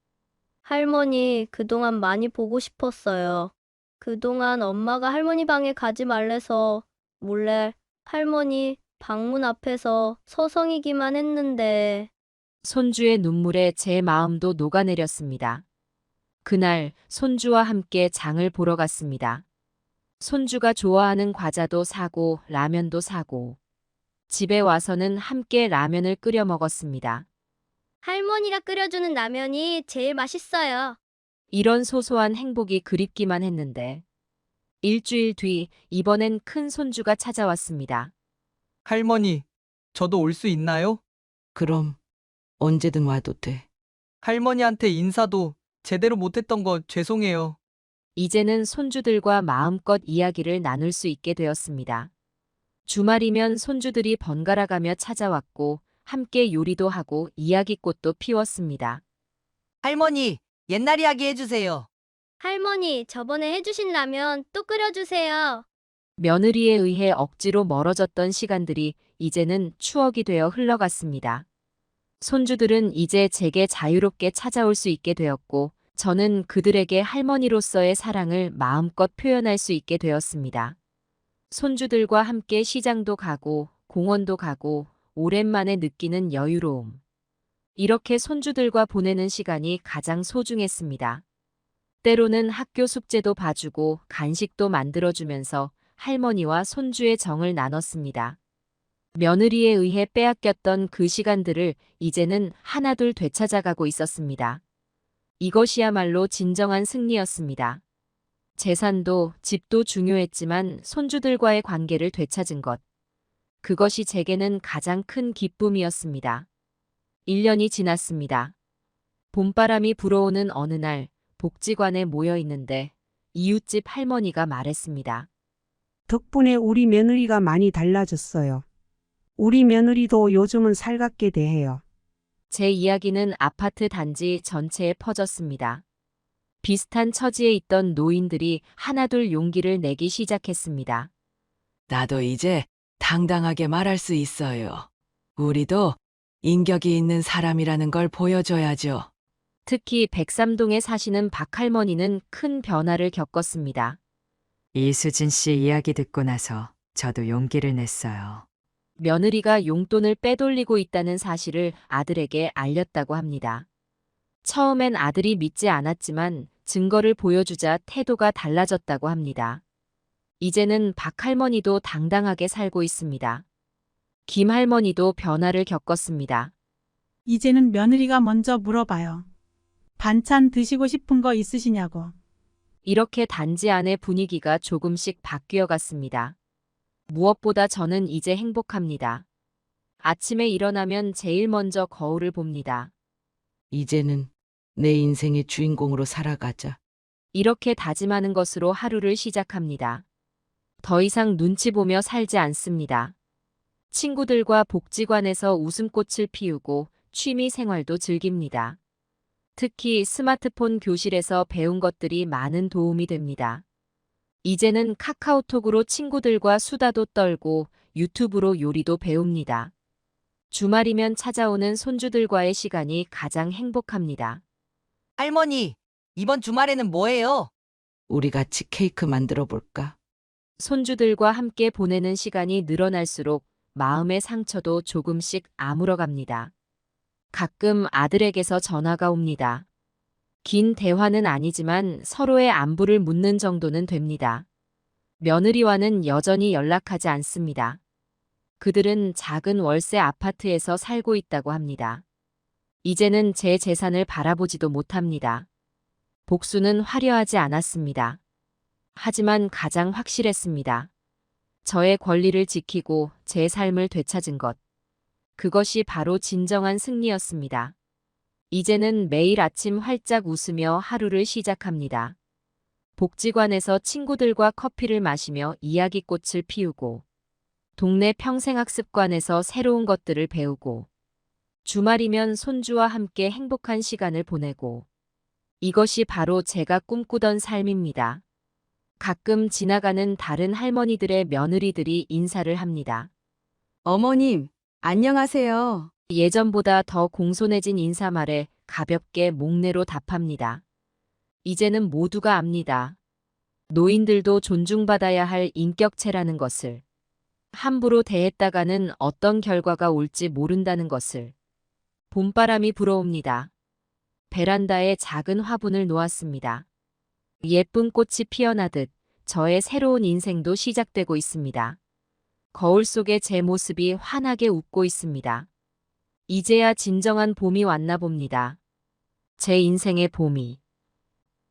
S8: 할머니, 그동안 많이 보고 싶었어요. 그동안 엄마가 할머니 방에 가지 말래서 몰래 할머니 방문 앞에서 서성이기만 했는데.
S1: 손주의 눈물에 제 마음도 녹아내렸습니다. 그날 손주와 함께 장을 보러 갔습니다. 손주가 좋아하는 과자도 사고 라면도 사고 집에 와서는 함께 라면을 끓여 먹었습니다.
S8: 할머니가 끓여주는 라면이 제일 맛있어요.
S1: 이런 소소한 행복이 그립기만 했는데 일주일 뒤 이번엔 큰 손주가 찾아왔습니다.
S16: 할머니, 저도 올 수 있나요?
S5: 그럼 언제든 와도 돼.
S16: 할머니한테 인사도 제대로 못했던 거 죄송해요.
S1: 이제는 손주들과 마음껏 이야기를 나눌 수 있게 되었습니다. 주말이면 손주들이 번갈아가며 찾아왔고 함께 요리도 하고 이야기꽃도 피웠습니다.
S9: 할머니, 옛날 이야기 해주세요.
S8: 할머니, 저번에 해주신 라면 또 끓여주세요.
S1: 며느리에 의해 억지로 멀어졌던 시간들이 이제는 추억이 되어 흘러갔습니다. 손주들은 이제 제게 자유롭게 찾아올 수 있게 되었고 저는 그들에게 할머니로서의 사랑을 마음껏 표현할 수 있게 되었습니다. 손주들과 함께 시장도 가고 공원도 가고 오랜만에 느끼는 여유로움. 이렇게 손주들과 보내는 시간이 가장 소중했습니다. 때로는 학교 숙제도 봐주고 간식도 만들어주면서 할머니와 손주의 정을 나눴습니다. 며느리에 의해 빼앗겼던 그 시간들을 이제는 하나둘 되찾아가고 있었습니다. 이것이야말로 진정한 승리였습니다. 재산도 집도 중요했지만 손주들과의 관계를 되찾은 것. 그것이 제게는 가장 큰 기쁨이었습니다. 1년이 지났습니다. 봄바람이 불어오는 어느 날 복지관에 모여 있는데 이웃집 할머니가 말했습니다.
S17: 덕분에 우리 며느리가 많이 달라졌어요. 우리 며느리도 요즘은 살갑게 대해요.
S1: 제 이야기는 아파트 단지 전체에 퍼졌습니다. 비슷한 처지에 있던 노인들이 하나둘 용기를 내기 시작했습니다.
S18: 나도 이제 당당하게 말할 수 있어요. 우리도 인격이 있는 사람이라는 걸 보여줘야죠.
S1: 특히 백삼동에 사시는 박할머니는 큰 변화를 겪었습니다.
S11: 이수진 씨 이야기 듣고 나서 저도 용기를 냈어요.
S1: 며느리가 용돈을 빼돌리고 있다는 사실을 아들에게 알렸다고 합니다. 처음엔 아들이 믿지 않았지만 증거를 보여주자 태도가 달라졌다고 합니다. 이제는 박할머니도 당당하게 살고 있습니다. 김할머니도 변화를 겪었습니다.
S19: 이제는 며느리가 먼저 물어봐요. 반찬 드시고 싶은 거 있으시냐고.
S1: 이렇게 단지 안의 분위기가 조금씩 바뀌어 갔습니다. 무엇보다 저는 이제 행복합니다. 아침에 일어나면 제일 먼저 거울을 봅니다.
S5: 이제는 내 인생의 주인공으로 살아가자.
S1: 이렇게 다짐하는 것으로 하루를 시작합니다. 더 이상 눈치 보며 살지 않습니다. 친구들과 복지관에서 웃음꽃을 피우고 취미 생활도 즐깁니다. 특히 스마트폰 교실에서 배운 것들이 많은 도움이 됩니다. 이제는 카카오톡으로 친구들과 수다도 떨고 유튜브로 요리도 배웁니다. 주말이면 찾아오는 손주들과의 시간이 가장 행복합니다.
S9: 할머니, 이번 주말에는 뭐해요?
S5: 우리 같이 케이크 만들어 볼까?
S1: 손주들과 함께 보내는 시간이 늘어날수록 마음의 상처도 조금씩 아물어갑니다. 가끔 아들에게서 전화가 옵니다. 긴 대화는 아니지만 서로의 안부를 묻는 정도는 됩니다. 며느리와는 여전히 연락하지 않습니다. 그들은 작은 월세 아파트에서 살고 있다고 합니다. 이제는 제 재산을 바라보지도 못합니다. 복수는 화려하지 않았습니다. 하지만 가장 확실했습니다. 저의 권리를 지키고 제 삶을 되찾은 것. 그것이 바로 진정한 승리였습니다. 이제는 매일 아침 활짝 웃으며 하루를 시작합니다. 복지관에서 친구들과 커피를 마시며 이야기꽃을 피우고, 동네 평생학습관에서 새로운 것들을 배우고, 주말이면 손주와 함께 행복한 시간을 보내고, 이것이 바로 제가 꿈꾸던 삶입니다. 가끔 지나가는 다른 할머니들의 며느리들이 인사를 합니다.
S20: 어머님, 안녕하세요.
S1: 예전보다 더 공손해진 인사말에 가볍게 목례로 답합니다. 이제는 모두가 압니다. 노인들도 존중받아야 할 인격체라는 것을, 함부로 대했다가는 어떤 결과가 올지 모른다는 것을. 봄바람이 불어옵니다. 베란다에 작은 화분을 놓았습니다. 예쁜 꽃이 피어나듯 저의 새로운 인생도 시작되고 있습니다. 거울 속에 제 모습이 환하게 웃고 있습니다. 이제야 진정한 봄이 왔나 봅니다. 제 인생의 봄이.